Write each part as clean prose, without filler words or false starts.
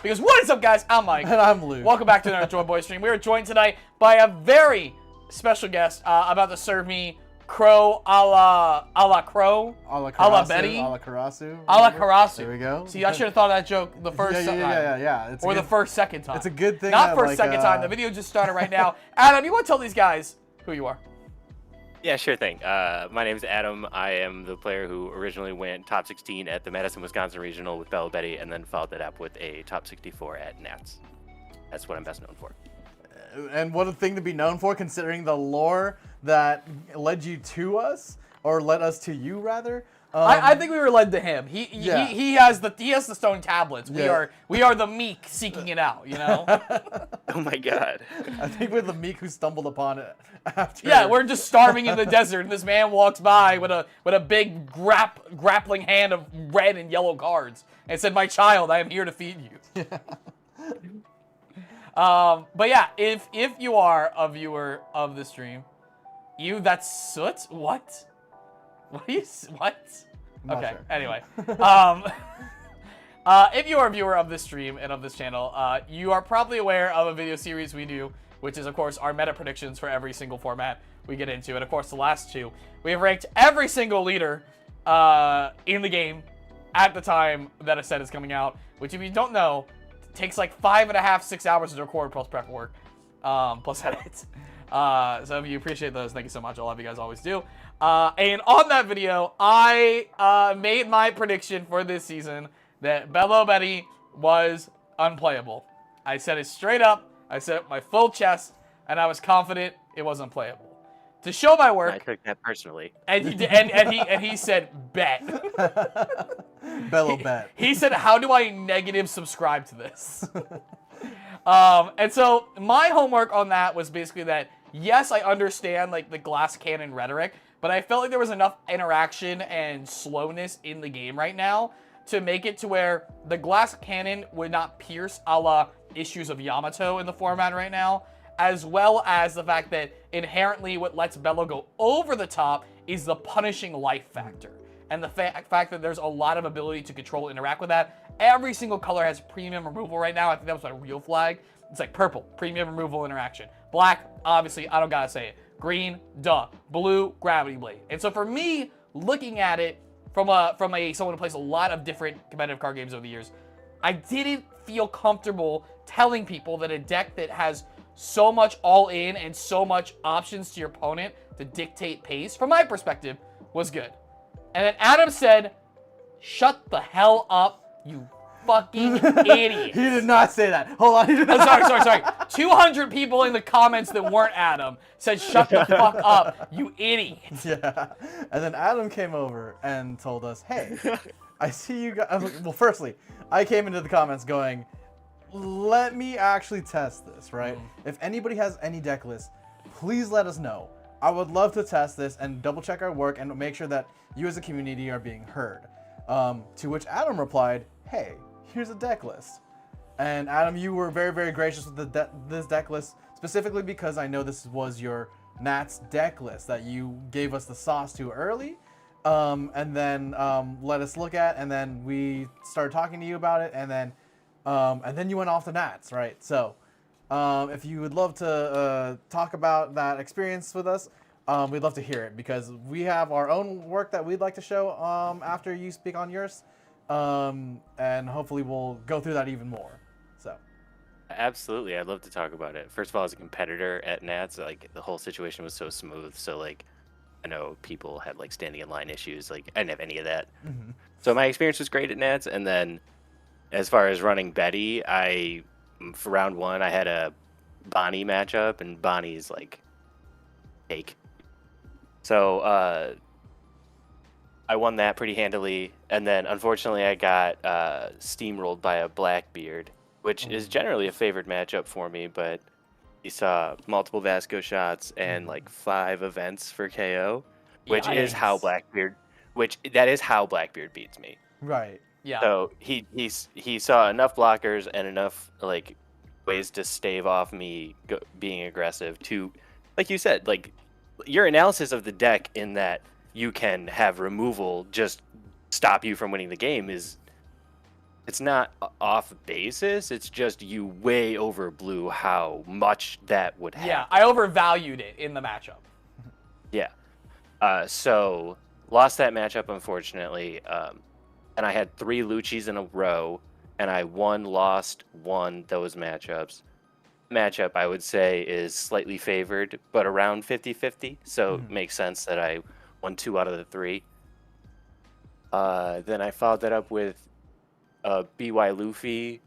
Because what is up, guys? I'm Mike. And I'm Luke. Welcome back to another Joy Boy stream. We are joined tonight by a very special guest about to serve me crow a la crow, a la Betty, a la Karasu. A la Karasu. There we go. See, I should have thought of that joke the first time. Yeah. Or the first, second time. It's a good thing. Not first, second time. The video just started right now. Adam, you want to tell these guys who you are? Yeah, sure thing. My name is Adam. I am the player who originally went top 16 at the Madison, Wisconsin Regional with Belo Betty, and then followed that up with a top 64 at Nats. That's what I'm best known for. And what a thing to be known for, considering the lore that led you to us, or led us to you, rather. I think we were led to him. He has the stone tablets. Yeah. We are the meek seeking it out, you know? Oh my god. I think we're the meek who stumbled upon it after. Yeah, we're just starving in the desert, and this man walks by with a big grappling hand of red and yellow cards, and said, "My child, I am here to feed you." But yeah, if you are a viewer of the stream, that's Soot? What? What? Okay, sure. Anyway. If you are a viewer of this stream and of this channel, you are probably aware of a video series we do, which is, of course, our meta predictions for every single format we get into. And, of course, the last two, we have ranked every single leader in the game at the time that a set is coming out, which, if you don't know, takes like 5.5, 6 hours to record plus prep work, plus edit. So if you appreciate those, thank you so much. I love you guys, always do. And on that video, I made my prediction for this season that Belo Betty was unplayable. I said it straight up. I said it with my full chest, and I was confident it was unplayable. To show my work, I took that personally. and he said bet. Belo Bet. He said, "How do I negative subscribe to this?" And so my homework on that was basically that, yes, I understand like the glass cannon rhetoric, but I felt like there was enough interaction and slowness in the game right now to make it to where the glass cannon would not pierce a la issues of Yamato in the format right now, as well as the fact that inherently what lets Belo go over the top is the punishing life factor. And the fact that there's a lot of ability to control and interact with that. Every single color has premium removal right now. I think that was my real flag. It's like purple, premium removal interaction. Black, obviously, I don't gotta say it. Green, duh. Blue, gravity blade. And so for me, looking at it from someone who plays a lot of different competitive card games over the years, I didn't feel comfortable telling people that a deck that has so much all-in and so much options to your opponent to dictate pace, from my perspective, was good. And then Adam said, "Shut the hell up, you fucking idiot." He did not say that. Hold on. He did Oh, not. sorry. 200 people in the comments that weren't Adam said, "Shut the fuck up, you idiot." Yeah. And then Adam came over and told us, "Hey, I see you guys." Well, firstly, I came into the comments going, "Let me actually test this, right? If anybody has any deck lists, please let us know. I would love to test this and double check our work and make sure that you as a community are being heard." To which Adam replied, "Hey, here's a deck list." And Adam, you were very, very gracious with this deck list, specifically because I know this was your Nats deck list that you gave us the sauce to early, and then let us look at, and then we started talking to you about it, and then you went off to Nats, right? So if you would love to talk about that experience with us, we'd love to hear it, because we have our own work that we'd like to show after you speak on yours, and hopefully we'll go through that even more. So. Absolutely, I'd love to talk about it. First of all, as a competitor at Nats, like the whole situation was so smooth. So like, I know people had like standing in line issues. Like I didn't have any of that. Mm-hmm. So my experience was great at Nats. And then, as far as running Betty, for round one I had a Bonnie matchup, and Bonnie's like cake. So I won that pretty handily, and then unfortunately I got steamrolled by a Blackbeard, which is generally a favored matchup for me, but he saw multiple Vasco shots and like 5 events for KO, which is how Blackbeard beats me. Right. Yeah. So he saw enough blockers and enough like ways to stave off me being aggressive to, like you said, like your analysis of the deck in that you can have removal just stop you from winning the game is it's not off basis. It's just you way overblew how much that would happen. Yeah, I overvalued it in the matchup. Yeah. So lost that matchup, unfortunately. And I had 3 Luccis in a row, and I lost those matchups. Matchup, I would say, is slightly favored, but around 50-50. So it makes sense that I won 2 out of the 3. Then I followed that up with BY Luffy,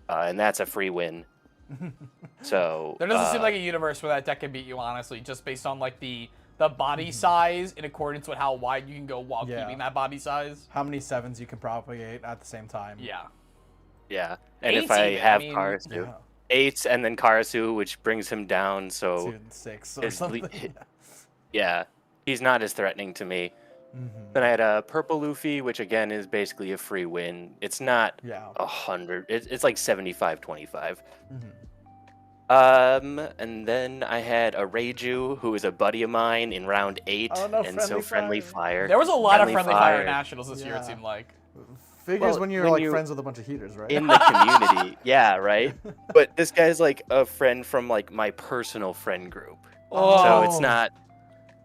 and that's a free win. So There doesn't seem like a universe where that deck can beat you, honestly, just based on like the body size in accordance with how wide you can go while keeping that body size. How many 7s you can propagate at the same time. Yeah. Yeah. And if 8s I even, have I mean, Karasu, 8s and then Karasu, which brings him down, so 2 and 6 or something. yeah, he's not as threatening to me. Then I had a purple Luffy, which again is basically a free win. It's not 100. It's like 75-25. And then I had a Reiju, who is a buddy of mine in round 8, and so friendly fire. There was a lot of friendly fire at Nationals this year, it seemed like. Figures when you're like friends with a bunch of heaters, right? In the community, yeah, right. But this guy's like a friend from like my personal friend group, so it's not.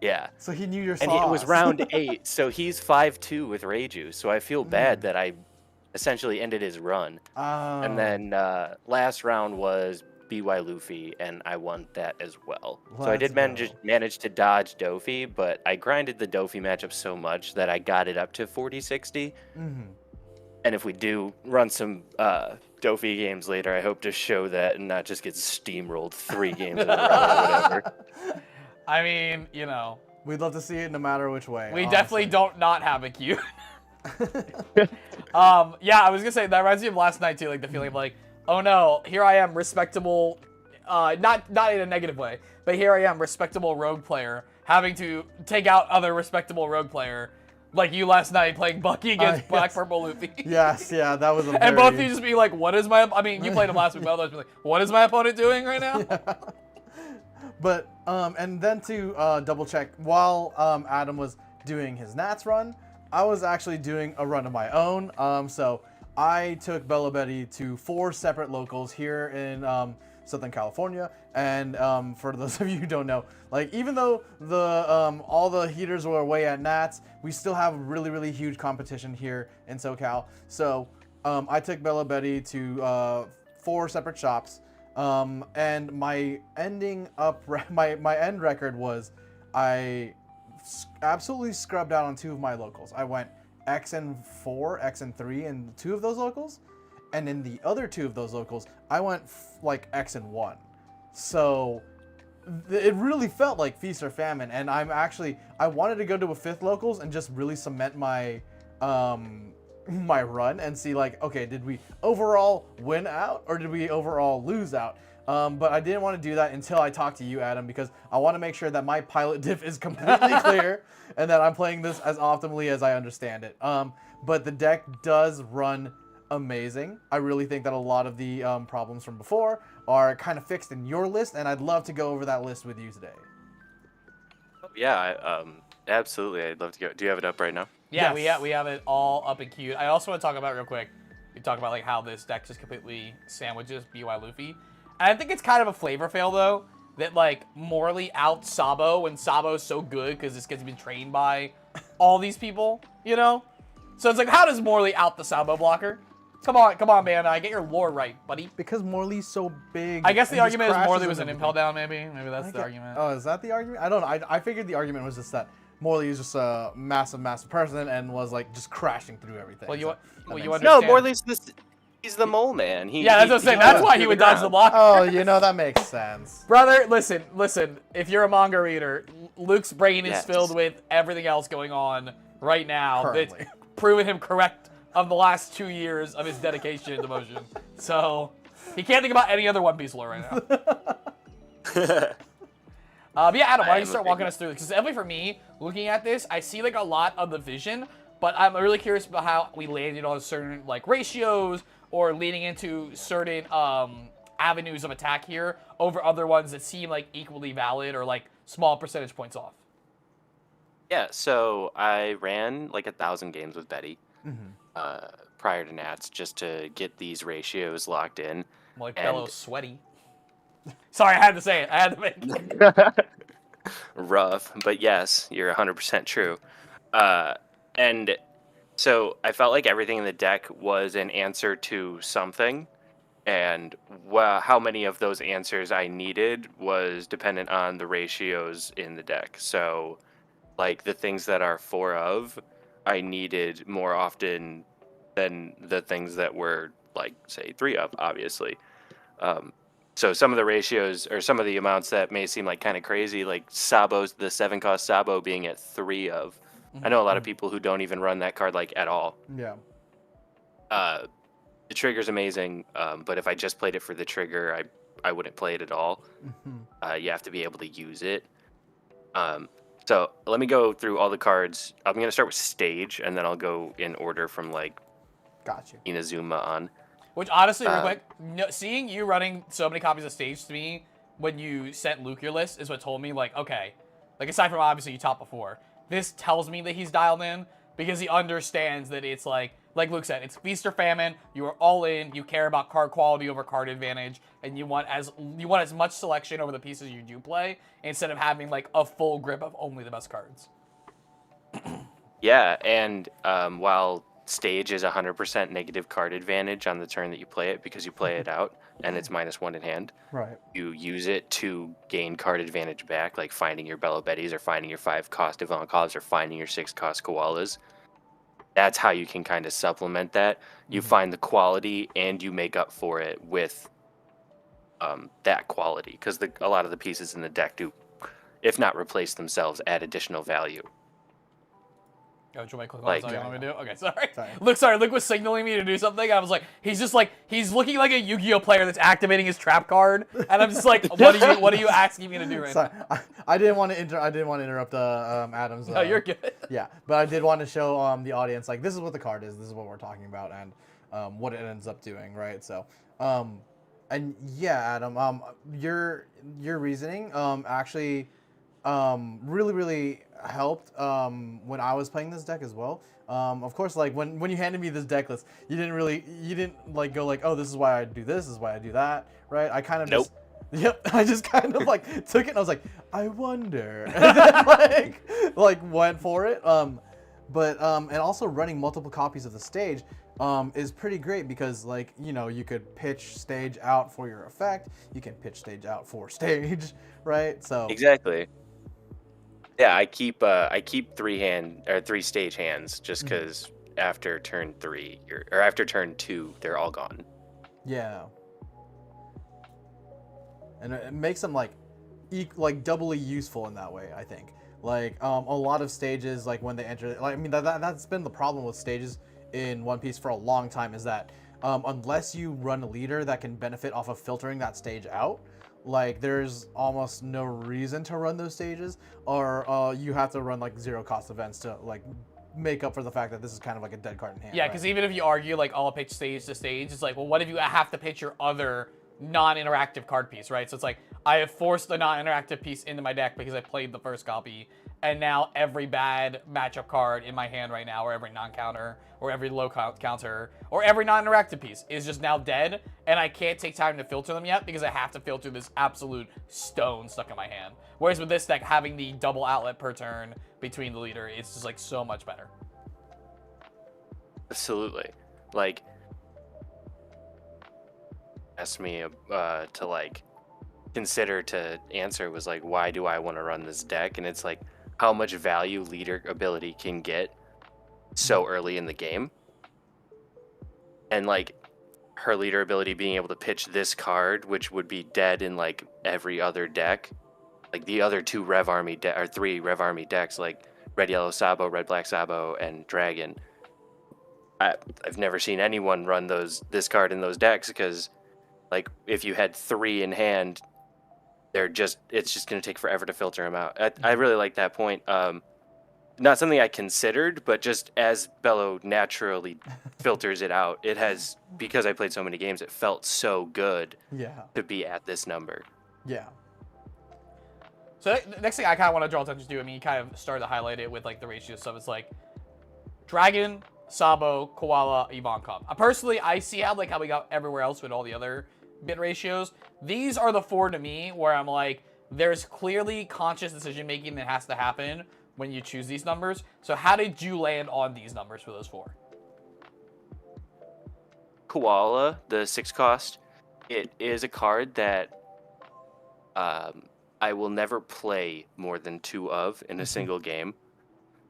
Yeah. So he knew your sauce. And it was round 8, so he's 5-2 with Reiju. So I feel bad that I essentially ended his run. And then last round was BY Luffy, and I won that as well. So I did manage to dodge Dofi, but I grinded the Dofi matchup so much that I got it up to 40-60. And if we do run some Dofi games later, I hope to show that and not just get steamrolled 3 games in a row or whatever. I mean, you know. We'd love to see it no matter which way. We definitely don't not have a queue. Yeah, I was gonna say, that reminds me of last night too, like the feeling of like, oh no, here I am, respectable, not in a negative way, but here I am, respectable rogue player, having to take out other respectable rogue player, like you last night playing Bucky against Black Purple Luffy. Yes, yeah, that was a very... And both of you just being like, what is my, I mean, you played him last week, but others be like, what is my opponent doing right now? Yeah. But, and then to double check, while Adam was doing his Nats run, I was actually doing a run of my own. So I took Belo Betty to 4 separate locals here in Southern California. And for those of you who don't know, like even though the all the heaters were away at Nats, we still have really, really huge competition here in SoCal. So I took Belo Betty to 4 separate shops. And my ending up, my end record was I absolutely scrubbed out on 2 of my locals. I went X and 4, X and 3 in 2 of those locals. And in the other 2 of those locals, I went like X and 1. So it really felt like feast or famine. And I wanted to go to a 5th locals and just really cement my, my run and see like, okay, did we overall win out or did we overall lose out? But I didn't want to do that until I talked to you, Adam, because I want to make sure that my pilot diff is completely clear and that I'm playing this as optimally as I understand it. But the deck does run amazing. I really think that a lot of the problems from before are kind of fixed in your list, and I'd love to go over that list with you today. Yeah, absolutely. I'd love to go. Do you have it up right now? Yeah, Yes. we have it all up and queued. I also want to talk about real quick. We talk about like how this deck just completely sandwiches BY Luffy. And I think it's kind of a flavor fail though that like Morley out Sabo when Sabo's so good because this gets been trained by all these people, you know. So it's like, how does Morley out the Sabo blocker? Come on, man. Get your lore right, buddy. Because Morley's so big. I guess the and argument just is Morley crashes was an and impel everything. down, maybe. Maybe that's the argument. Oh, is that the argument? I don't know. I figured the argument was just that Morley is just a massive, massive person and was like just crashing through everything. Well, you No, understand. Morley's he's the mole man. Yeah, that's what I'm saying. That's why he would dodge the block. Oh, you know, that makes sense. Brother, listen. If you're a manga reader, Luke's brain is Yes. filled with everything else going on right now. Currently. It's proven him correct of the last 2 years of his dedication and devotion. So he can't think about any other One Piece lore right now. But yeah, Adam, why don't you start walking us through this? Because definitely for me, looking at this, I see like a lot of the vision, but I'm really curious about how we landed on certain like ratios or leading into certain avenues of attack here over other ones that seem like equally valid or like small percentage points off. Yeah, so I ran like 1,000 games with Betty. prior to Nats just to get these ratios locked in. I'm like, And- Belo's sweaty. Sorry, I had to say it. I had to make it. Rough, but yes, you're 100% true. And so I felt like everything in the deck was an answer to something, and how many of those answers I needed was dependent on the ratios in the deck. So, like the things that are 4 of, I needed more often than the things that were like say 3 of, obviously. So some of the ratios or some of the amounts that may seem like kind of crazy, like Sabo's, the 7-cost Sabo being at 3 of. I know a lot of people who don't even run that card like at all. Yeah. The trigger's amazing, but if I just played it for the trigger, I wouldn't play it at all. You have to be able to use it. So let me go through all the cards. I'm going to start with Stage, and then I'll go in order from like Got you. Inazuma on. Which honestly, real quick, seeing you running so many copies of Stage to me when you sent Luke your list is what told me, like, okay, like aside from obviously you top before, this tells me that he's dialed in because he understands that it's like Luke said, it's feast or famine. You are all in. You care about card quality over card advantage, and you want as much selection over the pieces you do play instead of having like a full grip of only the best cards. Yeah, and while Stage is 100% negative card advantage on the turn that you play it because you play it out and it's -1 in hand. Right. You use it to gain card advantage back, like finding your Belo Bettys or finding your 5-cost Ivankovs or finding your 6-cost Koalas. That's how you can kind of supplement that. You find the quality and you make up for it with that quality because a lot of the pieces in the deck do, if not replace themselves, add additional value. Oh, do you want me to click on Like- something you want me to do? Okay, sorry. Sorry. Luke was signaling me to do something. I was like, he's looking like a Yu-Gi-Oh player that's activating his trap card, and I'm just like, what are you asking me to do right Sorry, now? I didn't want to interrupt Adam's. No, you're good. Yeah, but I did want to show the audience like this is what the card is, this is what we're talking about, and what it ends up doing, right? So, and yeah, Adam, your reasoning actually really helped when I was playing this deck as well. Of course, like when you handed me this deck list, you didn't like go like, oh, this is why I do this is why I do that, right? I kind of Nope. I just kind of like took it and I was like, I wonder, and then, like went for it. And also running multiple copies of the Stage is pretty great because like you could pitch Stage out for your effect, you can pitch Stage out for Stage, right? So Exactly. Yeah, I keep 3 Stage hands just because after turn 3 or after turn 2 they're all gone. yeah, and it makes them like doubly useful in that way. I think like a lot of stages like when they enter, like I mean that's been the problem with stages in One Piece for a long time is that unless you run a leader that can benefit off of filtering that stage out, like there's almost no reason to run those stages, or you have to run like 0-cost events to like make up for the fact that this is kind of like a dead card in hand. Yeah, right? because even if you argue like, I'll pitch Stage to Stage, it's like, well, what if you have to pitch your other non-interactive card piece, right? So it's like, I have forced a non-interactive piece into my deck because I played the first copy, and now every bad matchup card in my hand right now, or every non-counter, or every low counter, or every non-interactive piece is just now dead, and I can't take time to filter them yet because I have to filter this absolute stone stuck in my hand. Whereas with this deck, having the double outlet per turn between the leader, it's just like so much better. Absolutely. Like, asked me to like consider to answer was like, why do I want to run this deck? And it's like how much value leader ability can get so early in the game. And like her leader ability being able to pitch this card, which would be dead in like every other deck. Like the other 2 Rev Army or 3 Rev Army decks, like Red Yellow Sabo, Red Black Sabo, and Dragon. I've never seen anyone run this card in those decks because like if you had 3 in hand, it's just going to take forever to filter them out. I really like that point. Not something I considered, but just as Belo naturally filters it out, it has, because I played so many games, it felt so good to be at this number. Yeah. So the next thing I kind of want to draw attention to, I mean, you kind of started to highlight it with like the ratio stuff. It's like Dragon Sabo, Koala, Ivankov. Personally, I see how we got everywhere else with all the other bit ratios. These are the 4 to me where I'm like, there's clearly conscious decision making that has to happen when you choose these numbers. So how did you land on these numbers for those 4? Koala, the 6 cost, it is a card that I will never play more than 2 of in a single game,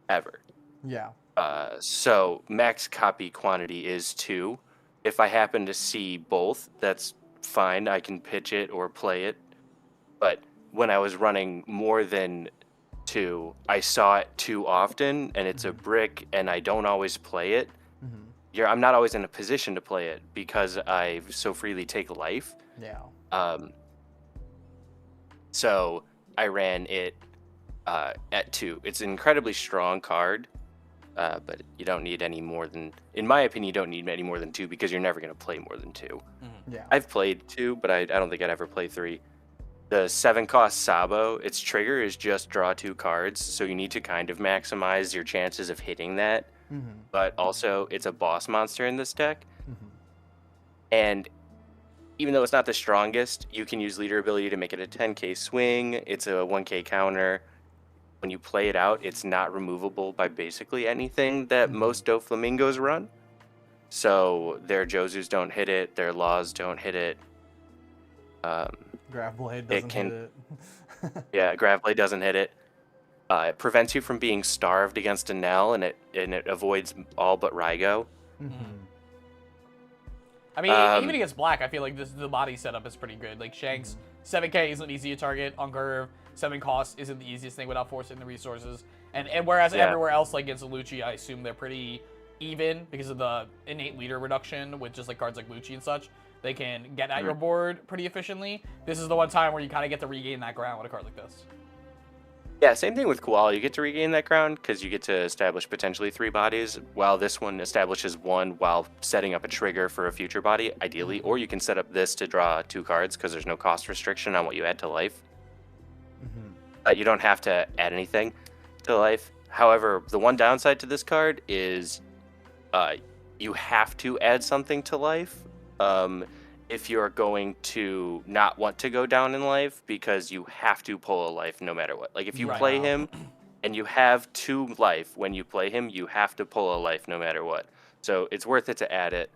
ever. Yeah. So max copy quantity is 2. If I happen to see both, that's fine. I can pitch it or play it. But when I was running more than 2, I saw it too often, and it's a brick, and I don't always play it. I'm not always in a position to play it because I so freely take life. Yeah. So I ran it at 2. It's an incredibly strong card, but you don't need any more than, in my opinion, you don't need any more than 2 because you're never going to play more than 2. Yeah. I've played 2, but I don't think I'd ever play 3. The 7 cost Sabo, its trigger is just draw 2 cards, so you need to kind of maximize your chances of hitting that. But also, it's a boss monster in this deck. And even though it's not the strongest, you can use leader ability to make it a 10k swing. It's a 1k counter. When you play it out, it's not removable by basically anything that most Doflamingos run. So their Josus don't hit it, their Laws don't hit it. Graveblade doesn't hit it. Yeah, Graveblade doesn't hit it. It prevents you from being starved against a Nell, and it avoids all but Rygo. I mean, even against Black, I feel like the body setup is pretty good. Like Shanks, 7k isn't easy to target on curve. 7 cost isn't the easiest thing without forcing the resources. And whereas everywhere else, like against Lucci, I assume they're pretty even because of the innate leader reduction with just like cards like Lucci and such. They can get at your board pretty efficiently. This is the one time where you kind of get to regain that ground with a card like this. Yeah, same thing with Koala. You get to regain that ground because you get to establish potentially 3 bodies, while this one establishes 1 while setting up a trigger for a future body, ideally. Or you can set up this to draw 2 cards because there's no cost restriction on what you add to life. You don't have to add anything to life. However, the one downside to this card is you have to add something to life if you're going to not want to go down in life, because you have to pull a life no matter what. Like if you play him and you have 2 life, when you play him, you have to pull a life no matter what. So it's worth it to add it.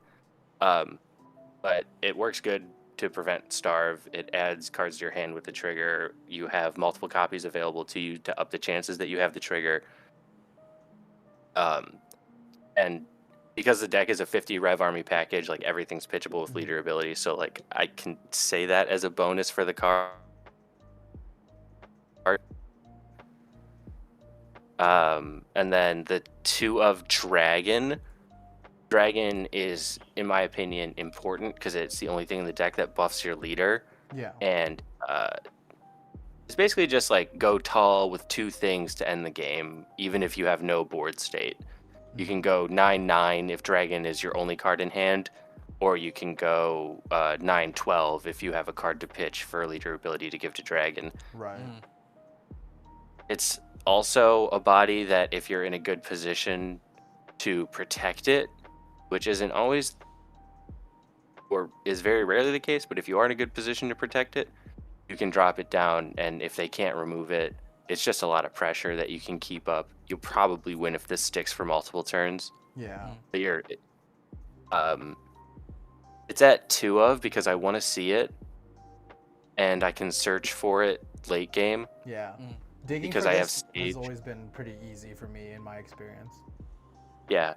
But it works good to prevent starve. It adds cards to your hand with the trigger. You have multiple copies available to you to up the chances that you have the trigger. And because the deck is a 50 Rev Army package, like everything's pitchable with leader ability, so like I can say that as a bonus for the card. And then the 2 of Dragon. Dragon is, in my opinion, important because it's the only thing in the deck that buffs your leader. Yeah. And it's basically just like go tall with 2 things to end the game, even if you have no board state. You can go 9-9 if Dragon is your only card in hand, or you can go 9-12 if you have a card to pitch for leader ability to give to Dragon. Right. It's also a body that if you're in a good position to protect it, which isn't always or is very rarely the case, but if you are in a good position to protect it, you can drop it down, and if they can't remove it, it's just a lot of pressure that you can keep up. You'll probably win if this sticks for multiple turns. Yeah. But it's at 2 of because I want to see it, and I can search for it late game. Yeah. Digging because for I have this stage. has always been pretty easy for me in my experience. Yeah.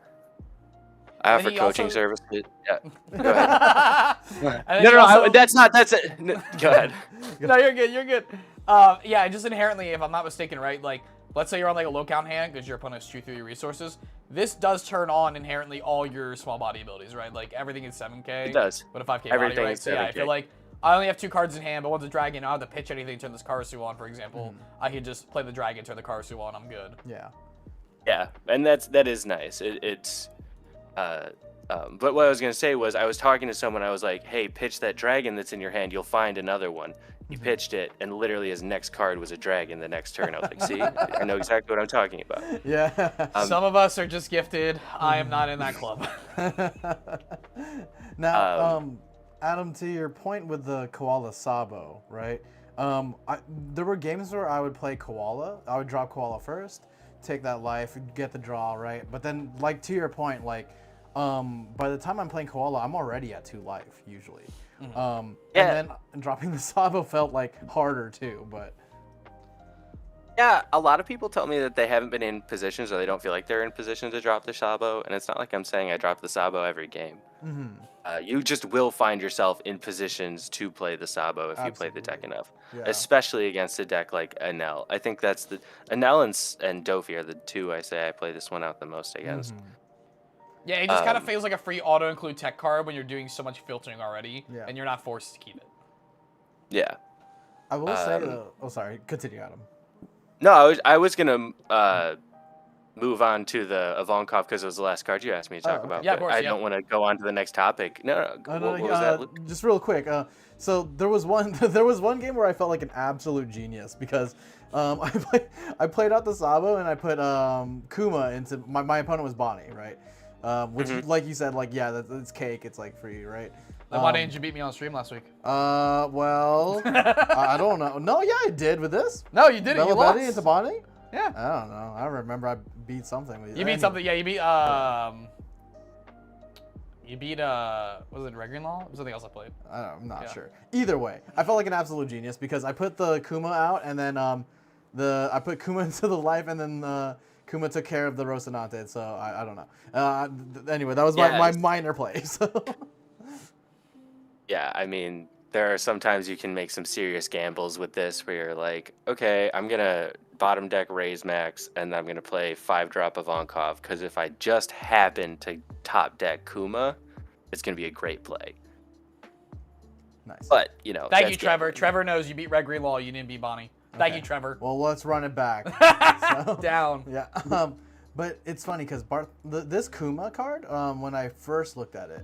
I offer he coaching also- services. Yeah. Go ahead. And then No, he no, also- that's it. No, go ahead. No, you're good. You're good. Yeah, just inherently, if I'm not mistaken, right? Like, let's say you're on like a low count hand because your opponent has chewed through your resources. This does turn on inherently all your small body abilities, right? Like everything is 7k. It does. But a 5k Everything body, right? is So yeah, I 7K. feel like I only have 2 cards in hand, but one's a dragon. I don't have to pitch anything, turn this Karasu on, for example. I can just play the dragon, turn the Karasu on. I'm good. Yeah. Yeah, and that is nice. It's But what I was gonna say was I was talking to someone. I was like, "Hey, pitch that dragon that's in your hand. You'll find another one." He pitched it, and literally his next card was a dragon. The next turn, I was like, "See, I know exactly what I'm talking about." Yeah. Some of us are just gifted. I am not in that club. Now, Adam, to your point with the Koala Sabo, right? There were games where I would play Koala. I would drop Koala first, take that life, get the draw, right? But then, like, to your point, like, by the time I'm playing Koala, I'm already at 2 life, usually. And then dropping the Sabo felt, like, harder, too, but... Yeah, a lot of people tell me that they haven't been in positions or they don't feel like they're in position to drop the Sabo, and it's not like I'm saying I drop the Sabo every game. You just will find yourself in positions to play the Sabo if you play the deck enough, especially against a deck like Enel. I think that's the Enel and Dofi are the two I say I play this one out the most against. Yeah, it just kind of feels like a free auto-include tech card when you're doing so much filtering already, and you're not forced to keep it. Yeah. I will say, oh, sorry, continue, Adam. No, I was gonna move on to the Ivankov because it was the last card you asked me to talk about. Yeah, of but course, I don't want to go on to the next topic. No, what was that? Just real quick. So there was one game where I felt like an absolute genius because I played out the Sabo and I put Kuma into my opponent was Bonnie, right? Which, like you said, like it's cake. It's like free, right? Then why didn't you beat me on stream last week? Well, I don't know. No, yeah, I did with this. No, you didn't. Belo Betty into Bonnie? Yeah. I don't know. I remember I beat something with you. You beat something. Yeah, you beat you beat was it Red Green Law? Or something else I played. I'm not sure. Either way, I felt like an absolute genius because I put the Kuma out and then I put Kuma into the life and then Kuma took care of the Rocinante. So I don't know. Anyway, that was my minor play. So. Yeah, I mean, there are sometimes you can make some serious gambles with this where you're like, okay, I'm going to bottom deck raise max and then I'm going to play 5-drop Ivankov because if I just happen to top deck Kuma, it's going to be a great play. Nice. But, you know. Thank you, Trevor. Trevor knows you beat Red Green Law. You didn't beat Bonnie. Thank you, Trevor. Well, let's run it back. Down. Yeah. But it's funny because this Kuma card, when I first looked at it,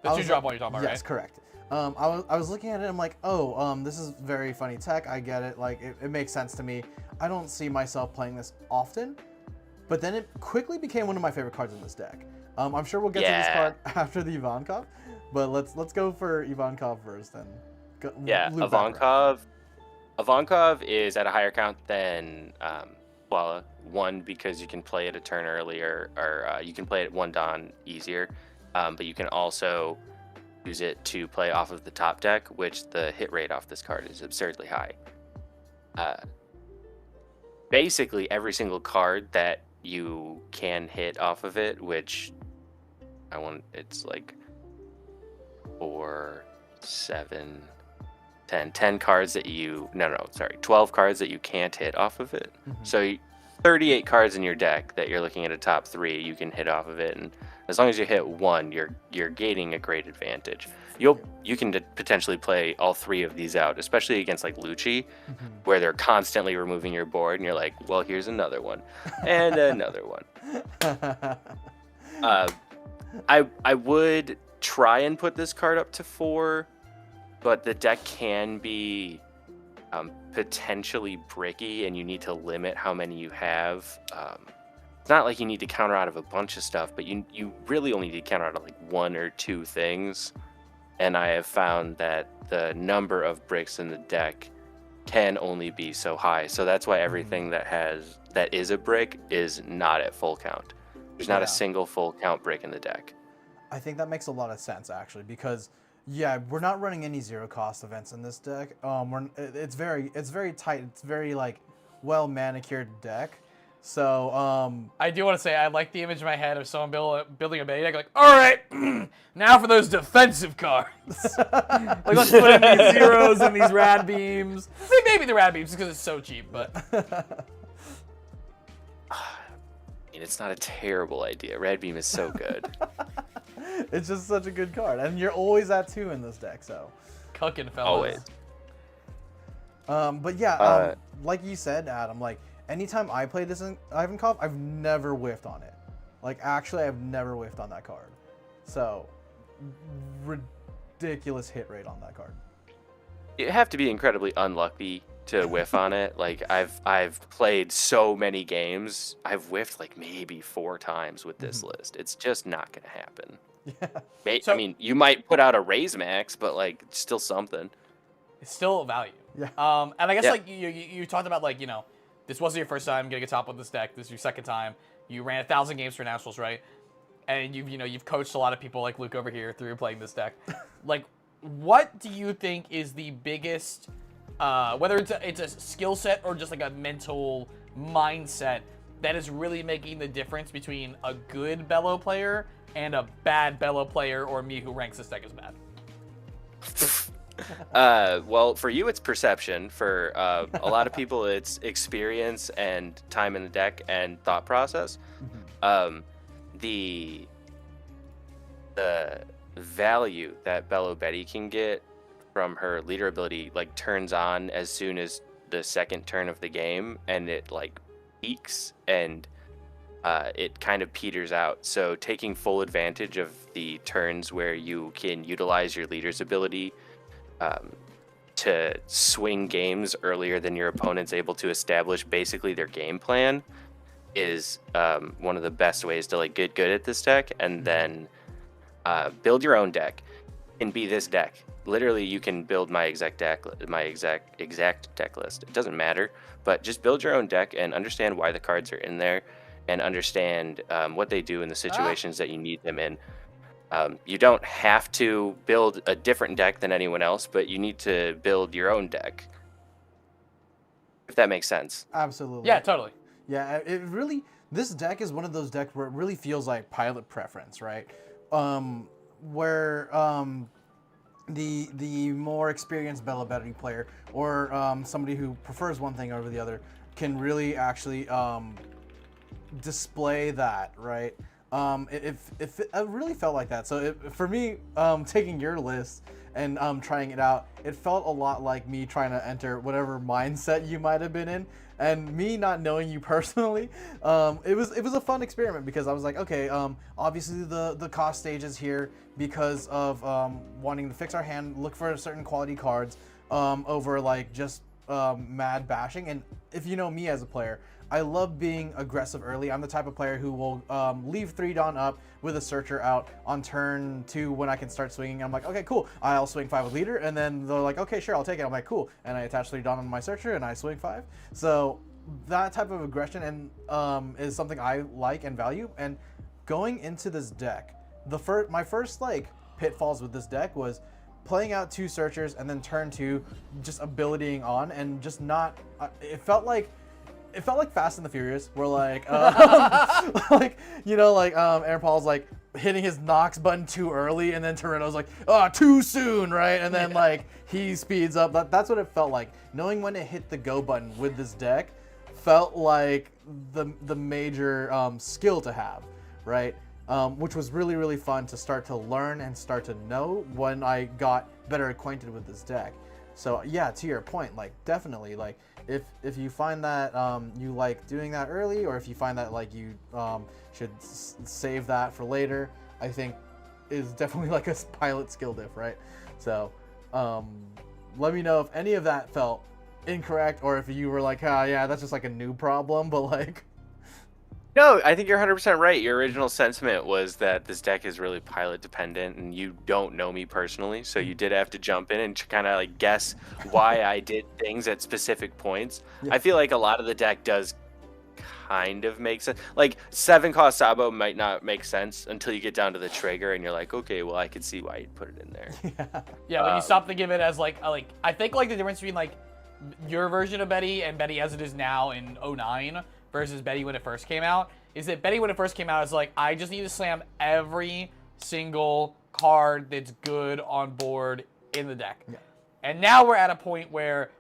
the 2-drop one you're talking about, right? Yes, correct. I was looking at it and I'm like, oh, this is very funny tech. I get it. Like, it makes sense to me. I don't see myself playing this often. But then it quickly became one of my favorite cards in this deck. I'm sure we'll get to this card after the Ivankov. But let's go for Ivankov first and Ivankov is at a higher count than Koala. One, because you can play it a turn earlier, or you can play it 1 Dawn easier. But you can also use it to play off of the top deck, which the hit rate off this card is absurdly high. Basically, every single card that you can hit off of it, which it's like 4, 7, 10 cards that 12 cards that you can't hit off of it. So 38 cards in your deck that you're looking at a top 3 you can hit off of it, and as long as you hit 1, you're gaining a great advantage. You can potentially play all 3 of these out, especially against like Lucci, where they're constantly removing your board, and you're like, well, here's another one, and another one. I would try and put this card up to 4, but the deck can be potentially bricky, and you need to limit how many you have. It's not like you need to counter out of a bunch of stuff, but you really only need to counter out of like 1 or 2 things. And I have found that the number of bricks in the deck can only be so high. So that's why everything that is a brick is not at full count. There's not a single full count brick in the deck. I think that makes a lot of sense actually, because we're not running any 0 cost events in this deck. It's very tight. It's very like well manicured deck. So I do want to say I like the image in my head of someone building a Betty deck, like, all right, now for those defensive cards. Like, let's put in these zeros and these rad beams. Maybe the rad beams because it's so cheap, but I mean, it's not a terrible idea. Red beam is so good. It's just such a good card, and you're always at 2 in this deck, so cooking, fellas. Always. But yeah, like you said, Adam, like anytime I play this in Ivankov, I've never whiffed on it. Like, actually, I've never whiffed on that card. So, ridiculous hit rate on that card. You have to be incredibly unlucky to whiff on it. Like I've played so many games, I've whiffed like maybe 4 times with this list. It's just not gonna happen. Yeah. So- I mean, you might put out a raise max, but like it's still something. It's still a value. Yeah. And I guess Yeah. like you talked about like, this wasn't your first time getting a top with this deck. This is your second time. You ran 1,000 games for nationals, right? And you've coached a lot of people like Luke over here through playing this deck. Like, what do you think is the biggest, whether it's a skill set or just like a mental mindset that is really making the difference between a good Belo player and a bad Belo player, or me who ranks this deck as bad? Well, for you, it's perception. For a lot of people, it's experience and time in the deck and thought process. The value that Belo Betty can get from her leader ability like turns on as soon as the second turn of the game, and it like peaks and it kind of peters out. So taking full advantage of the turns where you can utilize your leader's ability to swing games earlier than your opponent's able to establish basically their game plan is one of the best ways to like get good at this deck. And then build your own deck. And be this deck. Literally, you can build my exact deck list. It doesn't matter, but just build your own deck and understand why the cards are in there, and understand what they do in the situations that you need them in. You don't have to build a different deck than anyone else, but you need to build your own deck. If that makes sense. Absolutely. Yeah, totally. Yeah, it really, this deck is one of those decks where it really feels like pilot preference, right? Where the more experienced Belo Betty player, or somebody who prefers one thing over the other, can really actually display that, right? It really felt like that. So for me, taking your list and trying it out, it felt a lot like me trying to enter whatever mindset you might have been in. And me not knowing you personally, it was a fun experiment, because I was like, okay, obviously the cost stage is here because of wanting to fix our hand, look for certain quality cards over like just mad bashing. And if you know me as a player, I love being aggressive early. I'm the type of player who will leave 3 Dawn up with a Searcher out on turn 2 when I can start swinging. I'm like, okay, cool. I'll swing 5 with Leader, and then they're like, okay, sure, I'll take it. I'm like, cool. And I attach 3 Dawn on my Searcher, and I swing 5. So that type of aggression and is something I like and value. And going into this deck, my first like pitfalls with this deck was playing out 2 Searchers and then turn 2 just abilitying on, and just not. It felt like Fast and the Furious, where like, Aaron Paul's like hitting his Nox button too early, and then Torino's like, oh, too soon, right? And then like he speeds up. That's what it felt like. Knowing when to hit the go button with this deck felt like the major skill to have, right? Which was really, really fun to start to learn and start to know when I got better acquainted with this deck. So yeah, to your point, like definitely, like if you find that you like doing that early, or if you find that like you should save that for later, I think is definitely like a pilot skill diff, right? So let me know if any of that felt incorrect, or if you were like, yeah, that's just like a new problem, but like. No, I think you're 100% right. Your original sentiment was that this deck is really pilot dependent, and you don't know me personally, so you did have to jump in and kind of like guess why I did things at specific points. Yeah. I feel like a lot of the deck does kind of make sense. Like 7-cost Sabo might not make sense until you get down to the trigger, and you're like, okay, well, I could see why you'd put it in there. Yeah, when you stop thinking of it as like I think like the difference between like your version of Betty and Betty as it is now in 09 versus Betty when it first came out is that Betty when it first came out is like, I just need to slam every single card that's good on board in the deck. Yeah. And now we're at a point where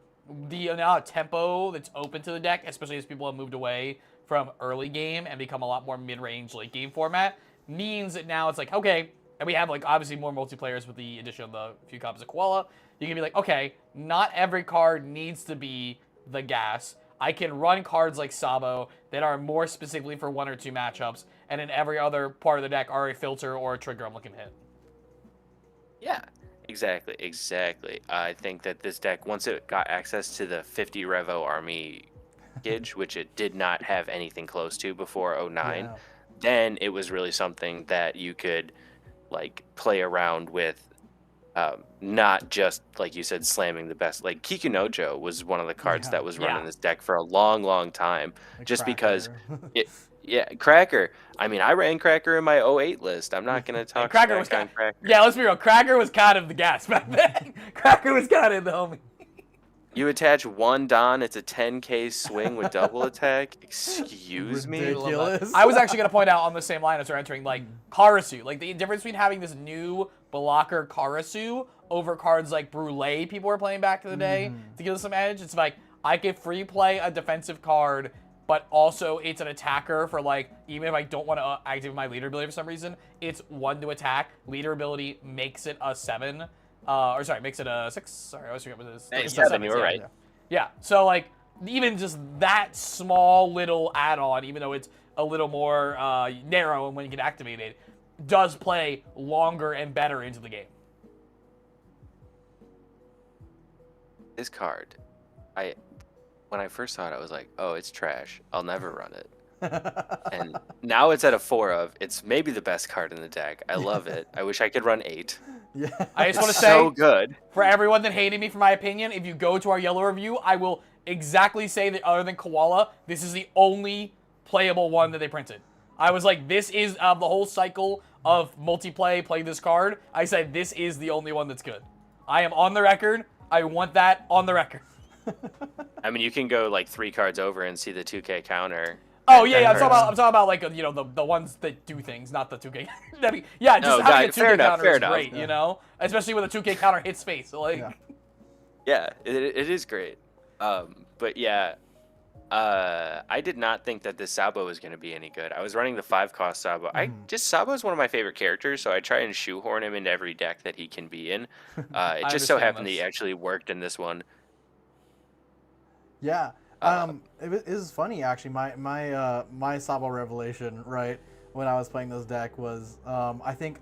the amount of tempo that's open to the deck, especially as people have moved away from early game and become a lot more mid-range late game format, means that now it's like, okay, and we have like obviously more multiplayers with the addition of the few copies of Koala. You can be like, okay, not every card needs to be the gas. I can run cards like Sabo that are more specifically for 1 or 2 matchups, and in every other part of the deck are a filter or a trigger I'm looking to hit. Yeah, exactly. I think that this deck, once it got access to the 50 Revo Army package, which it did not have anything close to before '09, Yeah. then it was really something that you could like play around with. Not just like you said, slamming the best. Like Kikunojo was one of the cards that was running Yeah. this deck for a long time, Like just because Cracker. Cracker. I mean, I ran Cracker in my '08 list. I'm not gonna talk Cracker smack was kind on Cracker. Yeah, let's be real. Cracker was kind of the gas back then. Cracker was kind of the homie. You attach 1 Don, it's a 10k swing with double attack. Excuse me. Ridiculous. I was actually going to point out on the same line as we're entering, like, Karasu. Like, the difference between having this new blocker Karasu over cards like Brule people were playing back in the day to give us some edge. It's like, I could free play a defensive card, but also it's an attacker for, like, even if I don't want to activate my leader ability for some reason, it's 1 to attack. Leader ability makes it a 7. Or sorry, makes it a 6. Sorry, I always forget what it is. Hey, It's yeah, a then you were right. Yeah, so like even just that small little add-on, even though it's a little more narrow and when you get activated, does play longer and better into the game. This card, when I first saw it, I was like, oh, it's trash. I'll never run it. And now it's at a 4 of. It's maybe the best card in the deck. I love it. I wish I could run 8. Yeah. I just want to It's say, so good. for everyone that hated me for my opinion, if you go to our yellow review, I will exactly say that other than Koala, this is the only playable one that they printed. I was like, this is the whole cycle of multiplayer, play this card. I said, this is the only one that's good. I am on the record. I want that on the record. I mean, you can go like 3 cards over and see the 2k counter. Oh And yeah, that I'm talking hurts. about. I'm talking about like the ones that do things, not the 2K. Yeah, just No, having a 2K fair enough, counter fair is enough. great, you know, especially when the 2K counter hits face. So, like, Yeah. Yeah, it is great. But yeah, I did not think that this Sabo was going to be any good. I was running the 5-cost Sabo. Sabo is one of my favorite characters, so I try and shoehorn him into every deck that he can be in. It just so understand happened that this. he actually worked in this one. Yeah. It is funny actually. My Sabo revelation, right, when I was playing this deck was I think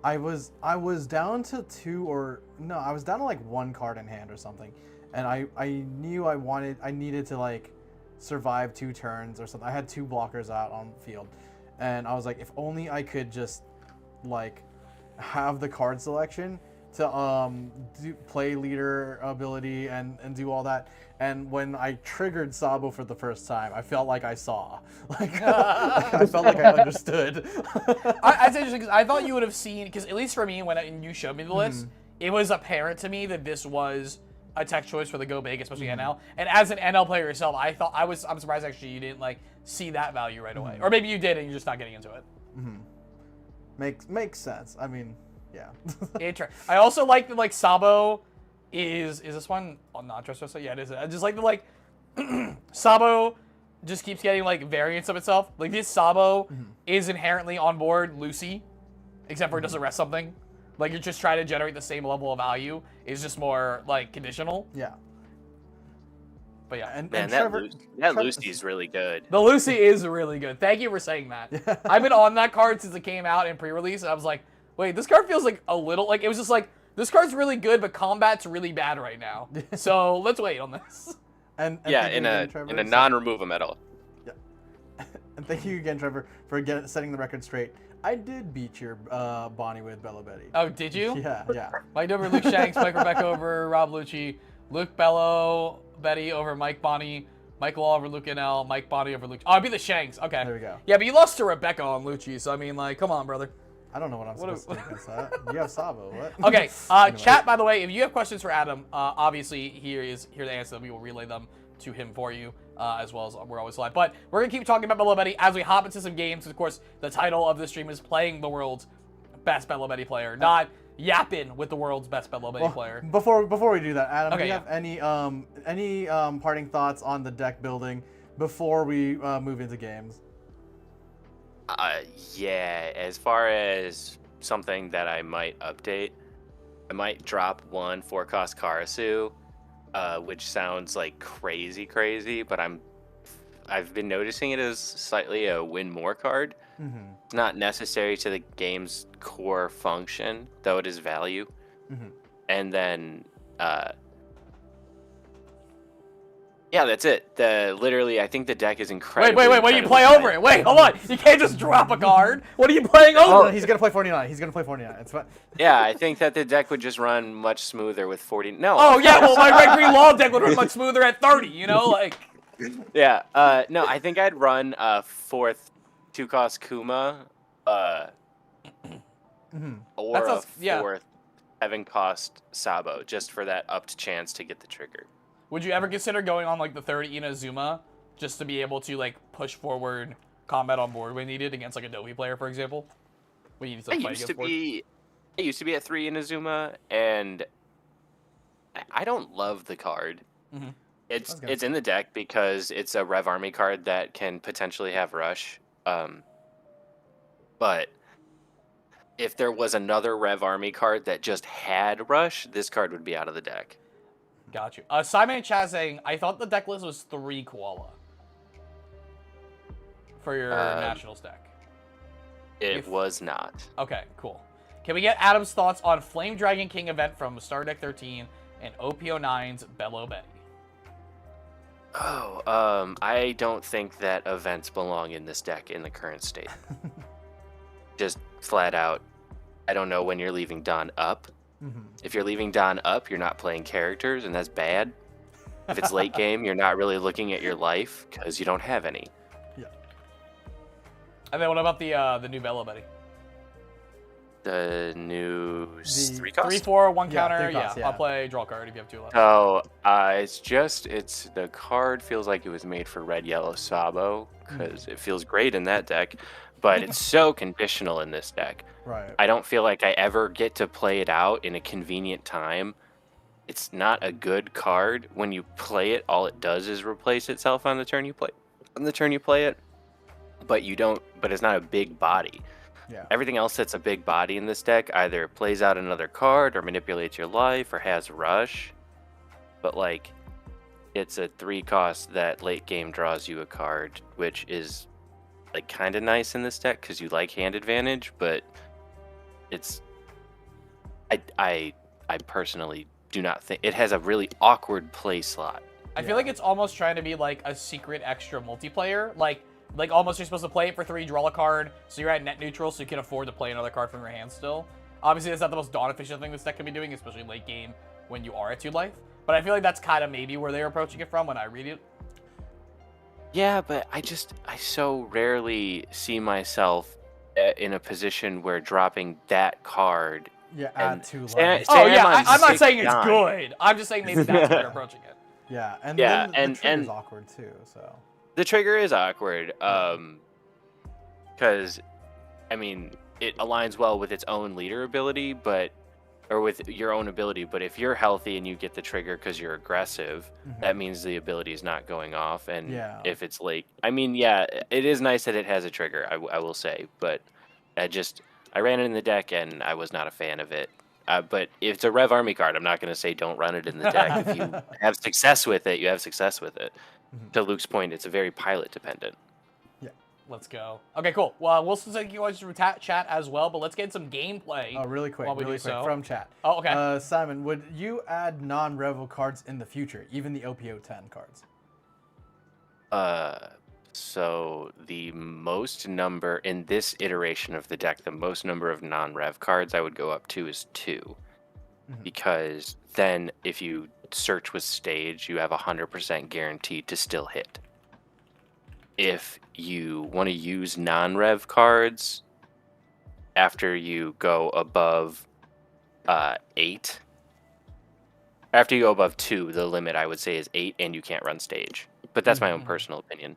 I was down to 2 or no, I was down to like 1 card in hand or something. And I knew I needed to like survive 2 turns or something. I had 2 blockers out on the field. And I was like, if only I could just like have the card selection to play leader ability and do all that. And when I triggered Sabo for the first time, I felt like I saw. Like, I felt like I understood. That's interesting because I thought you would have seen, because at least for me, when you showed me the list, it was apparent to me that this was a tech choice for the Go Big, especially NL. And as an NL player yourself, I'm surprised actually you didn't like see that value right away, or maybe you did and you're just not getting into it. Makes sense. I mean, yeah. I also like that like Sabo is this one not Dressrosa? Yeah, it is. I just like the like Sabo just keeps getting like variants of itself. Like this Sabo is inherently on board Lucy, except for it doesn't rest something. Like you're just trying to generate the same level of value. It's just more like conditional. Yeah. But yeah, And Man, Trevor, that Lucy's really good. the Lucy is really good. Thank you for saying that. I've been on that card since it came out in pre-release. And I was like, wait, this card feels like a little like it was just like this card's really good, but combat's really bad right now. So let's wait on this. and Yeah, thank you in again, a Trevor. non-remove metal. And thank you again, Trevor, for setting the record straight. I did beat your Bonnie with Belo Betty. Oh, did you? Yeah. Mike over Luke Shanks, Mike Rebecca over Rob Lucci, Luke Bello Betty over Mike Bonnie, Mike Law over Luke NL, Mike Bonnie over Luke. Oh, I beat the Shanks. Okay. There we go. Yeah, but you lost to Rebecca on Lucci, so I mean, like, come on, brother. I don't know what I'm supposed to do against that. You have Sabo. What? Okay, Anyway. chat, by the way, if you have questions for Adam, obviously here to answer them. We will relay them to him for you, as well as we're always live. But we're going to keep talking about Belo Betty as we hop into some games. Of course, the title of this stream is playing the world's best Belo Betty player, not yapping with the world's best Belo Betty player. Before we do that, Adam, Okay, do you have any parting thoughts on the deck building before we move into games? Yeah, as far as something that I might update, I might drop 1 4-cost Karasu which sounds like crazy, but I've been noticing it as slightly a win more card. Mm-hmm. It's not necessary to the game's core function, though it is value. Mm-hmm. And then, yeah, that's it. Literally, I think the deck is incredible. Wait, you play over it. Wait, hold on. You can't just drop a card. What are you playing Oh, over? no, he's gonna play 49. He's gonna play 49. It's fine. Yeah, I think that the deck would just run much smoother with 40. No. Oh, yeah, well, my red green law deck would run much smoother at 30, you know? Like, Yeah, no, I think I'd run a 4th 2-cost Kuma, or That a sounds- yeah. 4th 7-cost Sabo, just for that upped chance to get the trigger. would you ever consider going on, like, the 30 Inazuma just to be able to, like, push forward combat on board when needed against, like, a Dovi player, for example? When you need to I fight used to against board? be, I used to be at 3 Inazuma, and I don't love the card. Mhm. It's in the deck because it's a Rev Army card that can potentially have Rush. But if there was another Rev Army card that just had Rush, this card would be out of the deck. Got you. Simon and Chaz saying, I thought the deck list was 3 Koala for your Nationals deck. It was not. Okay, cool. Can we get Adam's thoughts on Flame Dragon King event from Star Deck 13 and OPO9's Belo Betty? Oh, I don't think that events belong in this deck in the current state. Just flat out, I don't know when you're leaving Dawn up. Mm-hmm. If you're leaving Dawn up, you're not playing characters, and that's bad. If it's late game, you're not really looking at your life because you don't have any. Yeah. And then what about the new Belo Betty? The new The 3-cost? 3/4, 1 Yeah, counter. 3 Yeah, cost, yeah. I'll play draw card if you have 2 left. Oh, it's the card feels like it was made for red yellow Sabo because it feels great in that deck, but it's so conditional in this deck. Right. I don't feel like I ever get to play it out in a convenient time. It's not a good card. When you play it, all it does is replace itself on the turn you play. On the turn you play it, but you don't. But it's not a big body. Yeah. Everything else that's a big body in this deck either plays out another card or manipulates your life or has Rush. But like, it's a 3-cost that late game draws you a card, which is like kind of nice in this deck because you like hand advantage. But it's I personally do not think it has a really awkward play slot. I feel like it's almost trying to be like a secret extra multiplayer. Like almost you're supposed to play it for 3, draw a card, so you're at net neutral, so you can afford to play another card from your hand still. Obviously, that's not the most Dawn efficient thing this deck can be doing, especially late game when you are at 2 life. But I feel like that's kind of maybe where they're approaching it from when I read it. Yeah, but I so rarely see myself in a position where dropping that card. Yeah, And add 2 Sam- lives. Sam- Oh yeah, on I'm not 6 saying it's Dawn. good. I'm just saying maybe that's where they're approaching it. Yeah, and Yeah, then the trigger's and- awkward too, so. The trigger is awkward, because, I mean, it aligns well with its own leader ability, or with your own ability, but if you're healthy and you get the trigger because you're aggressive, that means the ability is not going off, and Yeah. if it's late, I mean, yeah, it is nice that it has a trigger, I will say, but I ran it in the deck and I was not a fan of it. But if it's a Rev Army card, I'm not going to say don't run it in the deck. If you have success with it, you have success with it. To Luke's point, it's a very pilot dependent. Let's go. Okay, cool. Well, we'll still take you guys through chat as well, but let's get some gameplay. Oh, really quick, while we really do quick, so. from chat. Oh, okay. Simon, would you add non-Revo cards in the future, even the OPO10 cards? So the most number in this iteration of the deck, the most number of non-rev cards I would go up to is 2. Because then if you search with stage, you have 100% guaranteed to still hit. If you want to use non-rev cards after you go above 8, after you go above 2, the limit I would say is 8, and you can't run stage. But that's my own personal opinion.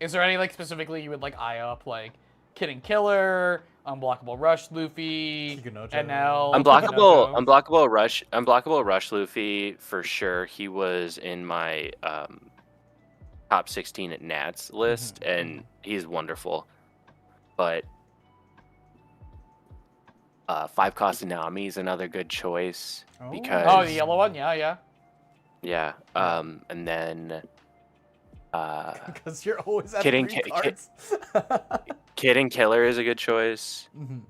Is there any like specifically you would like eye up, like Kid and Killer, Unblockable Rush Luffy, Kikunojo. NL, Unblockable Rush Luffy for sure. He was in my top 16 at Nats list, and he's wonderful. But 5-cost Nami is another good choice because Oh, the yellow one, yeah. Yeah. And then Because you're always at Kid and 3 Ki- cards. Kid and Killer is a good choice. Mhm.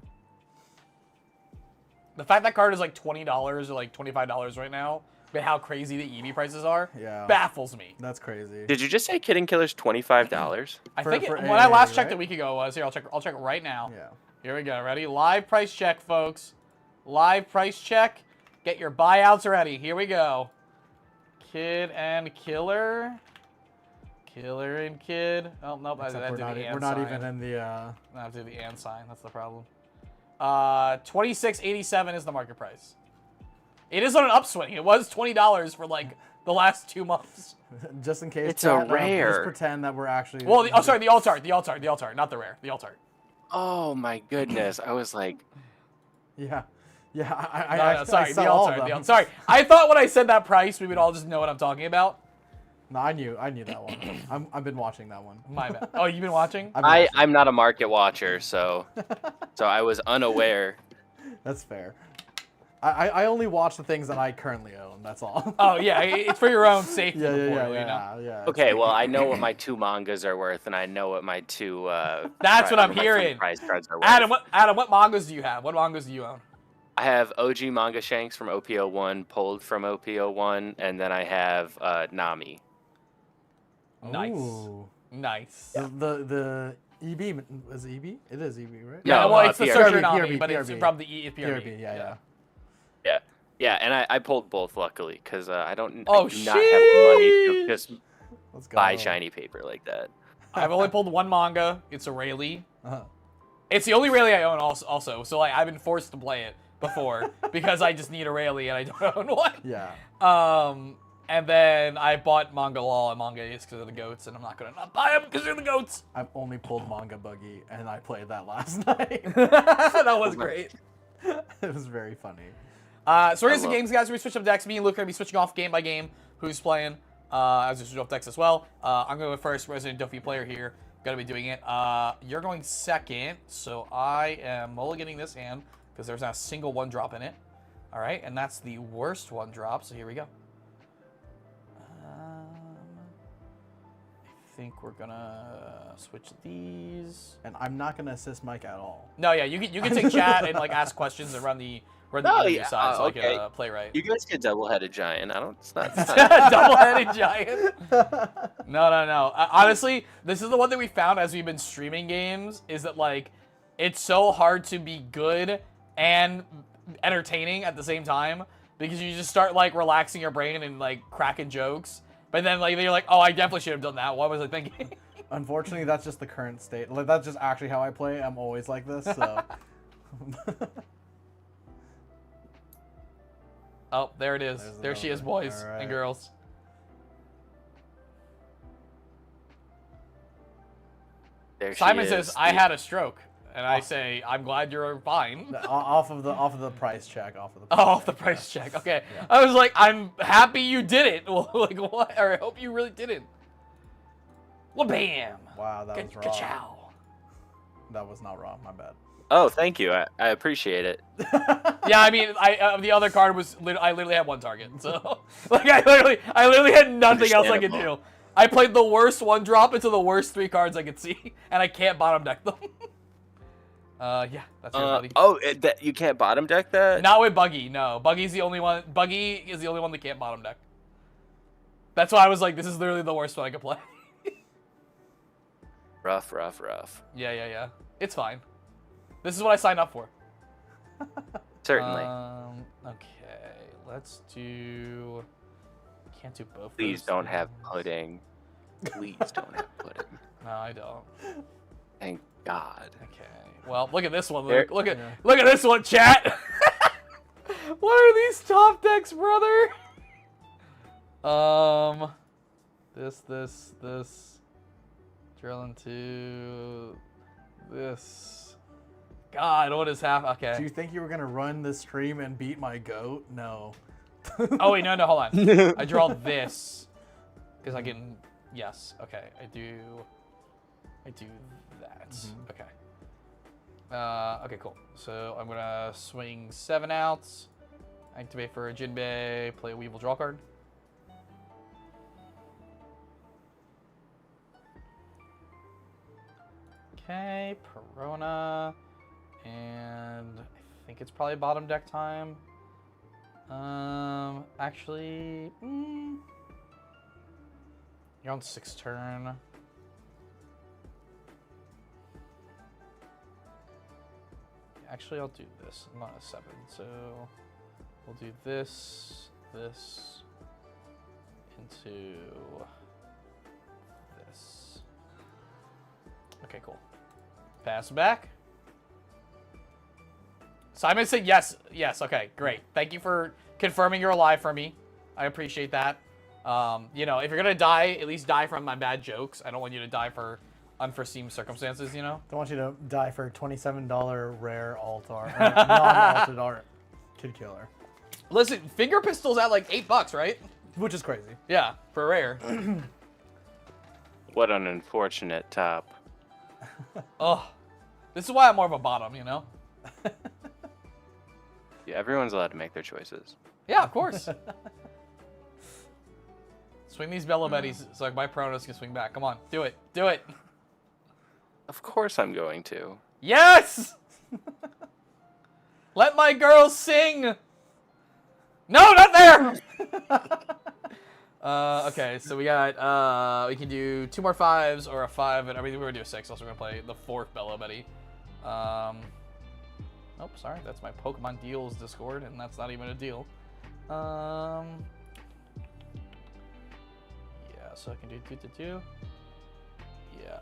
The fact that card is like $20 or like $25 right now, but how crazy the EV prices are, Yeah. baffles me. That's crazy. Did you just say Kid and Killer's $25? I For- think for when I last AA, checked a right? week ago it was here. I'll check right now. Yeah. Here we go. Ready? Live price check, folks. Live price check. Get your buyouts ready. Here we go. Kid and Killer. Killer and Kid. Oh nope, I Except did we're the not, and we're not sign. even in the. I have to do the and sign. That's the problem. 26.87 is the market price. It is on an upswing. It was $20 for like the last 2 months. Just in case. It's a chat, rare. Just pretend that we're actually. Well, sorry, the alt art, not the rare, the alt art. Oh my goodness! I was like, Yeah. Yeah. I No, actually sorry, saw the all alt of art, them. Sorry, I thought when I said that price, we would all just know what I'm talking about. No, I knew that one. I've been watching that one. My bad. Oh, you've been watching? I've been watching. I'm not a market watcher, so I was unaware. That's fair. I only watch the things that I currently own. That's all. Oh yeah, it's for your own safety. yeah, report, you know? yeah. Okay, well I know what my 2 mangas are worth, and I know what my 2. That's what I'm my 3 hearing. prize cards are worth. Adam, what mangas do you have? What mangas do you own? I have OG Manga Shanks from OP01, pulled from OP01, and then I have Nami. Nice. Ooh. Nice. The EB is it EB? It is EB, right? Yeah, No, well, it's the PRB, searcher Nami, PRB, but it's PRB. from the it's PRB. PRB, yeah. Yeah, and I pulled both luckily because I do not have Oh, the money to just Let's go. buy shiny paper like that. I've only pulled one manga. It's a Rayleigh. Uh-huh. It's the only Rayleigh I own also. So like I've been forced to play it before because I just need a Rayleigh and I don't own one. Yeah. And then I bought Manga Law and Manga Ace because of the goats, and I'm not gonna not buy them because they're the goats. I've only pulled Manga Buggy, and I played that last night. That was great. It was very funny. So here's the games, guys. We switch up decks. Me and Luke are gonna be switching off game by game. Who's playing? As we switch off decks as well. I'm going to go first. Resident Duffy player here. Gonna be doing it. You're going second, so I am mulliganing this hand because there's not a single 1-drop in it. All right, and that's the worst 1-drop. So here we go. I think we're gonna switch these. And I'm not gonna assist Mike at all. No, yeah, you can take chat and like ask questions and run the interview side, so I can play right. You guys get double-headed giant. I don't. It's not. Double-headed giant. No. Honestly, this is the one that we found as we've been streaming games is that like it's so hard to be good and entertaining at the same time because you just start like relaxing your brain and like cracking jokes, but then like you're like, oh, I definitely should have done that. What was I thinking? Unfortunately, that's just the current state. Like that's just actually how I play. I'm always like this. So. Oh, there it is. There's There she is, another one. boys All right. and girls. There she Simon is. says, I had a stroke. And I say, I'm glad you're fine. off of the price check. Off of the. Oh, off the price check. Okay. Yeah. I was like, I'm happy you did it. Like, what? Or I hope you really didn't. Well, bam. Wow, that was wrong. Ka-chow. That was not wrong. My bad. Oh, thank you. I appreciate it. Yeah, I mean, the other card was, I literally had one target. So, like, I literally had nothing else I could do. Understandable. I played the worst 1-drop into the worst 3 cards I could see, and I can't bottom deck them. Yeah, that's your buddy. Oh, you can't bottom deck that? Not with Buggy, no. Buggy's the only one. Buggy is the only one that can't bottom deck. That's why I was like, this is literally the worst one I could play. Rough. Yeah. It's fine. This is what I signed up for. Certainly. Okay, let's do. Can't do both. Please those don't have things. pudding. Please don't have pudding. No, I don't. Thank God. Okay. Well, look at this one. There- Look at this one, chat. What are these top decks, brother? This. Drill into this. God, what is happening? Do Okay. you think you were gonna run this stream and beat my goat? No. Oh wait, no, hold on. I draw this because I can. Yes. Okay. I do that. Mhm. Okay. Okay, cool. So I'm gonna swing 7 outs, activate for a Jinbei, play a Weevil draw card. Okay, Perona, and I think it's probably bottom deck time. Actually, you're on 6th turn. Actually, I'll do this. I'm not a 7, so we'll do this, this, into this. Okay, cool. Pass back. Simon said yes. Yes, okay, great. Thank you for confirming you're alive for me. I appreciate that. You know, if you're gonna die, at least die from my bad jokes. I don't want you to die for unforeseen circumstances, you know? Don't want you to die for $27 rare alt art, non-alted art kid killer. Listen, finger pistol's at like $8, right? Which is crazy. Yeah, for rare. What an unfortunate top. Oh, this is why I'm more of a bottom, you know? Yeah, everyone's allowed to make their choices. Yeah, of course. Swing these Belo Bettys so my Pronos can swing back. Come on, do it. Do it. Of course I'm going to. Yes! Let my girls sing! No, not there! Okay, so we got, we can do 2 more 5s or a 5, and I mean, we're gonna do a 6, also we're gonna play the 4th Belo Betty. Oh, sorry, that's my Pokemon Deals Discord, and that's not even a deal. Yeah, so I can do 2. Yeah.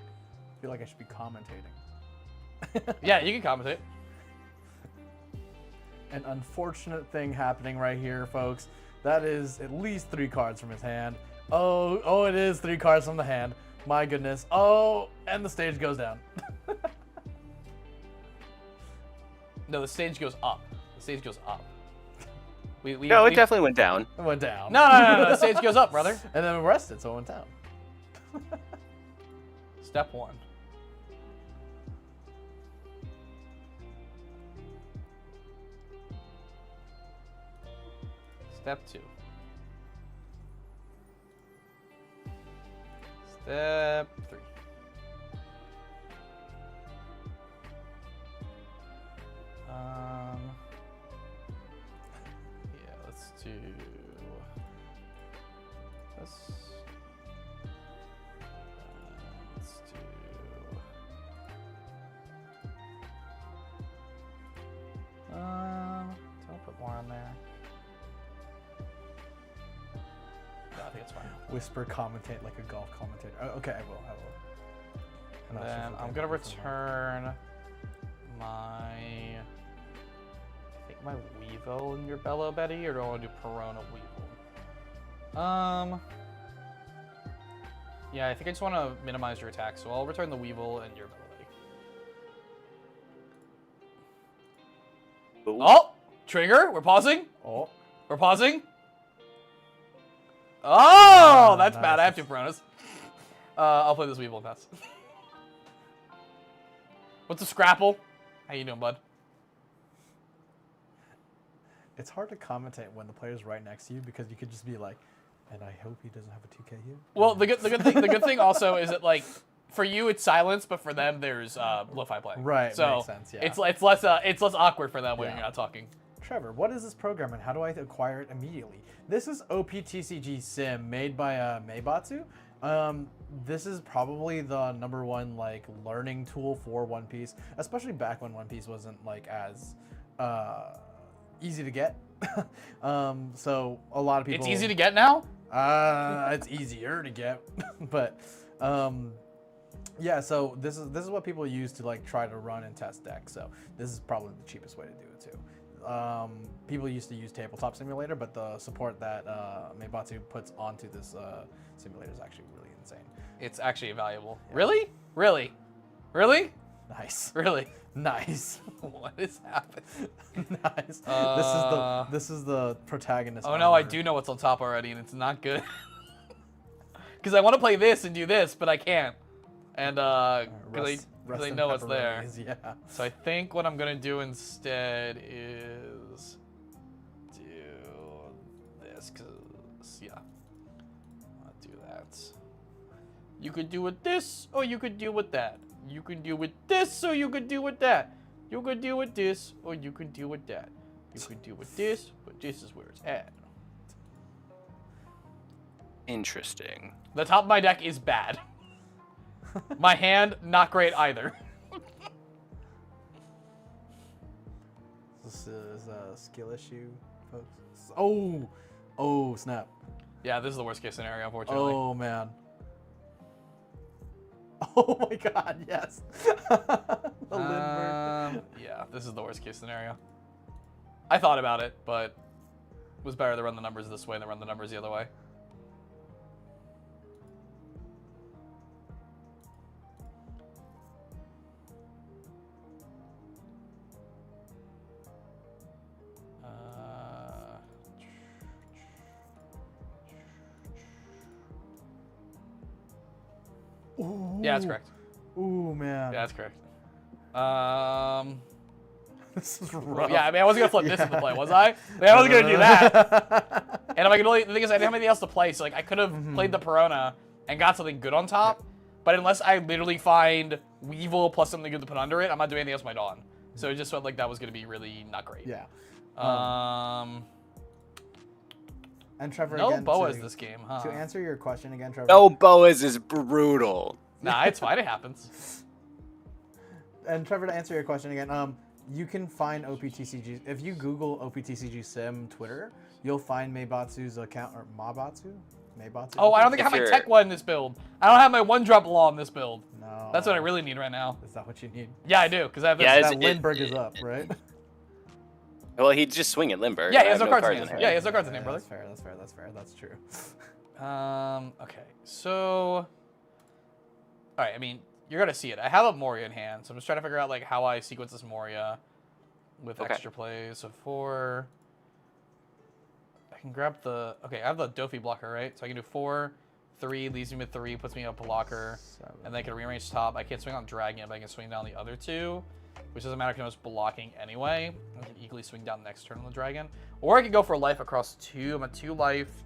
I feel like I should be commentating. Yeah, you can commentate. An unfortunate thing happening right here, folks. That is at least 3 cards from his hand. Oh, it is 3 cards from the hand. My goodness. Oh, and the stage goes down. No, the stage goes up. The stage goes up. No, it definitely went down. It went down. No, the stage goes up, brother. And then we rested, so it went down. Step 1. Step 2. Step 3. Yeah, let's do this. Let's do. Don't put more on there. No, I think it's fine. Whisper commentate like a golf commentator. Oh, okay, I will. And then I'm gonna return my, my Weevil in your Belo Betty, or do I want to do Perona Weevil? Yeah, I think I just want to minimize your attack, so I'll return the Weevil and your Belo Betty. Ooh. Oh! Trigger! We're pausing? Oh. We're pausing? Oh! That's nice. bad. I have 2 Peronas. I'll play this Weevil and pass. What's a Scrapple? How you doing, bud? It's hard to commentate when the player's right next to you because you could just be like, and I hope he doesn't have a 2KU. Well, the good thing also is that, like, for you it's silence, but for them there's lo-fi play. Right, So makes sense, yeah. it's less awkward for them when Yeah. you're not talking. Trevor, what is this program and how do I acquire it immediately? This is OPTCG Sim made by Meibatsu. This is probably the #1 like learning tool for One Piece, especially back when One Piece wasn't like as easy to get. So a lot of people. It's easy to get now? It's easier to get, but yeah. So this is what people use to like try to run and test decks. So this is probably the cheapest way to do it too. People used to use Tabletop Simulator, but the support that Meibatsu puts onto this simulator is actually really insane. It's actually valuable. Yeah. Really? Really? Really? Nice. Really? Nice. What is happening? Nice. This is the protagonist. Oh no, I do know what's on top already, and it's not good. Because I want to play this and do this, but I can't. And because I know what's there. Yeah. So I think what I'm gonna do instead is do this, cause yeah, I'll do that. You could do with this, or you could do with that. You can do with this, or you could do with that. You could do with this, or you can do with that. You could do with this, but this is where it's at. Interesting. The top of my deck is bad. My hand, not great either. This is a skill issue, folks. Oh! Oh, snap. Yeah, this is the worst case scenario, unfortunately. Oh, man. Oh my god, yes. The Lindbergh. Yeah, this is the worst case scenario. I thought about it, but it was better to run the numbers this way than run the numbers the other way. Ooh. Yeah, that's correct. Ooh, man. Yeah, that's correct. This is rough. Yeah, I mean, I wasn't gonna flip this into play, was I? I mean, I wasn't gonna do that. And if I could only, the thing is, I didn't have anything else to play, so like I could have played the Perona and got something good on top. But unless I literally find Weevil plus something good to put under it, I'm not doing anything else with my Dawn. So it just felt like that was gonna be really not great. Yeah. And Trevor, No again, boas this game, huh? to answer your question again, Trevor. No boas is brutal. Nah, it's fine. It happens. And Trevor, to answer your question again, you can find OPTCG. If you Google OPTCG Sim Twitter, you'll find Meibatsu's account, or Mabatsu? Meibatsu? Oh, I don't think I have my Tech one in this build. I don't have my one-drop law in this build. No. That's what I really need right now. Is that what you need? Yeah, I do, because I have this. Yeah, That Lindbergh is up, right? Well, he'd just swing at Limber. Yeah, he I has have no cards in in hand. hand. Yeah, he has no cards in hand, brother. That's fair, that's fair, that's fair, that's true. Okay, so... Alright, I mean, you're gonna see it. I have a Moria in hand, so I'm just trying to figure out, like, how I sequence this Moria with extra plays. So 4... I can grab the... Okay, I have the Dofi blocker, right? So I can do 4, 3, leaves me with 3, puts me a blocker, 7. and then I can rearrange top. I can't swing on Dragon, but I can swing down the other 2, which doesn't matter because I was blocking anyway. I can equally swing down next turn on the Dragon. Or I could go for life across 2. I'm at 2 life,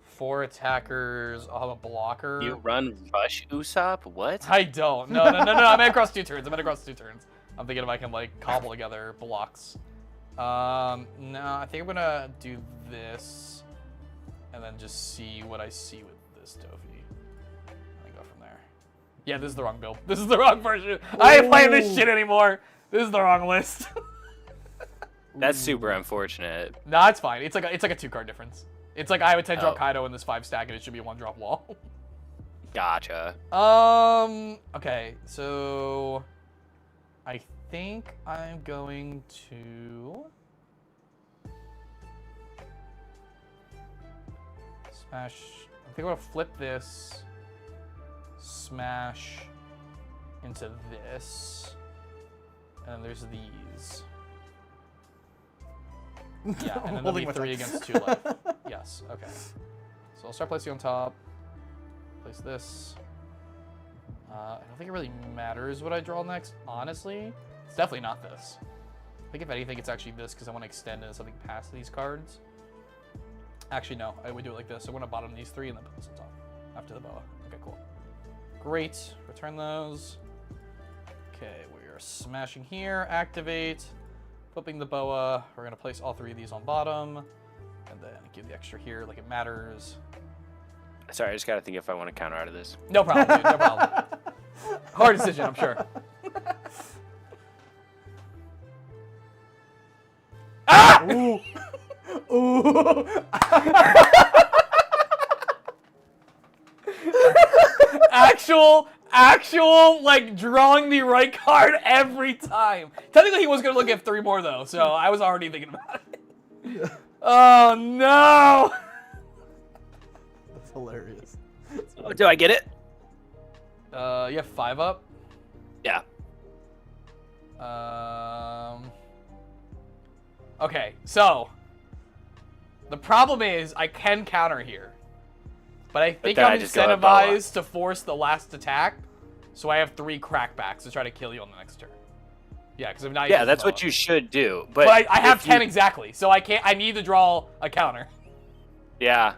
4 attackers. I'll have a blocker. You run Rush Usopp? What? I don't. No. I'm at across 2 turns. I'm at across 2 turns. I'm thinking if I can, like, cobble together blocks. No, I think I'm going to do this and then just see what I see with this Dofi. And go from there. Yeah, this is the wrong build. This is the wrong version. I ain't playing this shit anymore. This is the wrong list. That's super unfortunate. Nah, it's fine. It's like a 2-card difference. It's like I have a 10-drop Oh. Kaido in this 5 stack, and it should be a 1-drop wall. Gotcha. Okay, so I think I'm going to smash. I think I'm gonna flip this, smash into this, and there's these. Yeah, and then there'll be 3 against 2 left. Yes, okay. So I'll start placing on top. Place this. I don't think it really matters what I draw next, honestly. It's definitely not this. I think if anything, it's actually this because I want to extend into something past these cards. Actually, no, I would do it like this. I want to bottom these 3 and then put this on top after the boa. Okay, cool. Great. Return those. Okay, we're smashing here. Activate. Flipping the boa. We're going to place all 3 of these on bottom. And then give the extra here like it matters. Sorry, I just gotta think if I want to counter out of this. No problem, dude. No problem. Hard decision, I'm sure. Ah! Ooh. Ooh. Actual, like, drawing the right card every time. Technically, he was going to look at 3 more, though, so I was already thinking about it. Yeah. Oh, no! That's hilarious. Oh, do I get it? You have 5 up? Yeah. Okay, so the problem is I can counter here, but I think then I'm I just go to boa. incentivized to force the last attack, so I have 3 crackbacks to try to kill you on the next turn. Yeah, because I'm not. Yeah, that's what you should do. But I have if 10 you- exactly, so I can't. I need to draw a counter. Yeah.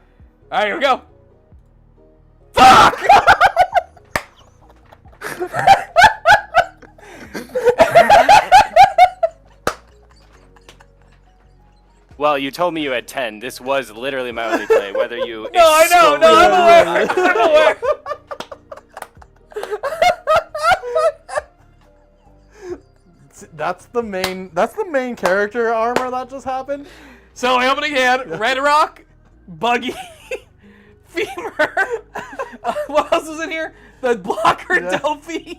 All right, here we go. Fuck! Well, you told me you had 10. This was literally my only play. Whether you No, I know. No, I'm aware. I'm aware. That's the main character armor that just happened. So I open again. Red Rock, Buggy, Femur. What else is in here? The blocker Delphi.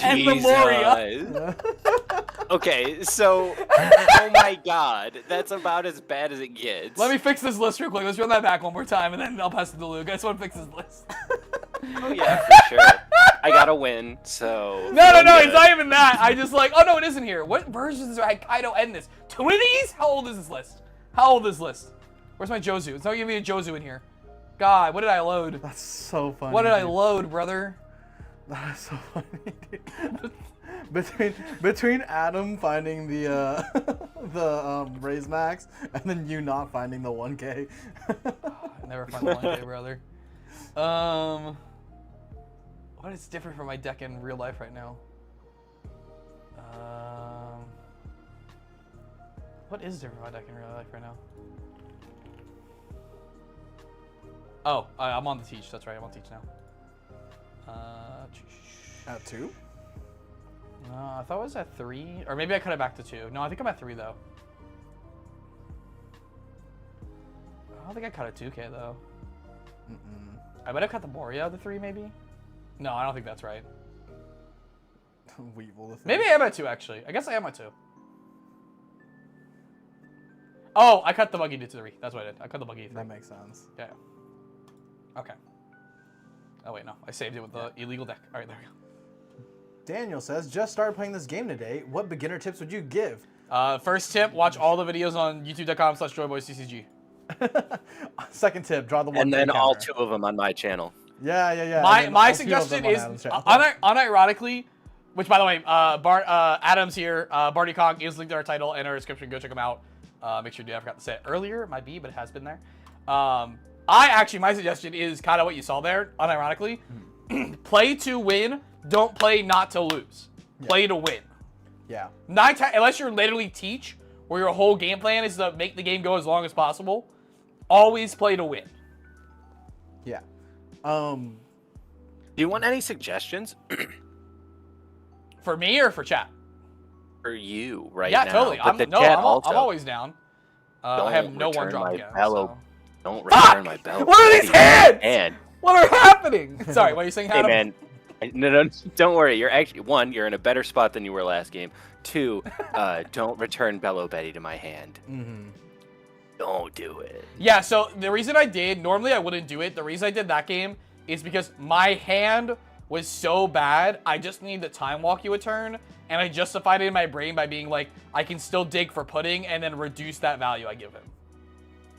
And the Moria. Okay, so, oh my god, that's about as bad as it gets. Let me fix this list real quick. Let's run that back one more time, and then I'll pass it to Luke. I just want to fix this list. Oh yeah, for sure. I got to win, so... No, it's not even that. I just like, oh no, it isn't here. What versions are I don't end this? 2 of these? How old is this list? How old is this list? Where's my Jozu? It's not giving me a Jozu in here. God, what did I load? That's so funny. What did I load, brother? That's so funny, dude. Between Adam finding the raise max and then you not finding the 1K. I never find the 1K, brother. What is different from my deck in real life right now? What is different from my deck in real life right now? Oh, I'm on the teach. That's right, I'm on teach now. At 2? No, I thought it was at 3. Or maybe I cut it back to 2. No, I think I'm at 3, though. I don't think I cut a 2K, though. I might have cut the Moria to 3, maybe? No, I don't think that's right. Weevil. Maybe I am at 2, actually. I guess I am at 2. Oh, I cut the Buggy to 3. That's what I did. I cut the Buggy to 3. That makes sense. Yeah. Okay. Oh, wait, no. I saved it with the illegal deck. All right, there we go. Daniel says, just started playing this game today. What beginner tips would you give? First tip, watch all the videos on youtube.com/joyboystcg. Second tip, draw the one. And then all 2 of them on my channel. Yeah. My suggestion is, unironically, which, by the way, Adam's here. Barty Kong is linked in our title and our description. Go check him out. Make sure you do. I forgot to say it earlier. It might be, but it has been there. My suggestion is kind of what you saw there, unironically. Play to win. Don't play not to lose. Play to win. Yeah. Unless you're literally teach, where your whole game plan is to make the game go as long as possible, always play to win. Yeah. Do you want any suggestions? For me or for chat? For you right yeah, now. Totally. But I'm always down. I have no one drop again. Don't return my Belo. What are these hands? What are happening? Sorry, what are you saying, Adam? Hey, man. No, don't worry. You're actually, 1, you're in a better spot than you were last game. 2, don't return Belo Betty to my hand. Don't do it. Yeah, so the reason I did, normally I wouldn't do it. The reason I did that game is because my hand was so bad, I just needed the time walk you a turn, and I justified it in my brain by being like, I can still dig for pudding and then reduce that value I give him.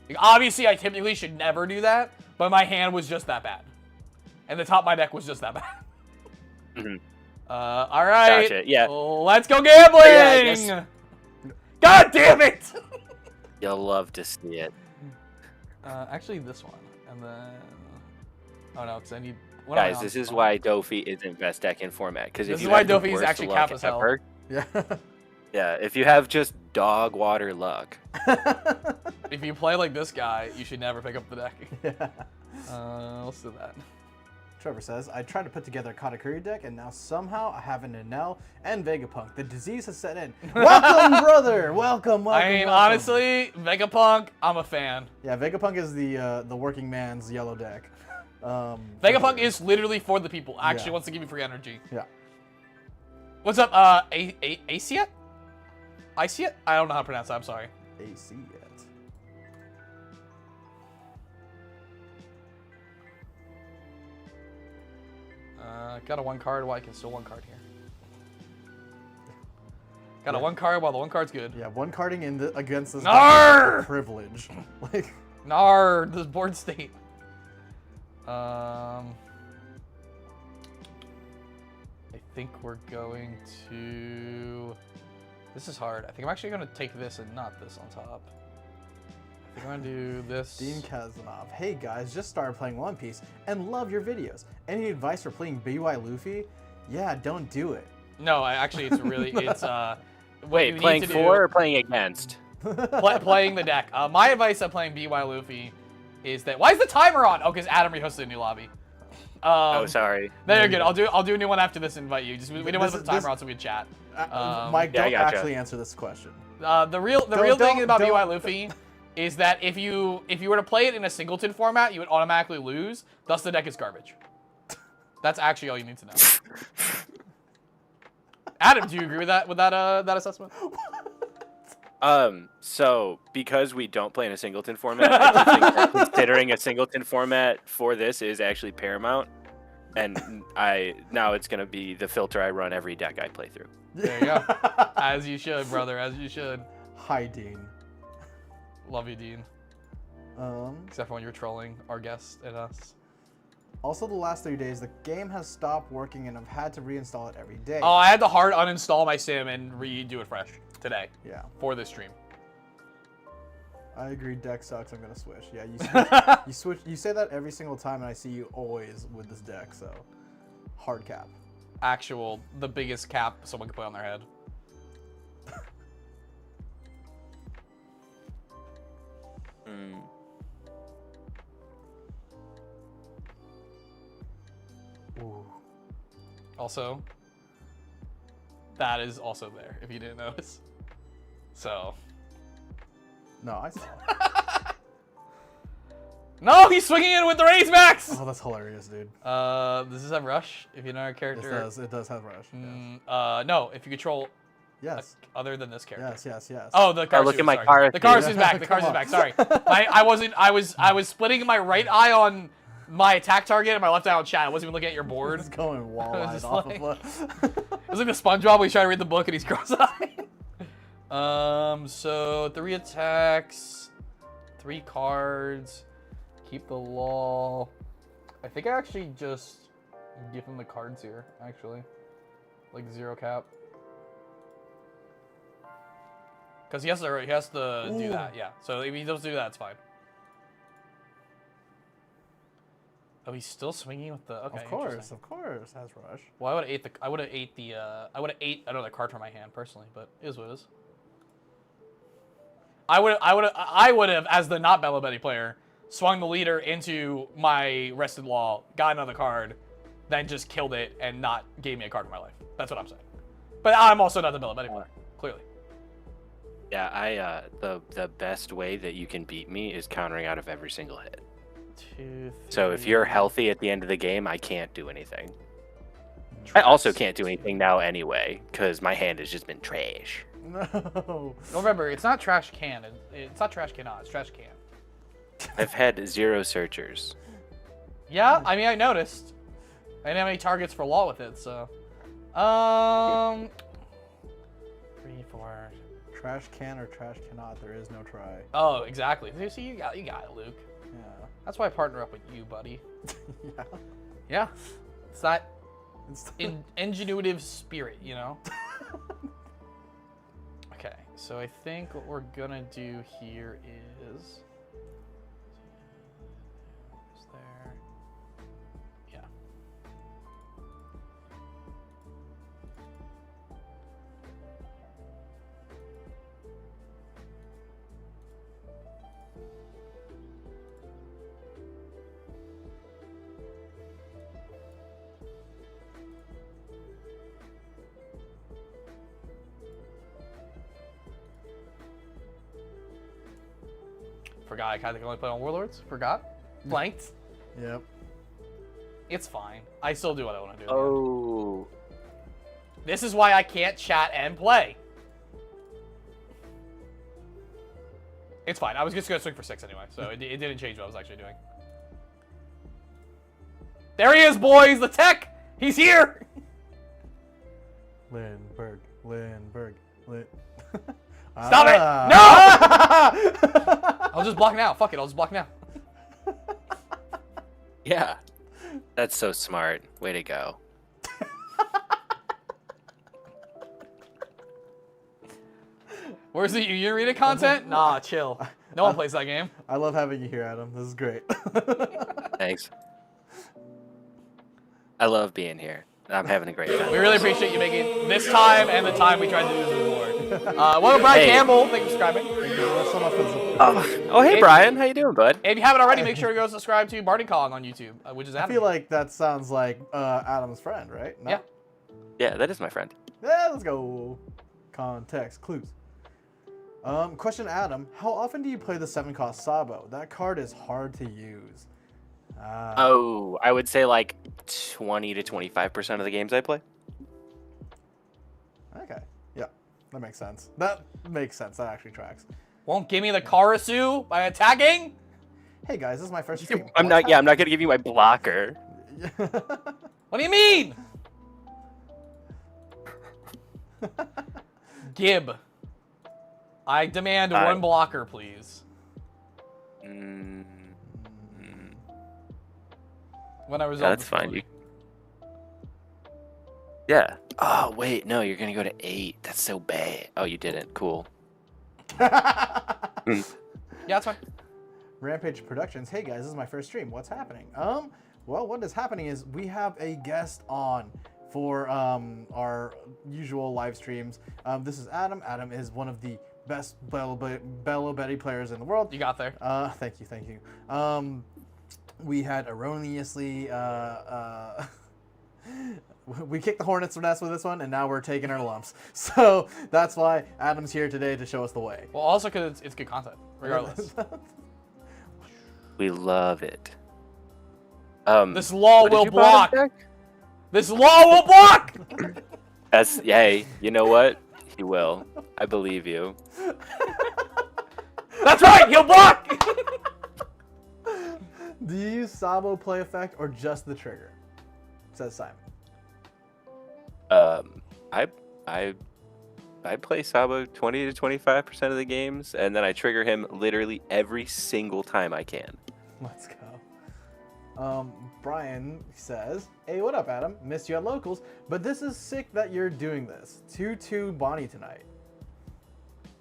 Like, obviously, I typically should never do that, but my hand was just that bad. And the top of my deck was just that bad. All right. Gotcha, yeah. Let's go gambling! Yeah, God damn it! You'll love to see it. Actually, this one. And then... Oh, no, because I need... Guys, this is why Dofi isn't best deck in format. This is why Dofi is actually cap as hell. Yeah. Yeah, if you have just dog water luck. If you play like this guy, you should never pick up the deck. Yeah. Let's do that. Trevor says, I tried to put together a Katakuri deck, and now somehow I have an Enel and Vegapunk. The disease has set in. Welcome, brother! Welcome. I mean, honestly, Vegapunk, I'm a fan. Yeah, Vegapunk is the working man's yellow deck. Vegapunk is literally for the people. Actually wants to give you free energy. Yeah. What's up, Aciet? Iceet? I don't know how to pronounce that, I'm sorry. Aciet. Got a 1 card while I can still 1 card here. Got a 1 card while the 1 card's good. Yeah, 1 carding against this privilege. Like, this board state. I think we're going to... This is hard. I think I'm actually going to take this and not this on top. I We're gonna do this. Dean Kazanov. Hey guys, just started playing One Piece and love your videos. Any advice for playing BY Luffy? Yeah, don't do it. No, actually, it's really it's Wait, playing for or playing against? Playing the deck. My advice on playing BY Luffy is that why is the timer on? Oh, because Adam rehosted a new lobby. Oh, sorry. No, you're good. I'll do a new one after this. Invite you. Just we didn't want to put the timer on so we could chat. Mike, yeah, don't actually answer this question. The real thing about BY Luffy is that if you were to play it in a singleton format, you would automatically lose. Thus, the deck is garbage. That's actually all you need to know. Adam, do you agree with that assessment? So because we don't play in a singleton format, I do think that considering a singleton format for this is actually paramount, and now it's gonna be the filter I run every deck I play through. There you go. As you should, brother. As you should. Hi, Dean. Love you, Dean. Except for when you're trolling our guest and us. Also, the last 3 days, the game has stopped working and I've had to reinstall it every day. Oh, I had to hard uninstall my sim and redo it fresh today. Yeah. For this stream. I agree. Deck sucks. I'm gonna switch. Yeah, you switch. You say that every single time, and I see you always with this deck. So, hard cap. The biggest cap someone could put on their head. Ooh. Also, that is also there, if you didn't notice. So. No, I saw. No, he's swinging in with the raise max! Oh, that's hilarious, dude. Does this have rush? If you know our character. It does have rush. Yes. No, if you control. Yes. Other than this character. Yes. Oh, the Karsu. Look at my sorry. card. The Karsu's back. The Karsu's back. Sorry. I was splitting my right eye on my attack target and my left eye on chat. I wasn't even looking at your board. It's going wall-eyed just off like- of It was like the SpongeBob when he's trying to read the book and he's cross-eyed. So 3 attacks, 3 cards, keep the law. I think I actually just give him the cards here, actually. Like 0 cap. Because he has to do that, yeah. So if he does do that, it's fine. Oh, he's still swinging with the. Okay, Of course, has rush. Well, I would have ate another card from my hand personally, but it is what it is. I would have, as the not Belo Betty player, swung the leader into my rested law, got another card, then just killed it and not gave me a card in my life. That's what I'm saying. But I'm also not the Belo Betty player, clearly. Yeah, the best way that you can beat me is countering out of every single hit. 2, 3. So if you're healthy at the end of the game, I can't do anything. I also can't do anything now anyway, because my hand has just been trash. No. Remember, it's not trash can. It's not trash can on. It's trash can. I've had 0 searchers. Yeah, I mean, I noticed. I didn't have any targets for law with it, so. 3, 4. Trash can or trash cannot. There is no try. Oh, exactly. See, you got it, Luke. Yeah. That's why I partner up with you, buddy. Yeah. Yeah. It's that It's ingenuitive spirit, you know? Okay, so I think what we're gonna do here is there. Yeah. Forgot I kind of can only play on Warlords. Forgot. Blanked. Yep. It's fine. I still do what I want to do. Oh. This is why I can't chat and play. It's fine. I was just going to swing for 6 anyway, so it didn't change what I was actually doing. There he is, boys! The tech! He's here! Lindbergh. Stop it! No! I'll just block now. Fuck it, I'll just block now. Yeah. That's so smart. Way to go. Where's the Union Arena content? Nah, chill. No one plays that game. I love having you here, Adam. This is great. Thanks. I love being here. I'm having a great time. We really appreciate you making this time and the time we tried to do this reward. Welcome, Brian Hey. Campbell. Thank you for subscribing. Thank you so much for the support. Oh, hey, Brian. How you doing, bud? If you haven't already, make sure to go subscribe to Barney Kong on YouTube, which is I Adam. feel like that sounds like Adam's friend, right? No? Yeah. Yeah, that is my friend. Yeah, let's go. Context clues. Question, Adam. How often do you play the 7-cost Sabo? That card is hard to use. Oh, I would say like 20 to 25% of the games I play. Okay. Yeah, that makes sense. That makes sense. That actually tracks. Won't give me the Karasu by attacking? Hey guys, this is my first stream. I'm not gonna give you my blocker. What do you mean? Gib. I demand one blocker, please. When I resolve That's fine. Yeah. Oh, wait. No, you're going to go to 8. That's so bad. Oh, you didn't. Cool. Yeah, that's fine. Rampage Productions. Hey guys, this is my first stream. What's happening? Well, what is happening is we have a guest on for our usual live streams. This is Adam. Adam is one of the best Belo Betty players in the world. You got there. Thank you. We had erroneously we kicked the hornet's nest with this one, and now we're taking our lumps. So that's why Adam's here today to show us the way. Well, also because it's good content, regardless. We love it. This law what did will you bottom block. deck? This law will block. Hey, you know what? He will. I believe you. That's right. He'll block. Do you use Sabo play effect or just the trigger? Says Simon. I play Sabo 20 to 25% of the games, and then I trigger him literally every single time I can. Let's go. Brian says, hey, what up, Adam? Missed you at locals, but this is sick that you're doing this. 2-2 Bonnie tonight.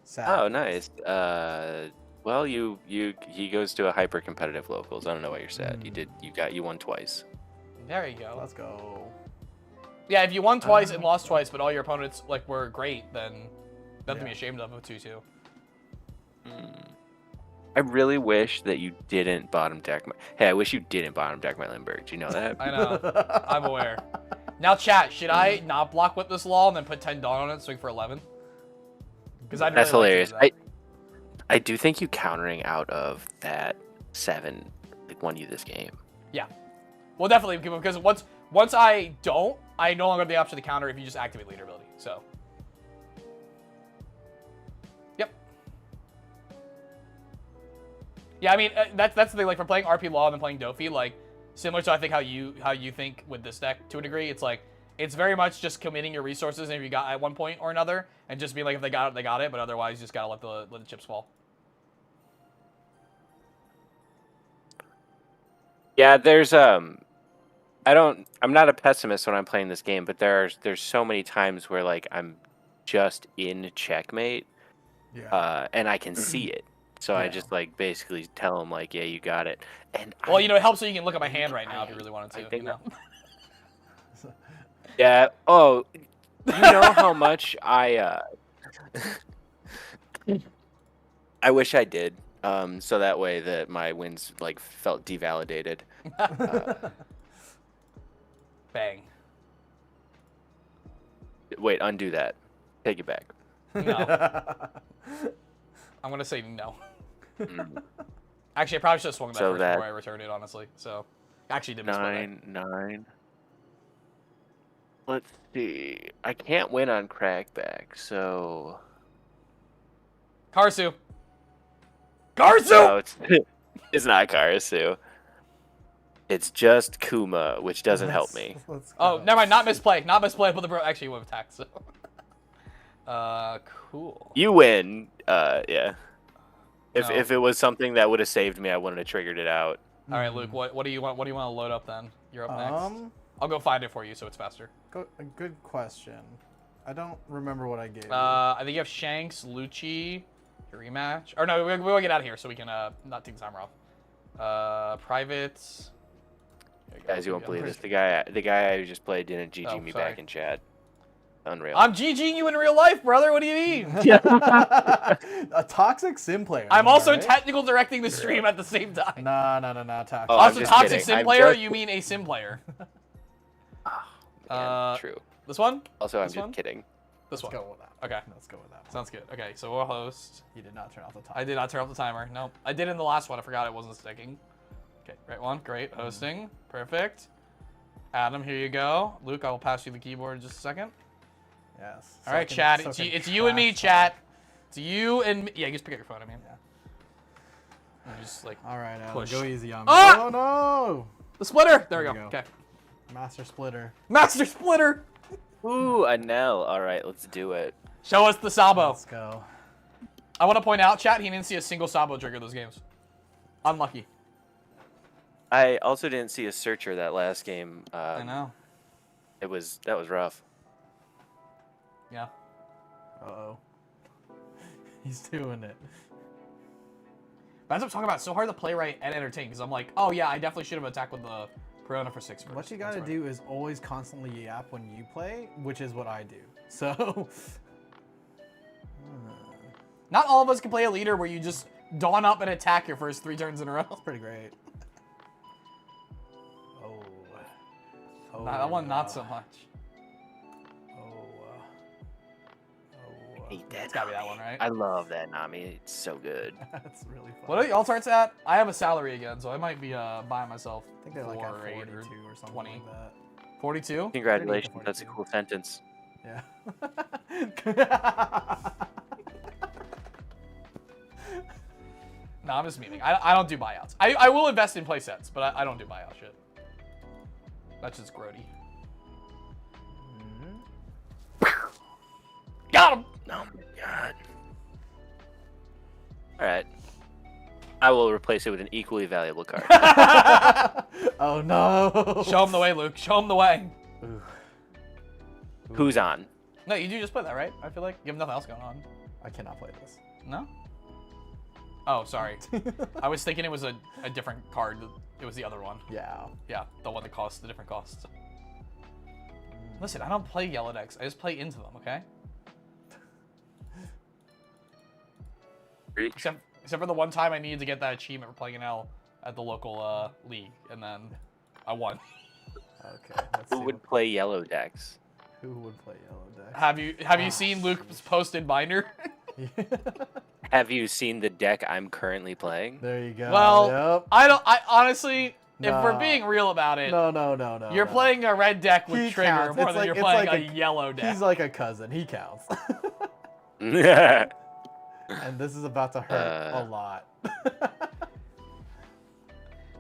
Sad. Oh, nice. Well, he goes to a hyper competitive locals. I don't know why you're sad. You won twice. There you go. Let's go. Yeah, if you won twice and lost twice, but all your opponents were great, then nothing to be ashamed of 2-2. I really wish that you didn't bottom deck my... Hey, I wish you didn't bottom deck my Limburg. Do you know that? I know. I'm aware. Now, chat, should I not block with this law and then put 10 dawn on it, swing for 11? Because I'd really That's hilarious. like to do that. I do think you countering out of that 7 won you this game. Yeah. Well, definitely, because once I don't, I no longer have the option to counter if you just activate leader ability. So. Yep. Yeah, I mean that's the thing. Like for playing RP Law and then playing Dofi, like similar to I think how you think with this deck to a degree. It's like it's very much just committing your resources, and if you got at one point or another, and just being like if they got it, they got it. But otherwise, you just gotta let the chips fall. Yeah, there's I'm not a pessimist when I'm playing this game, but there's so many times where like I'm just in checkmate, and I can see it. So I just like basically tell him like, yeah, you got it. And well, you know, it helps so you can look at my hand right now if you really wanted to. I think you know? Yeah. Oh, you know how much I wish I did. So that way that my wins like felt devalidated. Bang. Wait, undo that. Take it back. No. I'm gonna say no. Actually, I probably should have swung that So first before I returned it, honestly. So, actually did miss that. 9. Let's see. I can't win on crackback, so. Karasu. Karasu! No, it's not Karasu. It's just Kuma, which doesn't help me. Oh, never mind. Not misplay. Not misplay. But the bro actually would have attacked. So. Cool. You win. Yeah. No. If it was something that would have saved me, I wouldn't have triggered it out. All right, Luke. What do you want? What do you want to load up then? You're up next. I'll go find it for you, so it's faster. A good question. I don't remember what I gave. I think you have Shanks, Lucci, Rematch. Or no, we'll get out of here so we can not take the timer off. Private. Guys, you won't believe this. The guy I just played didn't GG me back in chat. Unreal. I'm GGing you in real life, brother. What do you mean? A toxic sim player. I'm also right? technical directing the stream at the same time. Nah, toxic. Oh, Also, I'm just toxic kidding. sim I'm player? just- You mean a sim player? True. This one? Also, I'm This just one? kidding. This Let's one. go with that. Okay. Let's go with that. Sounds good. Okay, so we'll host. You did not turn off the timer. I did not turn off the timer. No, I did in the last one. I forgot it wasn't sticking. Okay, right one. Great. Hosting. Perfect. Adam, here you go. Luke, I will pass you the keyboard in just a second. Yes. All right, chat. It's you and me, chat. It's you and me. Yeah, you just pick up your phone. I mean, yeah. You just like. All right, Adam, push. go easy on me. Ah! Oh no! The splitter. There we There go. we go. Okay. Master splitter. Master splitter. Ooh, a Nell. All right, let's do it. Show us the Sabo. Let's go. I want to point out, chat. He didn't see a single Sabo trigger those games. Unlucky. I also didn't see a searcher that last game. I know. That was rough. Yeah. Uh-oh. He's doing it. But as I'm talking about, it's so hard to play right and entertain because I'm like, oh yeah, I definitely should have attacked with the Corona for 6 first. What you That's gotta right. do is always constantly yap when you play, which is what I do. So. Not all of us can play a leader where you just dawn up and attack your first 3 turns in a row. That's pretty great. Oh. Nah, that one, not so much. Hate that. It's gotta be that one, right? I love that Nami. It's so good. That's really fun. What are y'all starts at? I have a salary again, so I might be buying myself. I think they're like at 4, 8, 42 or something 20. like that. 42? Congratulations. That's a 42. cool sentence. Yeah. No, I'm just memeing. I don't do buyouts. I will invest in playsets, but I don't do buyout shit. That's just grody. Got him! Oh my god. Alright. I will replace it with an equally valuable card. Oh no. Show him the way, Luke. Show him the way. Who's on? No, you do just play that, right? I feel like you have nothing else going on. I cannot play this. No? Oh, sorry. I was thinking it was a different card. It was the other one. Yeah. Yeah, the one that costs the different costs. Listen, I don't play yellow decks. I just play into them, okay? Except for the one time I needed to get that achievement for playing an L at the local league, and then I won. Okay. Let's Who see would play yellow decks? who would play yellow deck. Have you seen Luke's posted binder? Have you seen the deck I'm currently playing? There you go. Well, Yep. I honestly, if we're No. being real about it, No. you're playing a red deck with He trigger counts. more It's than like- you're it's playing like a yellow deck. He's like a cousin. He counts. Yeah. And this is about to hurt a lot.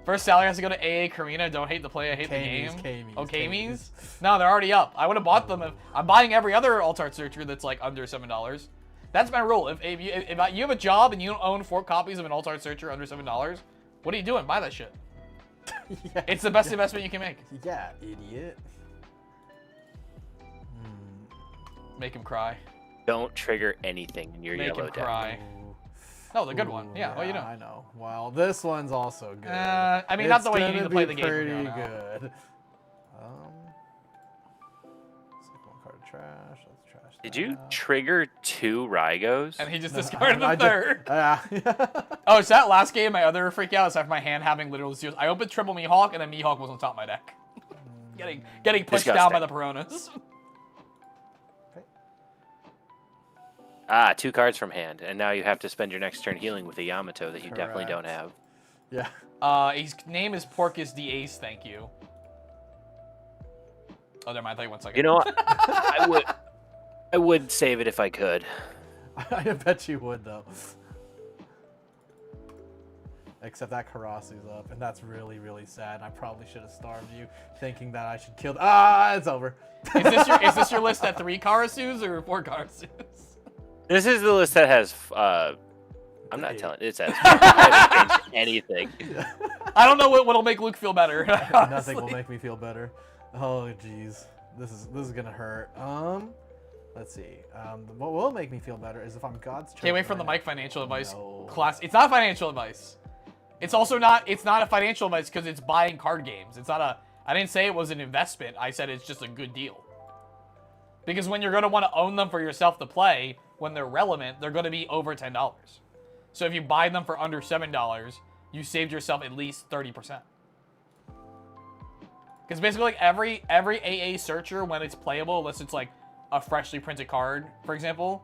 First salary has to go to AA Karina. Don't hate the play, I hate the game. Kamies, Oh, Kamies? No, they're already up. I would have bought them if I'm buying every other alt-art searcher that's like under $7. That's my rule. If you have a job and you don't own 4 copies of an alt-art searcher under $7, what are you doing? Buy that shit. Yeah. It's the best investment you can make. Yeah, idiot. Make him cry. Don't trigger anything in your Make yellow him deck. cry. No, the good one. Yeah, well, you know. I know. Well, this one's also good. I mean, not the way you It's need to gonna play be the game. Pretty you know. good. Second one card of trash. Let's trash. Did that you out. trigger 2 Rygos? And he just No, discarded the I did- third. Oh, it's that last game. My other freak out is after my hand having literal zeros. I opened triple Mihawk, and then Mihawk was on top of my deck. getting pushed down by the Pironas. Ah, 2 cards from hand, and now you have to spend your next turn healing with a Yamato that you definitely don't have. Yeah. His name is Porcus the Ace. Thank you. Oh, never mind. I'll tell you 1 second. You know what? I would save it if I could. I bet you would though. Except that Karasu's up, and that's really, really sad. And I probably should have starved you, thinking that I should kill. It's over. Is this your list at 3 Karasus or 4 Karasus? This is the list that has. I'm not telling. It says. I haven't changed anything. I don't know what'll make Luke feel better. Nothing will make me feel better. Oh jeez, this is gonna hurt. Let's see. What will make me feel better is if I'm God's chosen. Can't wait for the right Mike financial advice No. class. It's not financial advice. It's also not. It's not a financial advice because it's buying card games. It's not a. I didn't say it was an investment. I said it's just a good deal. Because when you're gonna want to own them for yourself to play, when they're relevant, they're gonna be over $10. So if you buy them for under $7, you saved yourself at least 30%. Because basically, like every AA searcher, when it's playable, unless it's like a freshly printed card, for example,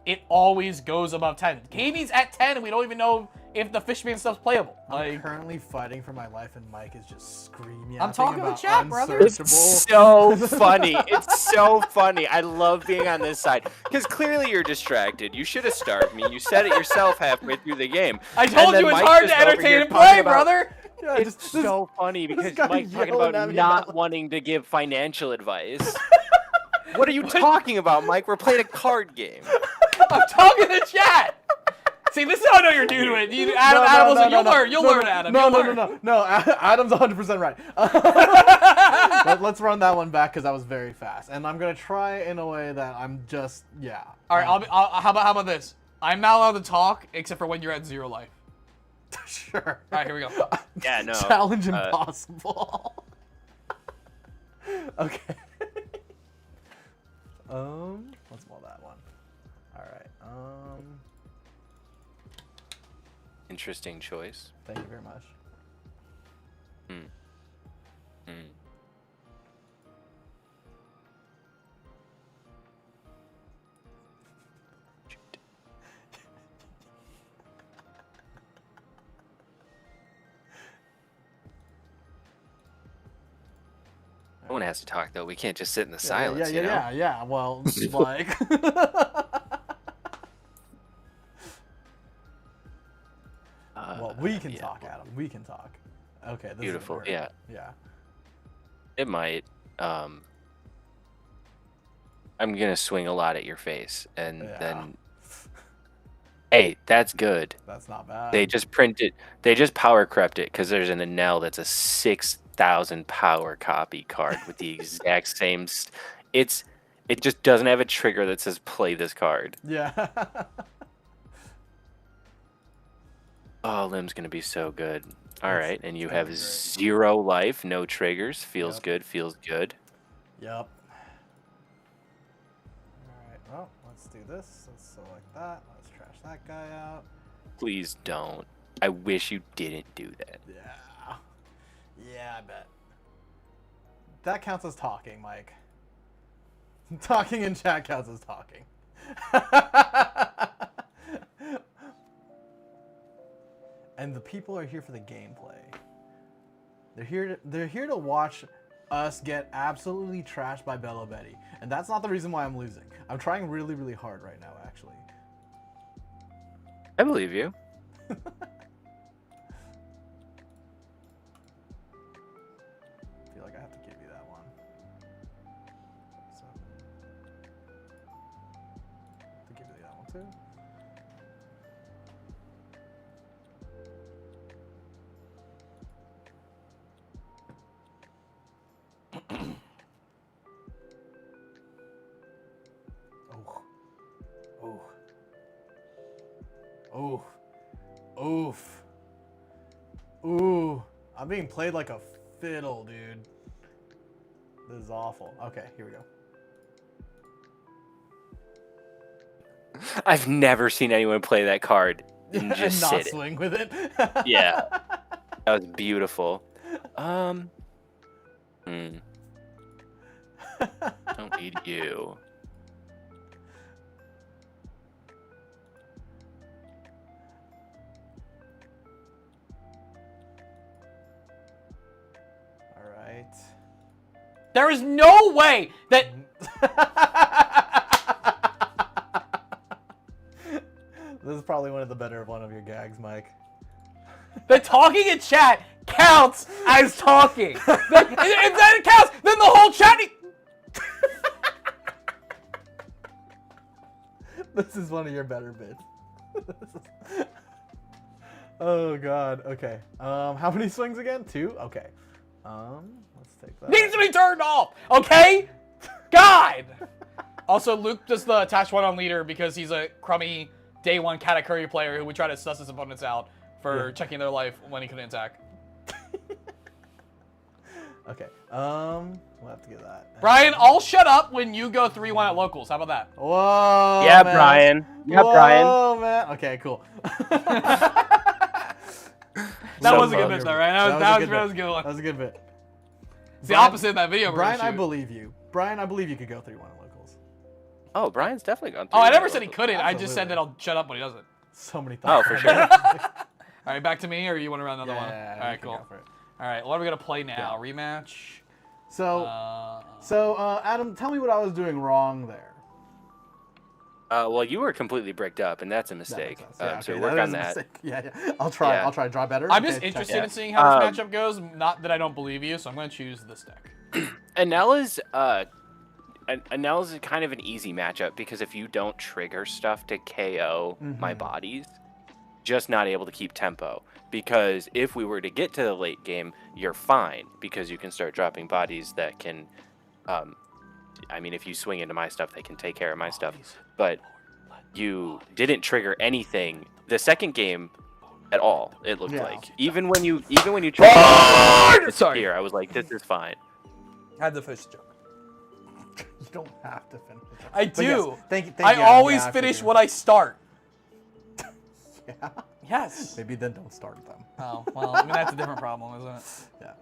it always goes above 10. KB's at 10, and we don't even know if the Fishman stuff's playable. I'm currently fighting for my life, and Mike is just screaming. I'm talking to the chat, brother. It's so funny. It's so funny. I love being on this side because clearly you're distracted. You should have starved me. You said it yourself halfway through the game. I told you it's hard to entertain and play, brother. Yeah, It's so funny because guy Mike's talking yelling about at me not about- wanting to give financial advice. What are you talking about, Mike? We're playing a card game. I'm talking to chat. See, this is how I know you're new to it. You'll learn, Adam. No, You'll learn. no. Adam's 100% right. Let's run that one back because that was very fast, and I'm gonna try in a way that I'm just All right, how about this? I'm not allowed to talk except for when you're at 0 life. Sure. All right, here we go. Yeah, no. Challenge impossible. Okay. Let's mull that one. All right. Interesting choice. Thank you very much. No one has to talk though. We can't just sit in the silence. Yeah. Well, like. Well, we can talk, Adam. We can talk. Okay. This Beautiful. Is Yeah. Yeah. It might. I'm gonna swing a lot at your face, and then. Hey, that's good. That's not bad. They just power crept it because there's an Enel that's a 6,000 power copy card with the exact same. It just doesn't have a trigger that says play this card. Yeah. Oh, Lim's gonna be so good. All right, and you gonna have be great. 0 life, no triggers. Feels good. Feels good. Yep. All right. Well, let's do this. Let's select that. Let's trash that guy out. Please don't. I wish you didn't do that. Yeah. Yeah, I bet. That counts as talking, Mike. Talking in chat counts as talking. And the people are here for the gameplay. They're here to watch us get absolutely trashed by Belo Betty. And that's not the reason why I'm losing. I'm trying really, really hard right now, actually. I believe you. I feel like I have to give you that one. So, to give you that one too. Oof. Ooh. I'm being played like a fiddle, dude. This is awful. Okay, here we go. I've never seen anyone play that card and And just not sit it. swing with it. Yeah. That was beautiful. Don't need you. All right. There is no way that This is probably one of the better one of your gags, Mike. the talking in chat counts as talking. If that counts, then the whole chat. This is one of your better bits. Oh god. Okay. How many swings again? 2? Okay. Let's take that. Needs to be turned off. Okay. God. Also, Luke does the attach one on leader because he's a crummy day one Katakuri player who would try to suss his opponents out for checking their life when he couldn't attack. Okay. We'll have to get that. Brian, I'll shut up when you go 3-1 at locals. How about that? Whoa. Yeah, man. Brian. Yeah, Brian. Oh man. Okay, cool. That So was a good fun. bit, though, right? That was a good one. That was a good bit. It's the opposite of that video. we're Brian, gonna I shoot. believe you. Brian, I believe you could go 3-1 at locals. Oh, Brian's definitely gone. Oh, I 3-1 never at said he locals. couldn't. I just said Absolutely. that I'll shut up when he doesn't. So many Oh, thoughts. for sure. All right, back to me, or you want to run another one? Yeah, All right, cool. All right, what are we gonna play now? Rematch. So, Adam, tell me what I was doing wrong there. Well, you were completely bricked up, and that's a That mistake. makes sense. Yeah, So okay, work is on a that. mistake. Yeah. I'll try. Yeah. I'll try. Draw better. I'm just Okay, check interested it. in seeing how this Um, matchup goes. Not that I don't believe you, so I'm gonna choose this deck. Anella's kind of an easy matchup because if you don't trigger stuff to KO my bodies, just not able to keep tempo. Because if we were to get to the late game, you're fine because you can start dropping bodies that can, I mean, if you swing into my stuff, they can take care of my stuff. But you didn't trigger anything the second game at all. It looked like even when you tried Sorry. here, I was like, this is fine. I had the first joke. You don't have to finish. it. I But yes, do. thank you. I always finish what I start. Yeah. Yes. Maybe then don't start them. Oh well, I mean that's a different problem, isn't it? Yeah.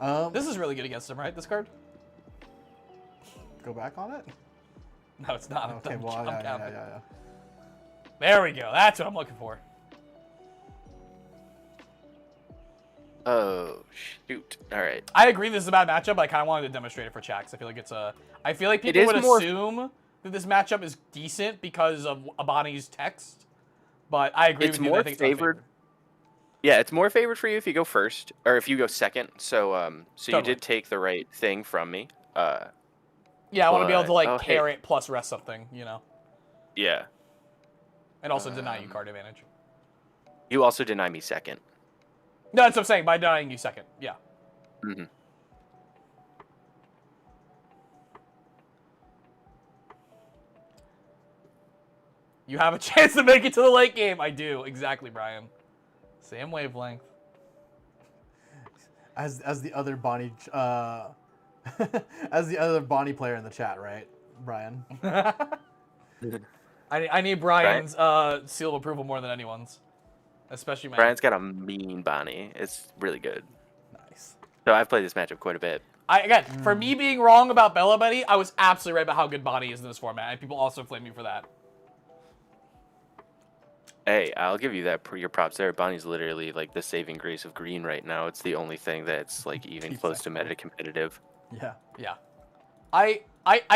Mm. This is really good against him, right? This card? Go back on it. No, it's not. Okay. I'm Well, counting. yeah. There we go. That's what I'm looking for. Oh shoot! All right. I agree this is a bad matchup, but I kind of wanted to demonstrate it for chat 'cause I feel like it's a. I feel like people is would more- assume that this matchup is decent because of Abani's text, but I agree It's with you. more that I think it's favored. unfavored. Yeah, it's more favored for you if you go first or if you go second. So so you Totally. did take the right thing from me. Yeah, I want to be able to But- like oh, hey. pair it plus rest something, you know, Yeah. and also deny you card advantage. You also deny me second. No, that's what I'm saying. By denying you second, yeah. Mm-hmm. You have a chance to make it to the late game. I do exactly, Brian. Same wavelength. As the other Bonnie, as the other Bonnie player in the chat, right, Brian? I need Brian's seal of approval more than anyone's, especially mine. Brian's got a mean Bonnie. It's really good. Nice. So I've played this matchup quite a bit. Again, for me being wrong about Belo Betty, I was absolutely right about how good Bonnie is in this format, and people also flame me for that. Hey, I'll give you that your props there. Bonnie's literally like the saving grace of green right now. It's the only thing that's like even Keeps close that to meta competitive. Yeah. Yeah. I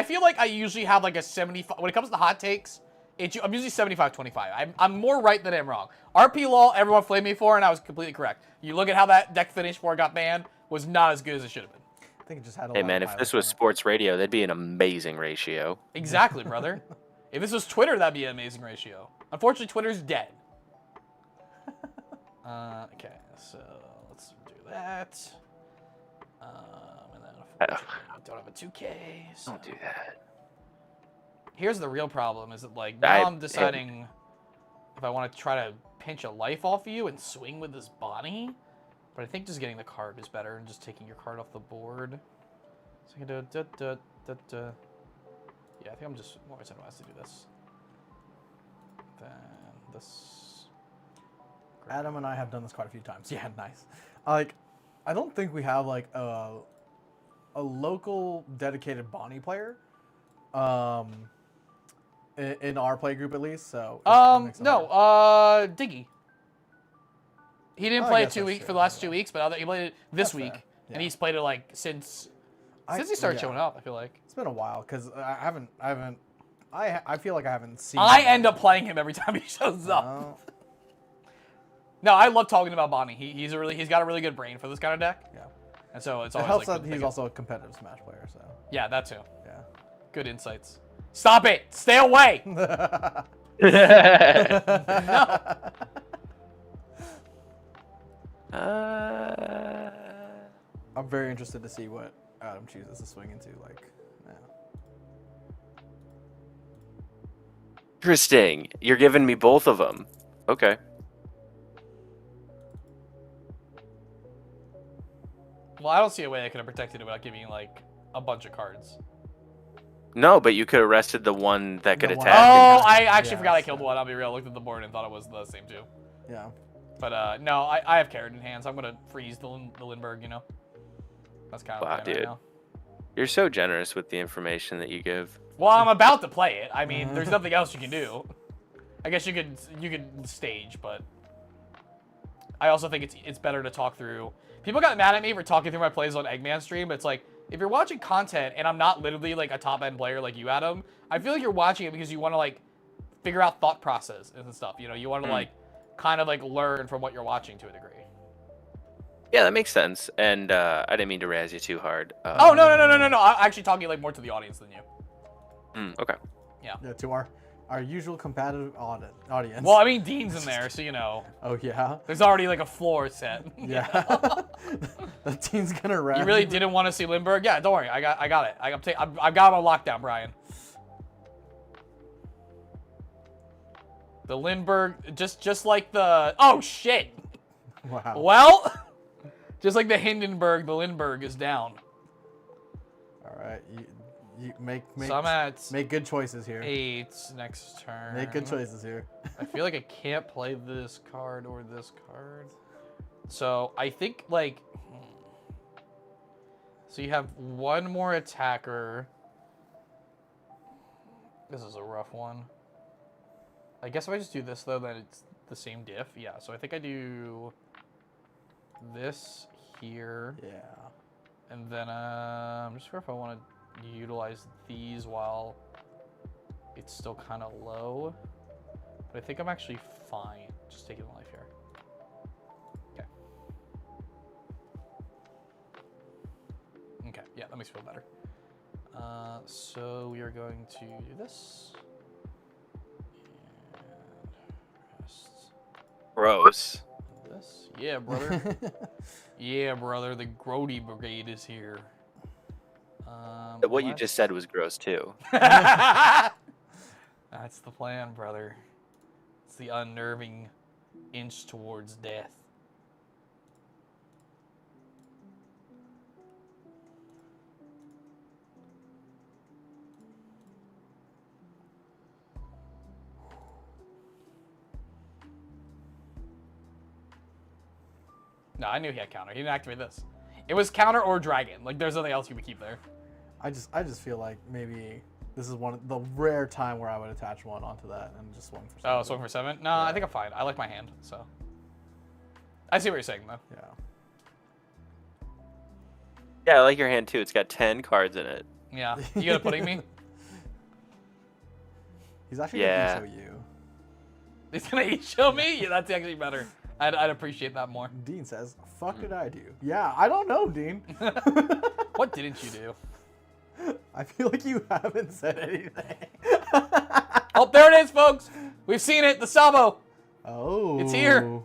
feel like I usually have like a 75 when it comes to hot takes. I'm usually 75-25. I'm more right than I'm wrong. RP law, everyone flamed me for, and I was completely correct. You look at how that deck finished before it got banned, was not as good as it should have been. I think it just had a Hey lot man, of if this pilots was on it. sports radio, that'd be an amazing ratio. Exactly, brother. If this was Twitter, that'd be an amazing ratio. Unfortunately, Twitter's dead. Okay, so let's do that. And then Oh, I don't have a 2K. So. don't do that. Here's the real problem: is that like now I'm deciding if I want to try to pinch a life off of you and swing with this Bonnie, but I think just getting the card is better and just taking your card off the board. So I can do yeah, I think I'm just more incentivized to do this. Then this. Adam and I have done this quite a few times. Yeah, nice. Like, I don't think we have like a local dedicated Bonnie player, in our play group at least. So No, Diggy. He didn't Oh, I play it guess 2 that's weeks true, for the last yeah. 2 weeks, but he played it this That's week, fair, and yeah. he's played it like since he started showing up. I feel like It's been a while because I feel like I haven't seen. I end up playing him every time he shows up. No. No, I love talking about Bonnie. He's got a really good brain for this kind of deck, Yeah. and so it's It always helps like, that he's also a competitive Smash player. So yeah, that too. yeah. Good insights. Stop it! Stay away! I'm very interested to see what Adam chooses to swing into. Like, yeah. Interesting. You're giving me both of them. Okay. Well, I don't see a way I could have protected it without giving you, like, a bunch of cards. No, but you could have rested the one that could The one- attack. Oh, I actually Yeah, forgot I so- killed one. I'll be real. I looked at the board and thought it was the same two. Yeah. But no, I have Carrot in hand, so I'm gonna freeze the Lindbergh. You know, that's kind of Wow, the plan dude. right now. You're so generous with the information that you give. Well, I'm about to play it. I mean, there's nothing else you can do. I guess you could stage, but I also think it's better to talk through. People got mad at me for talking through my plays on Eggman stream, but it's like, if you're watching content and I'm not literally like a top end player like you, Adam, I feel like you're watching it because you want to like figure out thought process and stuff. You know, you want to like kind of like learn from what you're watching to a degree. Yeah, that makes sense. And I didn't mean to razz you too hard. Oh no. I'm actually talking like more to the audience than you. Okay. Yeah, to our usual competitive audience. Well, I mean, Dean's in there, so you know. Oh yeah. There's already like a floor set. Yeah. The team's gonna run. You really didn't want to see Lindbergh? Yeah, don't worry. I got it. I've got him on lockdown, Brian. The Lindbergh, just like the... Oh, shit. Wow. Well, just like the Hindenburg, the Lindbergh is down. All right. You make So I'm at make good choices here. 8 next turn. Make good choices here. I feel like I can't play this card or this card. So I think, like... So you have one more attacker. This is a rough one. I guess if I just do this, though, then it's the same diff. Yeah, so I think I do this here. Yeah. And then I'm just sure if I want to utilize these while it's still kind of low. But I think I'm actually fine just taking the life here. Okay. Okay, yeah, that makes me feel better. So we are going to do this. Gross. This. Yeah, brother. Yeah, brother. The Grody Brigade is here. What you just said was gross too. That's the plan, brother. It's the unnerving inch towards death. No, I knew he had counter. He didn't activate this. It was counter or dragon. Like, there's nothing else you would keep there. I just feel like maybe this is one of the rare time where I would attach one onto that and just swing for 7. Oh, swing for 7? No, I think I'm fine. I like my hand, so. I see what you're saying, though. Yeah. Yeah, I like your hand too. It's got 10 cards in it. Yeah. You gonna pudding me? He's actually Yeah. gonna show you. He's gonna show me? Yeah, that's actually better. I'd appreciate that more. Dean says, "Fuck did I do?" Yeah, I don't know, Dean. What didn't you do? I feel like you haven't said anything. Oh, there it is, folks. We've seen it. The Sabo. Oh. It's here.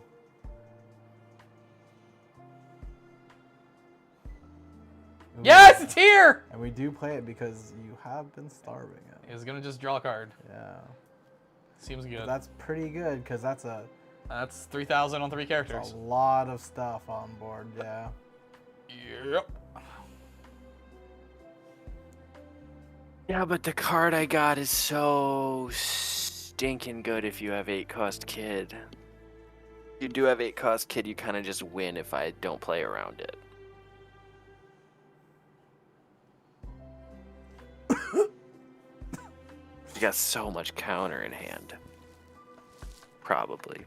Yes, it's here. And we do play it because you have been starving it. He's gonna just draw a card. Yeah. Seems good. That's pretty good because that's That's 3,000 on 3 characters. a lot of stuff on board. Yeah. Yep. Yeah, but the card I got is so stinking good if you have 8-cost kid. You do have 8-cost kid, you kind of just win if I don't play around it. You got so much counter in hand. Probably.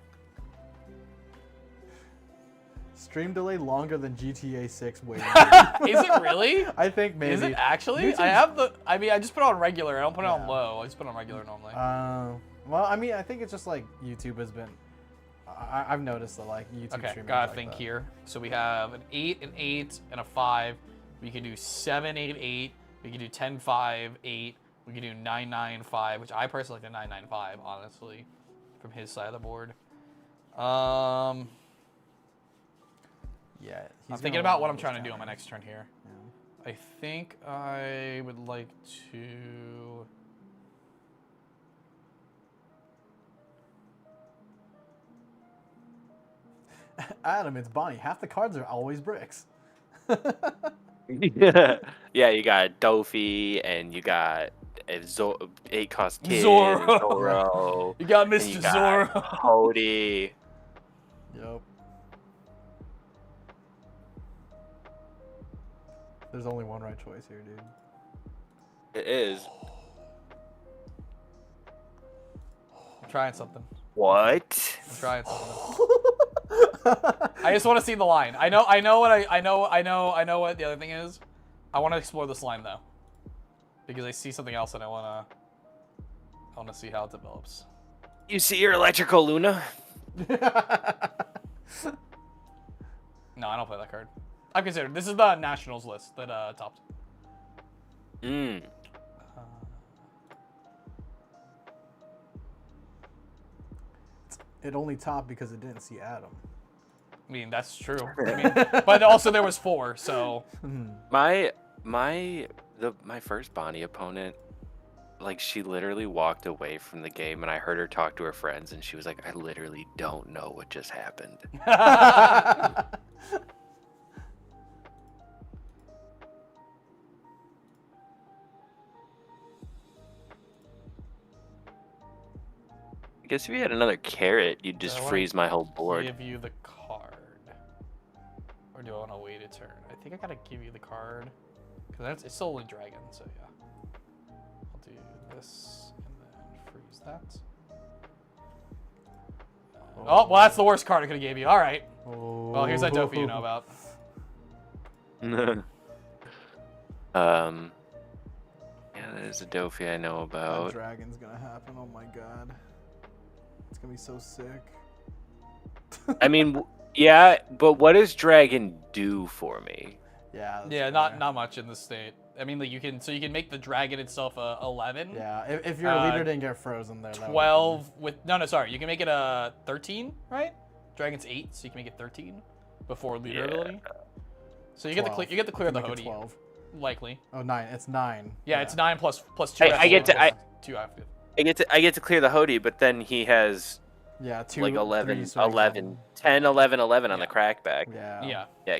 Stream delay longer than GTA 6 waiting. Is it really? I think maybe. Is it actually? YouTube's- I have the. I mean, I just put it on regular. I don't put it on Yeah. low. I just put it on regular normally. Well, I mean, I think it's just like YouTube has been. I've noticed that like YouTube. Okay, streamers gotta like think that. here. So we have an 8, an 8, and a 5. We can do 7, 8, 8. We can do 10, 5, 8. We can do 9, 9, 5, which I personally like the 9, 9, 5, honestly, from his side of the board. Yeah. I'm he's thinking gonna about want what I'm those trying to do on my counters. next turn here. Yeah. I think I would like to... Adam, it's Bonnie. Half the cards are always bricks. Yeah, you got Dofi, and you got a 8-cost kid, Zoro. and Zoro. You got and Mr. you got Zoro. Hody. Yep. There's only one right choice here, dude. It is. I'm trying something. What? I'm trying something. I just want to see the line. I know what the other thing is. I want to explore this line though, because I see something else and I want to see how it develops. You see your electrical Luna? No, I don't play that card. I'm considered. This is the Nationals list that topped. It only topped because it didn't see Adam. I mean, that's true. I mean, but also there was 4, so. My first Bonnie opponent, like, she literally walked away from the game, and I heard her talk to her friends, and she was like, "I literally don't know what just happened." I guess if you had another carrot, you'd just freeze my whole board. Give you the card, or do I want to wait a turn? I think I gotta give you the card because it's still a dragon. So yeah, I'll do this and then freeze that. Oh well, that's the worst card I could have gave you. All right. Well, here's that Dofi you know about. Yeah, there's a Dofi I know about. That dragon's gonna happen. Oh my god. It's gonna be so sick. I mean, yeah, but what does dragon do for me? Yeah. That's Yeah, fair. not much in this state. I mean, like you can make the dragon itself a 11. Yeah, if your leader didn't get frozen there. 12 with sorry, you can make it a 13, right? Dragon's 8, so you can make it 13 before leader ability. So you get to clear the Hody. 12. Likely. Oh, 9. It's 9. Yeah, it's 9 plus 2. I get to 2 after. I get to clear the Hody, but then he has 2 like 11, 3 swings 11, on- 10, 11, 11 on the crackback. Yeah. Yeah. Yeah.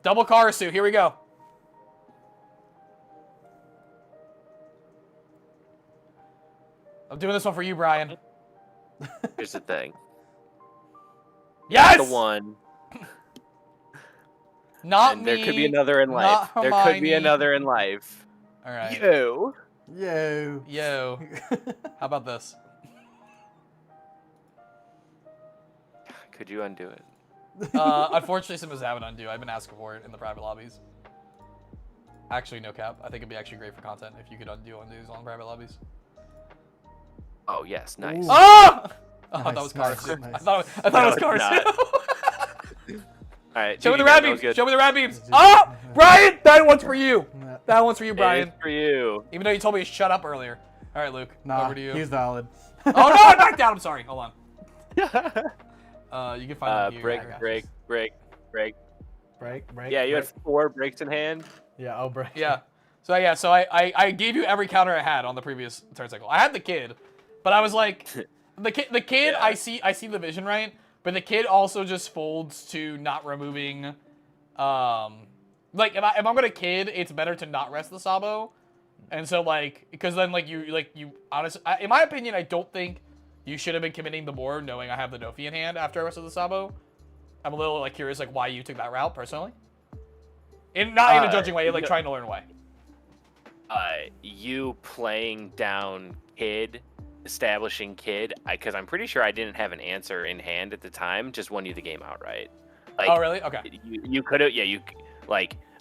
Double Karasu, here we go. I'm doing this one for you, Brian. Here's the thing. Yes! The one. Not And me. there could be another in life. not There could be Hermione. another in life. All right. Yo. Yo. Yo. How about this? Could you undo it? Unfortunately, Sims have an undo. I've been asking for it in the private lobbies. Actually, no cap. I think it'd be actually great for content if you could undo undos on private lobbies. Oh yes, nice. Ooh. Oh! Oh, Nice, that was nice, Karasu. nice. I thought it was No, it's Karasu. All right. Show me the GG, rat that was beams. good. Show me the rat beams. Oh, Brian, that one's for you. Yeah. That one's for you, It Brian. is for you. Even though you told me to shut up earlier. All right, Luke. Nah, over to you. he's valid. Oh no, I knocked down. I'm sorry. Hold on. You can find him here. Break. Break. Yeah, you had break. 4 breaks in hand. Yeah, oh, break. Yeah. So I gave you every counter I had on the previous turn cycle. I had the kid, but I was like, the kid. Yeah. I see the vision right, but the kid also just folds to not removing. Like if I'm gonna kid, it's better to not rest the Sabo, and so like because then you honestly, in my opinion, I don't think you should have been committing the board knowing I have the Dofi in hand after I rested the Sabo. I'm a little like curious like why you took that route personally. Not in a judging way, like trying to learn way. You playing down kid, establishing kid, because I'm pretty sure I didn't have an answer in hand at the time, just won you the game outright. Like, Oh really? Okay. You could have,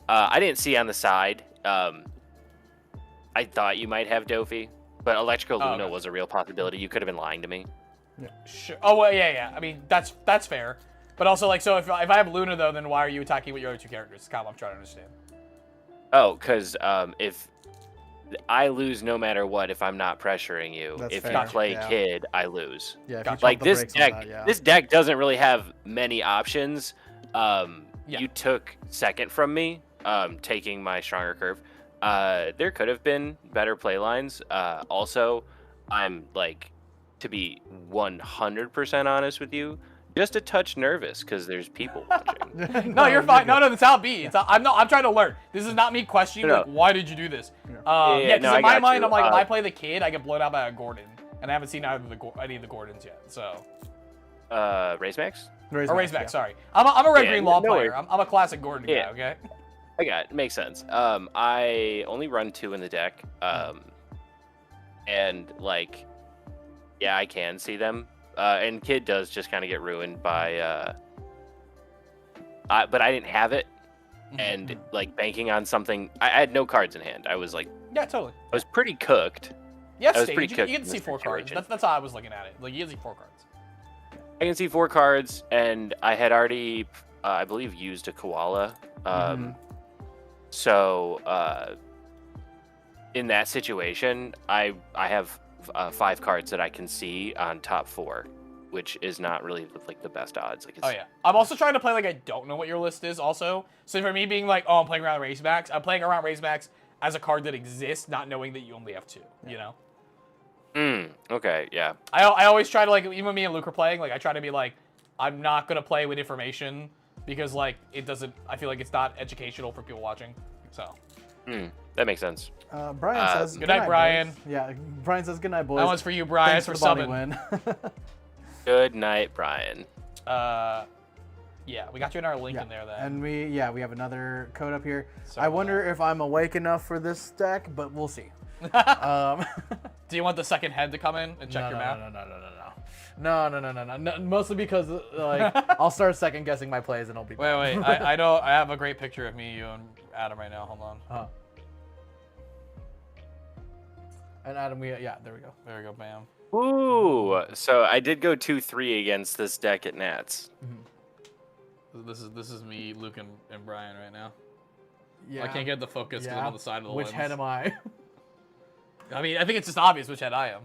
I didn't see on the side. I thought you might have Dofi, but Electrical Luna okay. was a real possibility. You could have been lying to me. Sure. Oh well, yeah. I mean that's fair. But also like so if I have Luna though, then why are you attacking with your other 2 characters? It's kind of what I'm trying to understand. Oh, because if I lose no matter what if I'm not pressuring you. That's if fair, you play yeah. kid, I lose. Yeah, if Gotcha. you Like pump the this brakes on deck, that, yeah. this deck doesn't really have many options. Yeah. You took second from me, taking my stronger curve. There could have been better play lines. Also, I'm like to be 100% honest with you, just a touch nervous because there's people watching. No, you're fine. No, that's how it be. I'm trying to learn. This is not me questioning No. like, why did you do this? Yeah, Because no, in my I got mind, you. I'm like, if I play the kid, I get blown out by a Gordon, and I haven't seen any of the Gordons yet. So. Raise Max? Raisback, yeah. sorry. I'm a red Yeah, green law no player. worries. I'm a classic Gordon guy. Yeah. Okay. I got it. Makes sense. I only run 2 in the deck. And like, yeah, I can see them. And kid does just kind of get ruined by. But I didn't have it, and like banking on something. I had no cards in hand. I was like, Yeah, totally. I was pretty cooked. Yeah, I was stage. pretty You cooked get in to see this 4 cards. situation. That's how I was looking at it. Like you get to see 4 cards. I can see 4 cards, and I had already, I believe, used a koala. So in that situation, I have 5 cards that I can see on top 4, which is not really like the best odds. Like, it's, Oh yeah. I'm also trying to play like I don't know what your list is. Also, so for me being like, oh, I'm playing around Raisebacks. I'm playing around Raisebacks as a card that exists, not knowing that you only have 2. You know. Okay, yeah. I always try to like, even when me and Luke are playing, like I try to be like, I'm not gonna play with information because like it doesn't. I feel like it's not educational for people watching. So. That makes sense. Brian says, good night, Brian. boys." Yeah, Brian says, good night, boys. That one's for you, Brian. Thanks It's for for the body subbing. win. Good night, Brian. Yeah, we got you in our link in there then. And we have another code up here. So I wonder if I'm awake enough for this deck, but we'll see. Do you want the second head to come in and check your map? No. Mostly because like I'll start second guessing my plays and I'll be. Wait. I know. I have a great picture of me, you, and Adam right now. Hold on. And Adam, there we go. There we go. Bam. Ooh, so I did go 2-3 against this deck at Nats. This is me, Luke, and Brian right now. Yeah. I can't get the focus because I'm on the side of the Which lens. head am I? I mean, I think it's just obvious which head I am.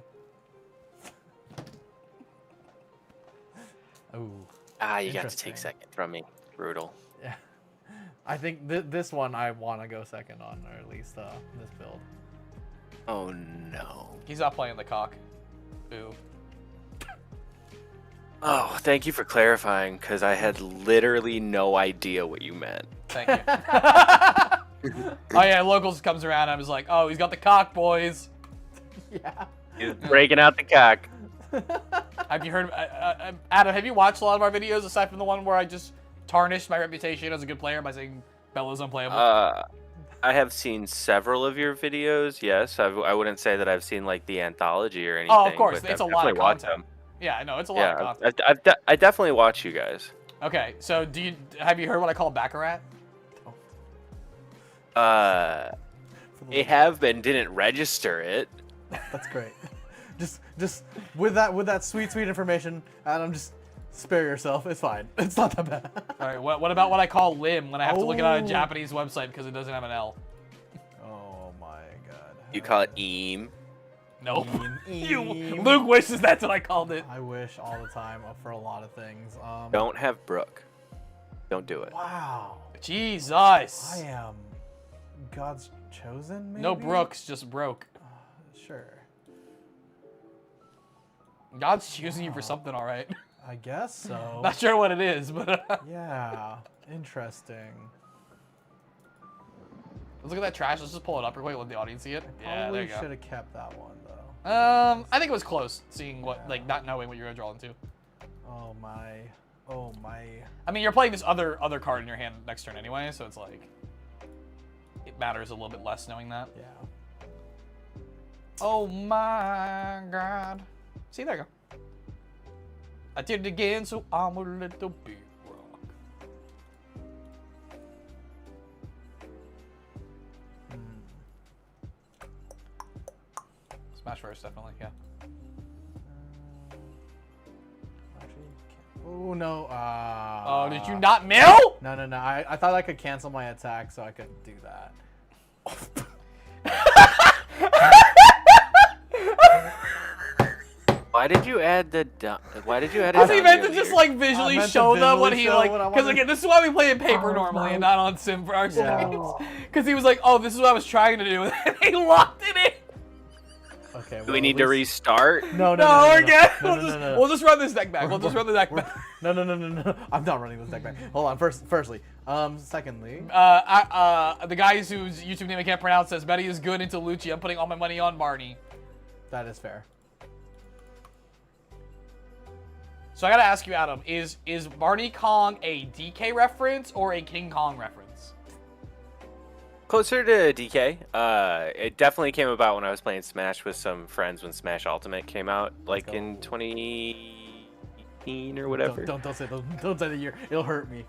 Ooh. You got to Interesting. take second from me. Brutal. Yeah. I think this one I want to go second on, or at least this build. Oh no. He's not playing the cock. Ooh. Oh, thank you for clarifying, because I had literally no idea what you meant. Thank you. Oh yeah, locals comes around. I was like, oh, he's got the cock, boys. Yeah. He's breaking out the cock. Have you heard, Adam? Have you watched a lot of our videos aside from the one where I just tarnished my reputation as a good player by saying Belo's unplayable? I have seen several of your videos. Yes, I wouldn't say that I've seen like the anthology or anything. Oh, of course, but it's I've a lot of definitely watched content. them. Yeah, I know it's a lot of Yeah, content. I definitely watch you guys. Okay, so have you heard what I call Baccarat? I have been, didn't register it. That's great. Just with that sweet information, Adam, just spare yourself. It's fine. It's not that bad. All right, what about what I call lim when I have to look it on a Oh. Japanese website because it doesn't have an L? Oh my god. You call it eam. Nope. Eem. Luke wishes that's what I called it. I wish all the time for a lot of things. Don't have Brooke. Don't do it. Wow. Jesus. I am God's chosen, maybe? No Brooks, just broke. Sure. God's choosing you for something, all right. I guess so. Not sure what it is, but Yeah. Interesting. let's look at that trash. Let's just pull it up real quick. Let the audience see it. Yeah, there Probably you go. should have kept that one though. I think it was close. Seeing what, like, not knowing what you're gonna draw into. Oh my. Oh my. I mean, you're playing this other card in your hand next turn anyway, so it's like it matters a little bit less knowing that. Yeah. Oh my god. See, there you go. I did it again, so I'm a little bit rock. Smash first, definitely, yeah. Oh no. Oh, did you not mill? No. I thought I could cancel my attack, so I couldn't do that. Why did you add the? Why did you add it? Because he down meant to here? just like visually meant to show them what visually he show like. what I Because wanted. again, this is why we play in paper normally and not on sim for our streams. Because he was like, "Oh, this is what I was trying to do," and he locked it in. Okay. Do we need to restart? No, No, we're good. We'll We'll just run this deck back. We'll just run the deck back. No. I'm not running this deck back. Hold on. Firstly. Secondly. The guy whose YouTube name I can't pronounce says Betty is good into Lucci. I'm putting all my money on Barney. That is fair. So I gotta ask you, Adam, is Barney Kong a DK reference or a King Kong reference? Closer to DK. It definitely came about when I was playing Smash with some friends when Smash Ultimate came out, like in 2018 or whatever. Don't say the year. It'll hurt me.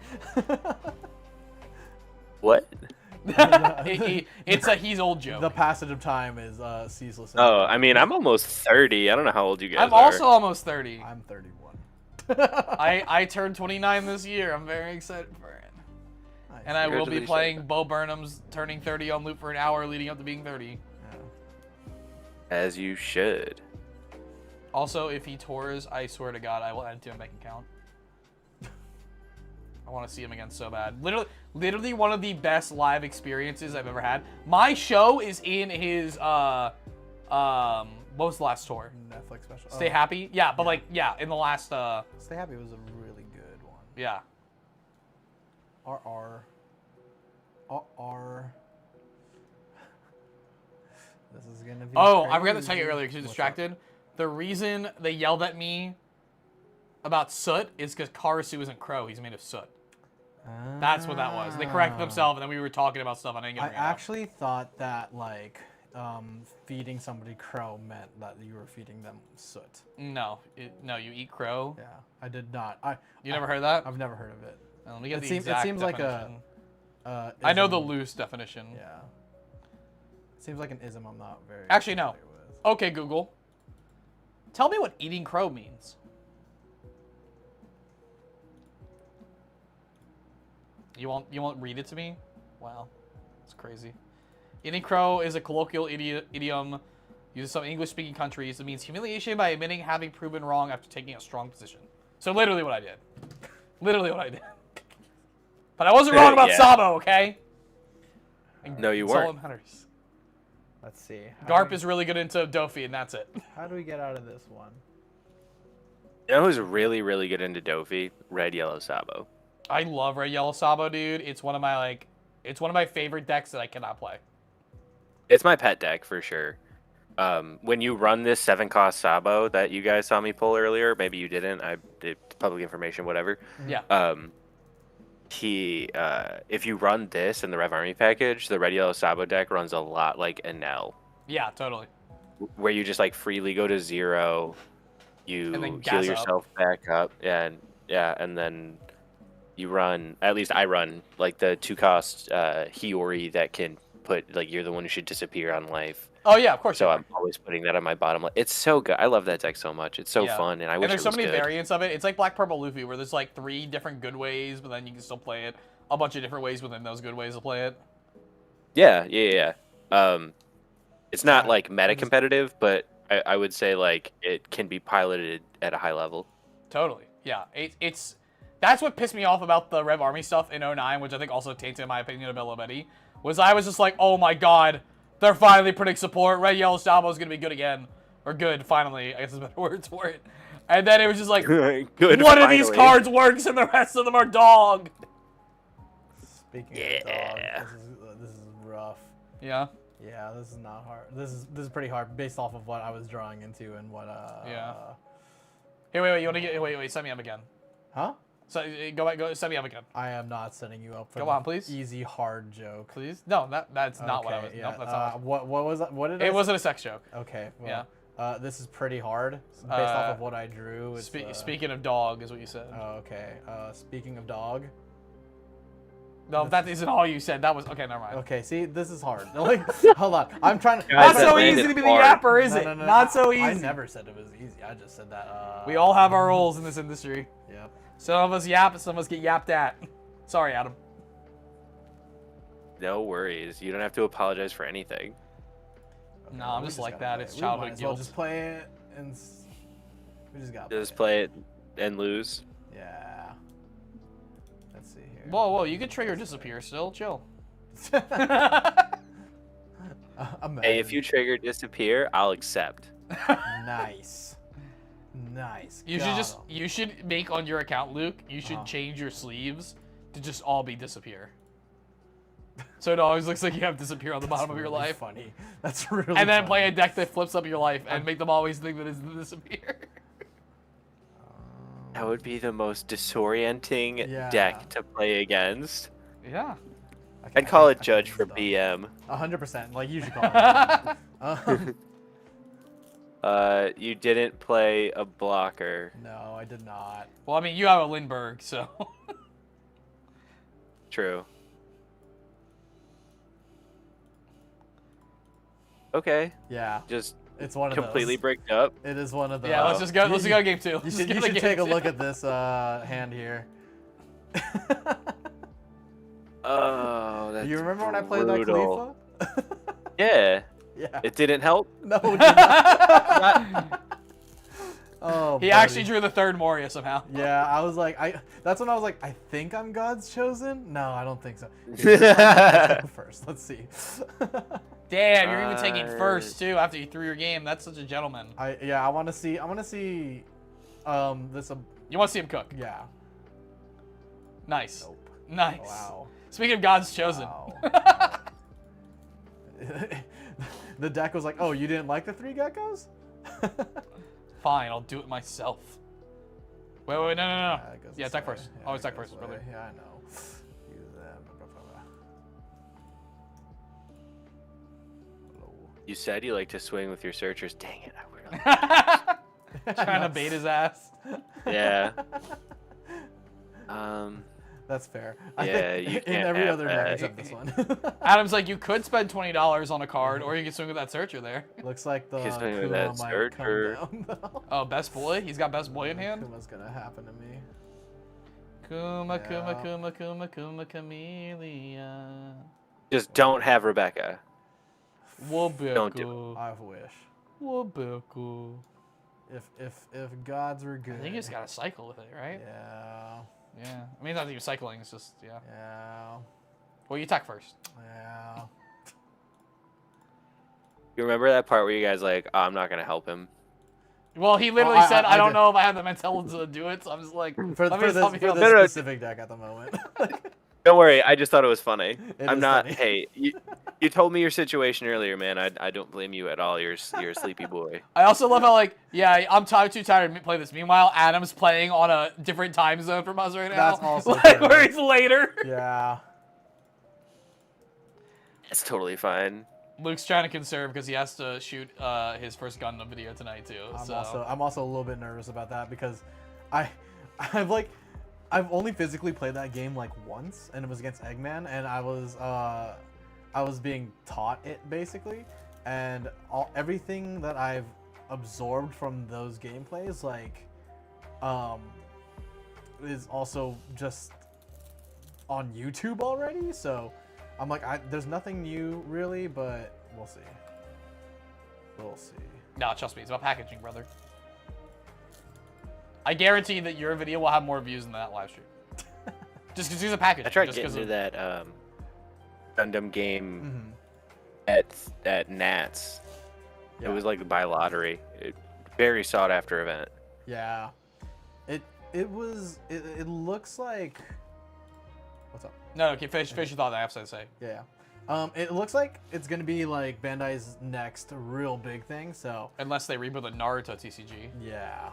What? It's a he's old joke. The passage of time is ceaseless. Oh, I mean, I'm almost 30. I don't know how old you guys I'm are. also almost 30. I'm 31. I turned 29 this year. I'm very excited for it. Nice. And I will be Congratulations. playing Bo Burnham's turning 30 on loop for an hour leading up to being 30. Yeah. As you should. Also, if he tours, I swear to God, I will add to a bank account. I want to see him again so bad. Literally one of the best live experiences I've ever had. My show is in his what was the last tour? Netflix special. Stay Happy? Yeah, but like in the last Stay Happy was a really good one. yeah. RR. This is gonna be. Oh, I forgot to tell you crazy. earlier because you're What's distracted. The reason they yelled at me about soot is because Karasu isn't crow. He's made of soot. up? That's what that was. They corrected themselves, and then we were talking about stuff, and I didn't I get it out. actually thought that like feeding somebody crow meant that you were feeding them soot. No, no, you eat crow. Yeah, I did not. You never heard that? I've never heard of it. Let me get the It exact seems like definition. a. I know the ism. loose definition. Yeah. It seems like an ism I'm not very. Actually, no. familiar with. Okay, Google. Tell me what eating crow means. You won't read it to me? Wow, that's crazy. Eating crow is a colloquial idiom used in some English-speaking countries. It means humiliation by admitting having proven wrong after taking a strong position. So literally what I did. Literally what I did. But I wasn't wrong about Yeah. Sabo, okay? No, you That's all weren't. that matters. Let's see. Garp is really good into Dofi, and that's it. How do we get out of this one? You know who's really, really good into Dofi? Red Yellow Sabo. I love Red Yellow Sabo, dude. It's one of my favorite decks that I cannot play. It's my pet deck for sure. When you run this 7-cost Sabo that you guys saw me pull earlier, maybe you didn't. I did public information, whatever. Yeah. If you run this in the Rev Army package, the Red Yellow Sabo deck runs a lot like Enel, Yeah, totally. where you just like freely go to 0, And you then heal gas up. yourself back up, and then you run. At least I run like the 2-cost Hiyori that can put like you're the one who should disappear on life. Oh yeah, of course. So you are. I'm always putting that on my bottom. It's so good. I love that deck so much. It's so Yeah. fun, and I And wish there's it so was many good. variants of it. It's like Black Purple Luffy, where there's like 3 different good ways, but then you can still play it a bunch of different ways within those good ways to play it. Yeah. It's not like meta competitive, but I would say like it can be piloted at a high level. Totally. Yeah. It's that's what pissed me off about the Rev Army stuff in 09, which I think also tainted my opinion of Belo Betty, was I was just like, oh my god, they're finally putting support. Red Yellow Sabo is gonna be good again, or good finally. I guess is better words for it. And then it was just like, Good. one of these finally. cards works and the rest of them are dog. Speaking Yeah. of dog, this is rough. Yeah. Yeah, this is not hard. This is pretty hard based off of what I was drawing into and what Yeah. Here, wait. You want to get? Wait. Set me up again. Huh? So go back. Go. Set me up again, I am not setting you up for Come the on, please. easy hard joke. please. No, that's not what I was. Okay, No, that's not. what was that? What did I It say? wasn't a sex joke. Okay. Well, Yeah. this is pretty hard based off of what I drew. It's, Speaking of dog, is what you said. Oh, okay. Speaking of dog. No, that isn't all you said. That was okay. Never mind. Okay. See, this is hard. Like, hold on. I'm trying to. Guys, Not that so landed easy to be the hard. yapper, is it? No. Not so easy. I never said it was easy. I just said that. We all have our roles in this industry. Yep. Some of us yap, some of us get yapped at. Sorry, Adam. No worries. You don't have to apologize for anything. Okay, No, I'm we just like gotta that. play It's it. We childhood might as well guilt. just play it and we just got. Just play it and lose. Yeah. Let's see here. Whoa, you could trigger disappear still. Chill. Imagine. Hey, if you trigger disappear, I'll accept. Nice. Nice. You Got should just 'em. you should make on your account, Luke. You should change your sleeves to just all be disappear. So it always looks like you have disappear on the bottom of your really life. Funny. That's really. And then funny. play a deck that flips up your life and make them always think that it's the disappear. That would be the most disorienting Yeah. deck to play against. Yeah. I'd call it Judge for BM. 100%. Like you should call it. You didn't play a blocker. No, I did not. Well, I mean, you have a Lindbergh, so. True. Okay. Yeah. Just It's one of completely those. bricked up. It is one of those. Yeah, let's just go. Let's go game 2. You should take a look at this hand here. Oh, that's You remember when I played that brutal. Khalifa? Yeah. Yeah. It didn't help. No, it did not. Oh, He buddy. actually drew the third Moria somehow. Yeah, I was like, that's when I was like, I think I'm God's chosen. No, I don't think so. Here, first, let's see. Damn, you're even taking first too after you threw your game. That's such a gentleman. I want to see. I want to see. This. You want to see him cook? Yeah. Nice. Nope. Nice. Wow. Speaking of God's chosen. Wow. The deck was like, oh, you didn't like the 3 geckos? Fine, I'll do it myself. Wait, no. it goes Yeah, this attack way. first. Yeah, Always it attack goes first, this way. brother. Yeah, I know. Use them. Hello. You said you like to swing with your searchers. Dang it, I really. Trying to bait his ass. Yeah. That's fair. Yeah, I think you in can't every have other that. deck except this one. Adam's like, you could spend $20 on a card, or you can swing with that searcher there. Looks like the He's doing Kuma that might searcher. come down, though. Oh, best boy? He's got best boy in hand? Kuma's gonna happen to me. Kuma, Yeah. Camellia. Just don't have Rebecca. Don't Wobeku. I wish. Wobeku. If gods were good. I think you just gotta cycle with it, right? Yeah. Yeah. I mean, not even cycling, it's just, yeah. Yeah. Well, you attack first. Yeah. You remember that part where you guys like, oh, I'm not gonna help him. Well, he literally I- said, I I don't did. know if I have the mentality to do it, so I'm just like, For let me this, just help you out. this No, no, specific deck at the moment. Don't worry, I just thought it was funny. It I'm is not. funny. Hey, you told me your situation earlier, man. I don't blame you at all. You're a sleepy boy. I also love how, like, yeah, I'm too tired to play this. Meanwhile, Adam's playing on a different time zone from us right now. That's also like, true. where he's later. Yeah. It's totally fine. Luke's trying to conserve because he has to shoot his first Gundam video tonight, too. I'm also a little bit nervous about that because I've only physically played that game like once, and it was against Eggman, and I was being taught it basically, and everything that I've absorbed from those gameplays is also just on YouTube already. So I'm like, there's nothing new really, but we'll see. We'll see. No, trust me, it's about packaging, brother. I guarantee that your video will have more views than that live stream. Just because he's a package. I tried just getting 'cause into of- that Gundam game Mm-hmm. at Nats. Yeah. It was like by lottery. Very sought after event. Yeah. It looks like. What's up? No, okay, finish your thought. I have to say. Yeah. It looks like it's gonna be like Bandai's next real big thing. So Unless they reboot the Naruto TCG. yeah.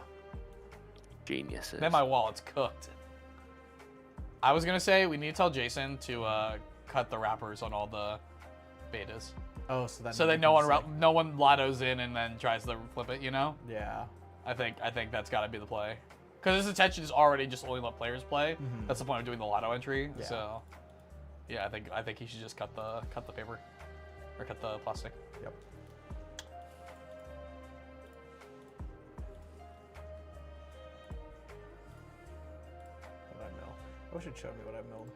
Geniuses. Then my wallet's cooked. I was gonna say we need to tell Jason to cut the wrappers on all the betas, Oh, so that no one lottos in and then tries to flip it. You know, Yeah. I think that's got to be the play, because his intention is already just only let players play. Mhm. That's the point of doing the lotto entry. Yeah. So, yeah, I think he should just cut the paper, or cut the plastic. Yep. What I mill? I wish it showed me what I milled.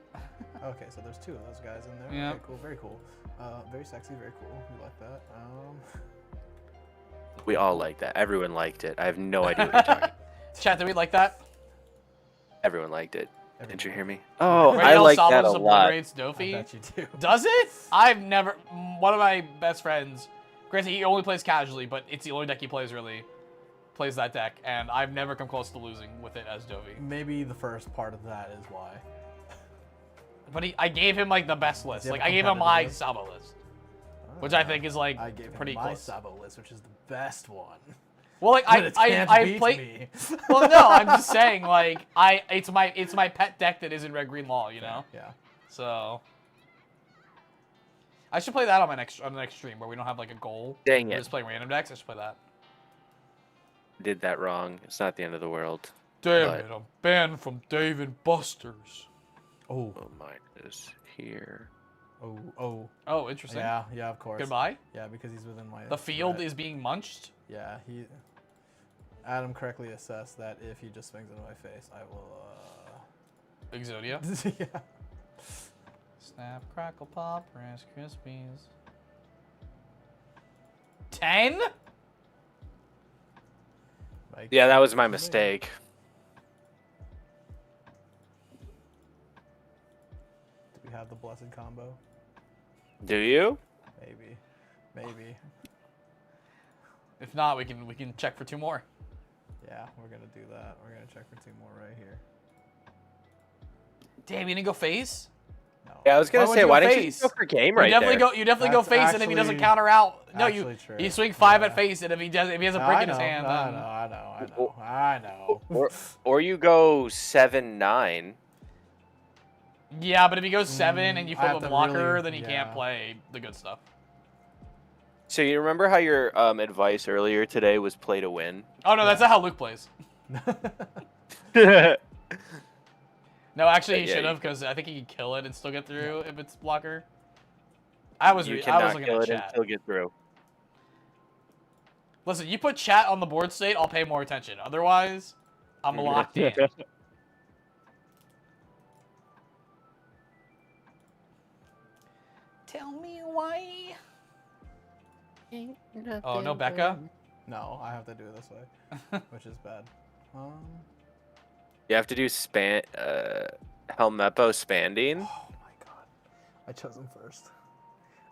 Okay, so there's 2 of those guys in there. Yeah. Okay, cool. Very cool. Very sexy. Very cool. We like that. We all liked that. Everyone liked it. I have no idea what you're talking. Chat, did we like that? Everyone liked it. Everyone. Didn't you hear me? Oh, I Rael like that a Salos lot. obliterates I Dofi. bet you do. Does it? I've never. One of my best friends Granted, he only plays casually, but it's the only deck he plays really. Plays that deck, and I've never come close to losing with it as Dovey. Maybe the first part of that is why. But I gave him like the best list. Does he Like have a I gave him my competitive list? Sabo list, which I think is like I gave him pretty my close. Sabo list, which is the best one. Well, like But it can't I beat play. me. Well, no, I'm just saying like it's my pet deck that isn't red green law, you know. Yeah. So I should play that on the next stream where we don't have like a goal. Dang We're it. just playing random decks. I should play that. Did that wrong. It's not the end of the world. Damn But- it! I'm banned from Dave and Buster's. Oh. Oh, mine is here. Oh. Oh, interesting. Yeah, of course. Goodbye. Yeah, because he's within my. The field threat. is being munched. Yeah, Adam correctly assessed that if he just swings into my face, I will. Exodia. Yeah. Snap, crackle, pop, Rice Krispies. 10? Like, Yeah, that was my mistake. Do we have the blessed combo? Do you? Maybe. If not, we can check for 2 more. Yeah, we're gonna do that. We're gonna check for 2 more right here. Damn, you didn't go face? No. Yeah, I was gonna Why would say, you why go didn't you face? go for game You right definitely there? go. You definitely go That's face, and if he doesn't actually- counter out, no, actually true. you swing 5 Yeah. at face, and if he has a Yeah, brick I in his know, hand, I then know. Or you go 7-9. yeah. But if he goes 7 and you I flip have a to blocker, really- then he can't yeah. play the good stuff. So you remember how your advice earlier today was play to win? Oh no, that's not how Luke plays. Yeah, No, actually, he Yeah, should have because I think he can kill it and still get through if it's blocker. I was you I cannot was looking kill at it and chat. still get through. Listen, you put chat on the board state, I'll pay more attention. Otherwise, I'm locked in. Tell me why. Oh, no Becca? No, I have to do it this way, which is bad. You have to do Helmeppo Spanding. Oh my god, I chose him first.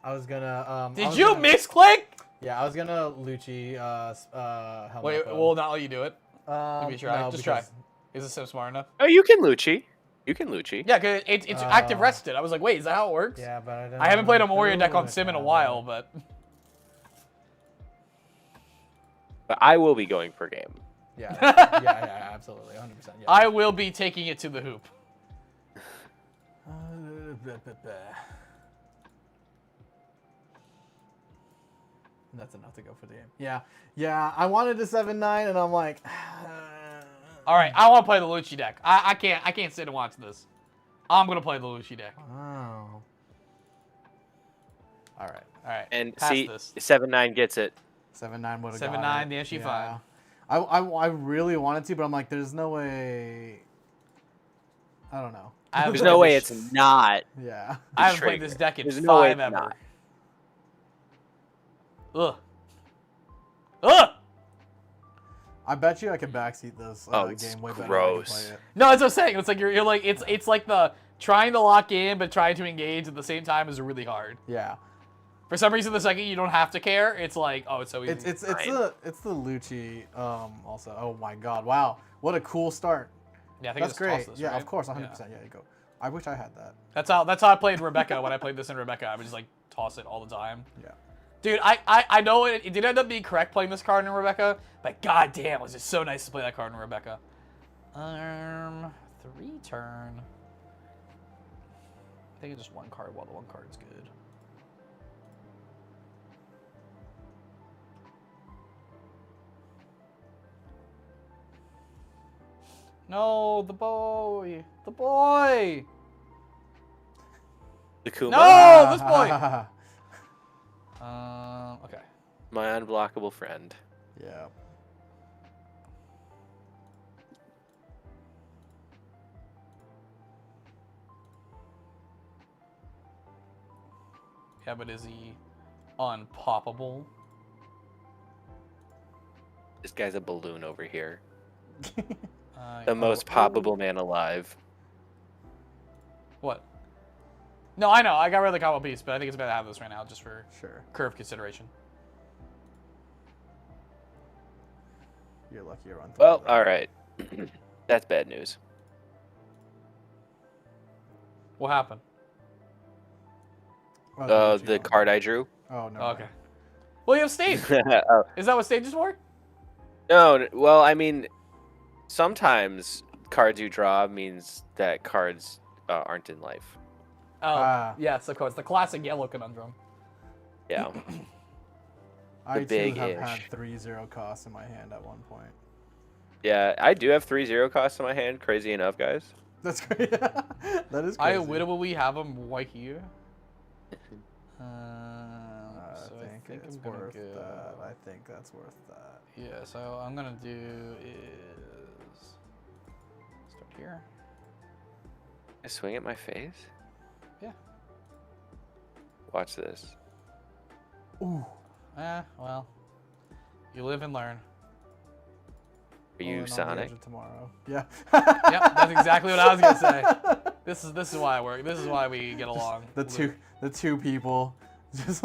I was gonna. Did you misclick? Yeah, I was gonna Lucci. Helmeppo. Wait, we'll not let you do it. Give me a try. No, Just try. because- Is the sim smart enough? Oh, you can Lucci. You can Lucci. Yeah, because it's active rested. I was like, wait, is that how it works? Yeah, but I didn't. I haven't played a wanna Moria deck do on it sim in a that while, way. but But I will be going per game. Yeah, yeah, absolutely, 100%. Yeah. I will be taking it to the hoop. That's enough to go for the game. Yeah. I wanted to 7-9, and I'm like. All right, I want to play the Lucci deck. I can't sit and watch this. I'm gonna play the Lucci deck. Oh. All right. And pass see, this. 7-9 gets it. 7-9 would have 7-9, the issue fine. I really wanted to, but I'm like, there's no way. I don't know. There's no way it's not. Yeah. I haven't played trigger. this deck in There's no way 5 it's ever. not. Ugh. I bet you I could backseat this Oh, it's game way better. gross. Than I can play it. No, that's what I'm saying. It's like you're like it's like the trying to lock in but trying to engage at the same time is really hard. Yeah. For some reason, the second you don't have to care, it's like, oh, it's so easy. It's Fine. the Lucci also. Oh my god. Wow. What a cool start. Yeah, I think That's it's great. This, Yeah, right? of course, 100%. Yeah, you go. I wish I had that. That's how I played Rebecca when I played this in Rebecca. I would just like toss it all the time. Yeah. Dude, I know it did end up being correct playing this card in Rebecca, but goddamn, was it so nice to play that card in Rebecca. 3 turn. I think it's just 1 card while the 1 card's good. No, the boy. The boy. The Kuma, No, this boy. Okay. my unblockable friend. Yeah. Yeah, but is he unpoppable? This guy's a balloon over here. Uh, The most poppable man alive. What? No, I know. I got rid of the combo piece, but I think it's better to have this right now just for Sure. curve consideration. You're lucky you're on. Well, all right. That's bad news. What happened? The card I drew. Oh no. Oh, okay. Well, you have stage. Oh, Is that what stage is for? no, well, I mean, sometimes cards you draw means that cards aren't in life. Oh, yes, of course. The classic yellow conundrum. Yeah. I too big have ish. had 3-0 costs in my hand at one point. Yeah, I do have 3-0 costs in my hand. Crazy enough, guys. That's great. That is I crazy. literally have them right here. I So think it's I'm gonna worth go. that. I think that's worth that. Yeah, so I'm gonna do is start here. I swing at my face? Yeah. Watch this. Ooh. Well, you live and learn. Are you On the Sonic? edge of tomorrow. Yeah. Yep, that's exactly what I was gonna say. This is why I work. This is why we get along. The two people. Just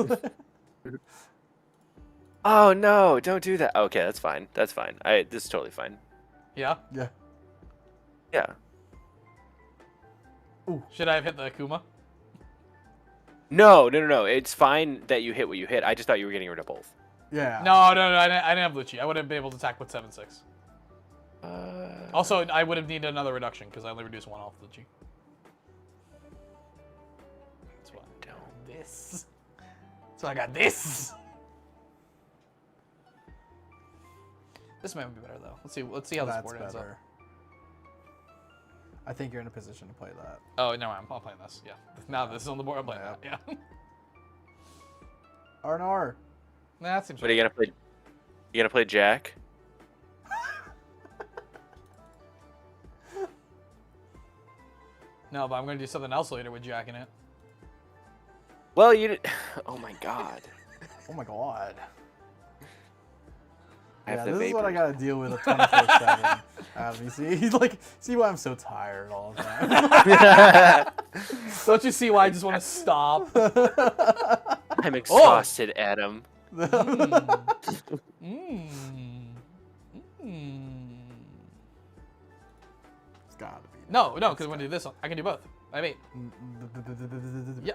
Oh no! Don't do that. Okay, that's fine. That's fine. This is totally fine. Yeah. yeah. Yeah. Should I have hit the Akuma? No. It's fine that you hit what you hit. I just thought you were getting rid of both. Yeah. No, I didn't have Lucci. I wouldn't be able to attack with 7/6. Also, I would have needed another reduction because I only reduced one off Lucci. That's why I got this. So I got this. This might be better though. Let's see how this That's board ends up. better. I think you're in a position to play that. Oh no, I'm playing this. Yeah. Now this is on the board. I'm playing that. Yeah. R&R. Nah, that seems. What are you gonna play? You gonna play Jack? No, but I'm gonna do something else later with Jack in it. Well, you. Oh my God. Oh my god. I have Yeah, the this is what I vapors. gotta deal with 24/7. You see, he's like, see why I'm so tired all the time. Don't you see why I just want to stop? I'm exhausted, Adam. It's gotta be. No, because I'm gonna do this one. I can do both. I mean, yeah,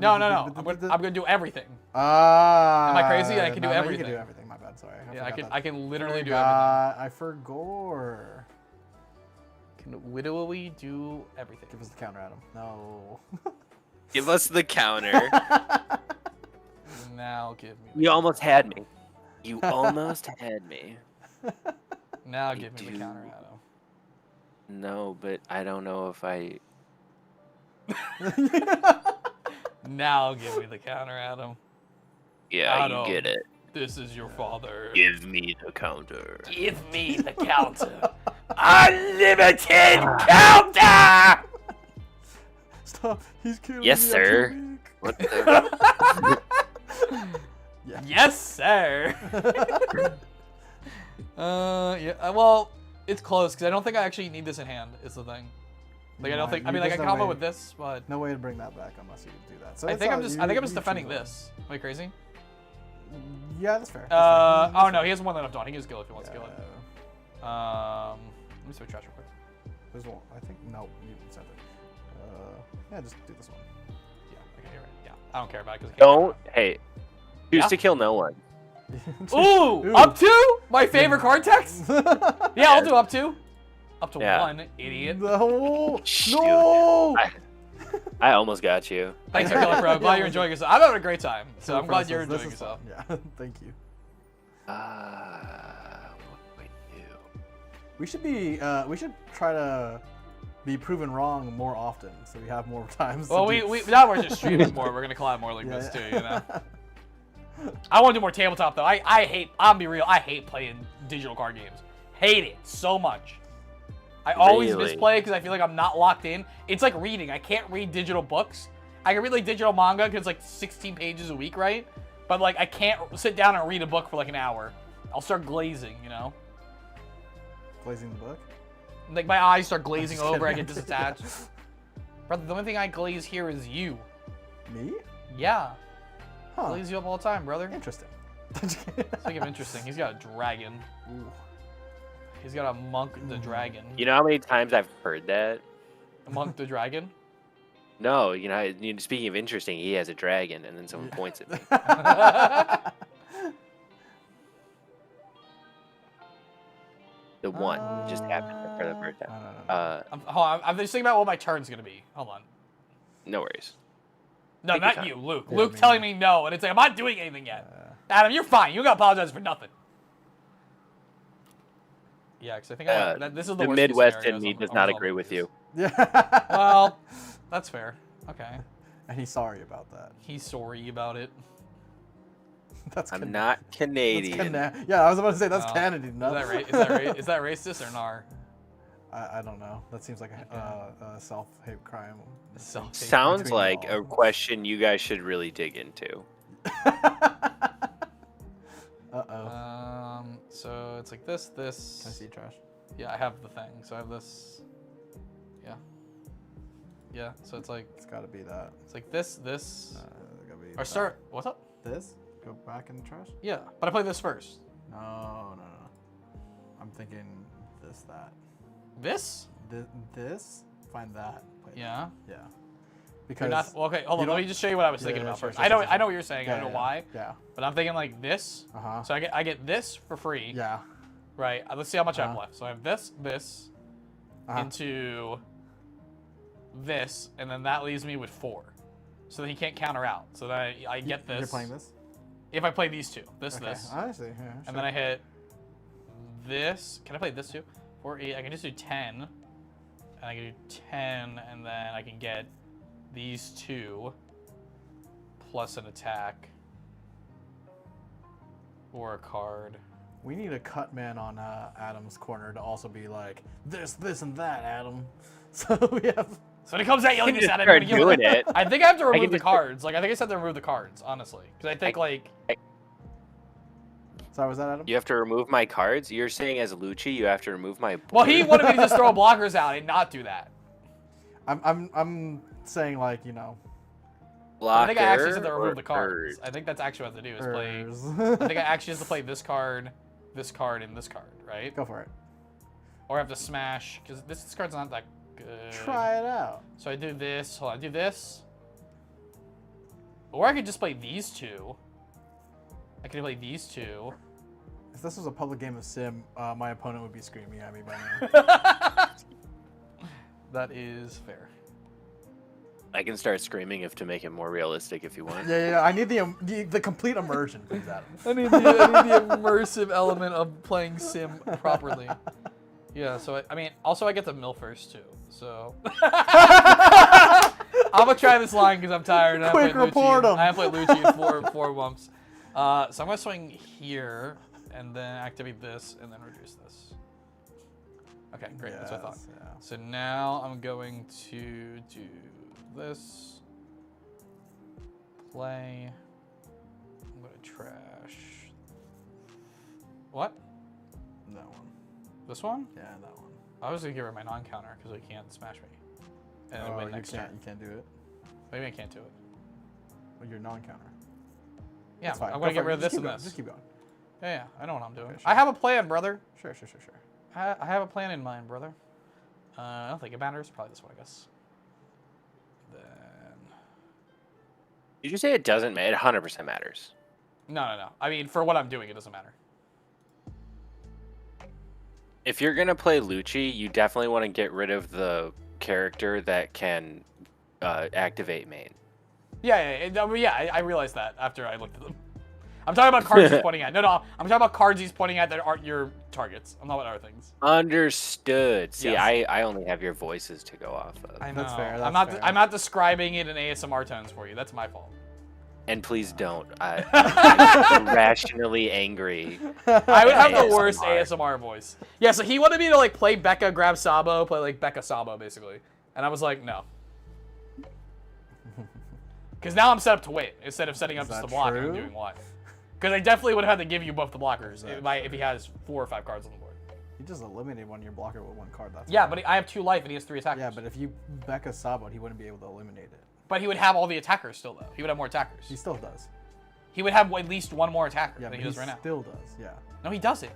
no. I'm gonna do everything. Am I crazy? I can do You everything. can do everything. My bad. Sorry. Yeah, forgot that. I can literally do I forgot. everything. Can literally do everything. Give us the counter, Adam. No. Give us the counter. Now give me. You almost had me. You almost had me. Now give me the do. counter, Adam. No, but I don't know if I. Now give me the counter, Adam. Yeah, Adam, you get it. This is your father. Give me the counter. Give me the counter. Unlimited counter! Stop. He's killing Yes, me. sir. I'm too weak. What the? Yeah. Yes, sir. Yeah. Well, it's close because I don't think I actually need this in hand. Is the thing. Like I don't think. I mean, like I There's combo no with this, but No way to bring that back unless you do that. So I it's think I'm all- just. you- I think I'm just you defending choose one. this. Am I crazy? Yeah, that's fair. That's fair. Oh no, he has more than enough dawn. He can just kill if he wants to kill it. Let me switch trash real quick. There's one. I think no. You sent it. Yeah, just do this one. Yeah, I can hear it. Yeah, I don't care about it because Don't. Hey. Choose Yeah? to kill no one. Ooh, Ooh. up to my favorite card text. Yeah, I'll do up to. Up to Yeah. one, idiot. No. Shoot. No. I almost got you. Thanks for killing, bro. Glad you're enjoying yourself. I'm having a great time, so I'm glad you're This enjoying is fun. yourself. Yeah. Thank you. What do I do? We should be. We should try to be proven wrong more often, so we have more times. Well, to we do... now we're just streaming more. We're gonna collab more like this too, you know. I want to do more tabletop though. I hate. I'll be real. I hate playing digital card games. Hate it so much. I always Really? misplay because I feel like I'm not locked in. It's like reading. I can't read digital books. I can read like digital manga because it's like 16 pages a week, right? But like I can't sit down and read a book for like an hour. I'll start glazing, you know. Glazing the book. Like my eyes start glazing just over. I kidding. get disattached. Brother, the only thing I glaze here is you. Me? Yeah, Huh. glaze you up all the time, brother. Interesting. Speaking of interesting, he's got a dragon. Ooh. He's got a Monk the Dragon. You know how many times I've heard that? Monk the Dragon? No, speaking of interesting, he has a dragon, and then someone points at me. The one just happened for the first time. I'm just thinking about what my turn's gonna be. Hold on. No worries. No, Take your not time. you, Luke. Yeah, Luke me telling me no, and it's like I'm not doing anything yet. Adam, you're fine. You don't gotta apologize for nothing. Yeah, because I think this is the worst Midwest case in me scenarios does on not all agree of with these. you. Yeah. Well, that's fair. Okay. And he's sorry about that. He's sorry about it. That's I'm not Canadian. Yeah, I was about to say that's Oh. Canada. Is No? is that racist or nar? I don't know. That seems like a self-hate crime. Sounds Between like y'all. a question you guys should really dig into. Uh-oh. So it's like this. Can I see trash? Yeah, I have the thing. So I have this. Yeah. Yeah. So it's like It's gotta be that. it's like this. It's gotta be Or that. start. What's up? This? Go back in the trash? Yeah, but I play this first. No. I'm thinking that. This? This? Find that. Play that. Yeah. Yeah. You're Because not, well, okay, hold you on. Let don't- me just show you what I was Yeah, thinking yeah, about sure, first. sure, I know sure, what you're saying. I don't know why, Yeah. but I'm thinking like this. Uh-huh. So I get this for free. Yeah. Right. Let's see how much I have Uh-huh. left. So I have this Uh-huh. into this, and then that leaves me with 4. So that he can't counter out. So then I get this. You're playing this? If I play these two, this. I see. Yeah, And then I hit this. Can I play this too? 4, 8. I can just do 10. And I can do 10, and then I can get these 2 plus an attack or a card. We need a cut man on Adam's corner to also be like, this, and that, Adam. So we have... So when it comes out yelling You this just at him, start I'm gonna doing give it. I think I have to remove can the just- cards. Like I think I just have to remove the cards, honestly, because I think like Sorry, was that Adam? You have to remove my cards? You're saying as Lucci, you have to remove my board? well, he wanted me to just throw blockers out and not do that. I'm saying like, I think I actually just have to Blocker remove the or cards. bird? I think that's actually what I have to do is play. Ers. I think I actually have to play this card, and this card, right? Go for it. Or I have to smash because this card's not that good. Try it out. So I do this. Hold on, I do this. Or I could just play these 2. I could play these 2. If this was a public game of Sim, my opponent would be screaming at me by now. That is fair. I can start screaming if to make it more realistic if you want. Yeah. I need the complete immersion, please, Adam. I need the immersive element of playing Sim properly. Yeah, so I mean, also I get the mill first too. So I'm gonna try this line because I'm tired. And Quick, report 'em. I haven't played Lucci in four bumps. So I'm gonna swing here and then activate this and then reduce this. Okay, great. That's what I thought. Yes, yeah. So now I'm going to do this. Play. I'm gonna trash. What? That one. This one? Yeah, that one. I was gonna get rid of my non-counter because he can't smash me. And then win next you turn. can't do it. Maybe I can't do it. Well, you're non-counter. Yeah, That's fine. I'm Go gonna for get it. rid of Just this keep and going. this. Just keep going. Yeah, I know what I'm doing. Okay, I sure. have a plan, brother. Sure. I have a plan in mind, brother. I don't think it matters. Probably this one, I guess. Then Did you say it doesn't matter? It 100% matters. no. I mean, for what I'm doing, it doesn't matter. If you're going to play Lucci, you definitely want to get rid of the character that can activate main. I realized that after I looked at them. I'm talking about cards he's pointing at. No, I'm talking about cards he's pointing at that aren't your targets. I'm not about other things. Understood. See, Yes. I only have your voices to go off of. I know. That's fair, I'm that's not. fair. I'm not describing it in ASMR tones for you. That's my fault. And please don't. I'm irrationally angry. I would have the ASMR. worst ASMR voice. Yeah, so he wanted me to like play Becca, grab Sabo, play like Becca Sabo basically, and I was like, no. Because now I'm set up to win instead of setting up Is just the that block and true? doing what. Because I definitely would have had to give you both the blockers that if he has 4 or 5 cards on the board. You just eliminated one of your blocker with one card. That's Yeah, fine. but I have 2 life and he has 3 attackers. Yeah, but if you Becca Sabot, he wouldn't be able to eliminate it. But he would have all the attackers still though. He would have more attackers. He still does. He would have at least 1 more attacker Yeah, than but he does right now. still does. Yeah. No, he doesn't.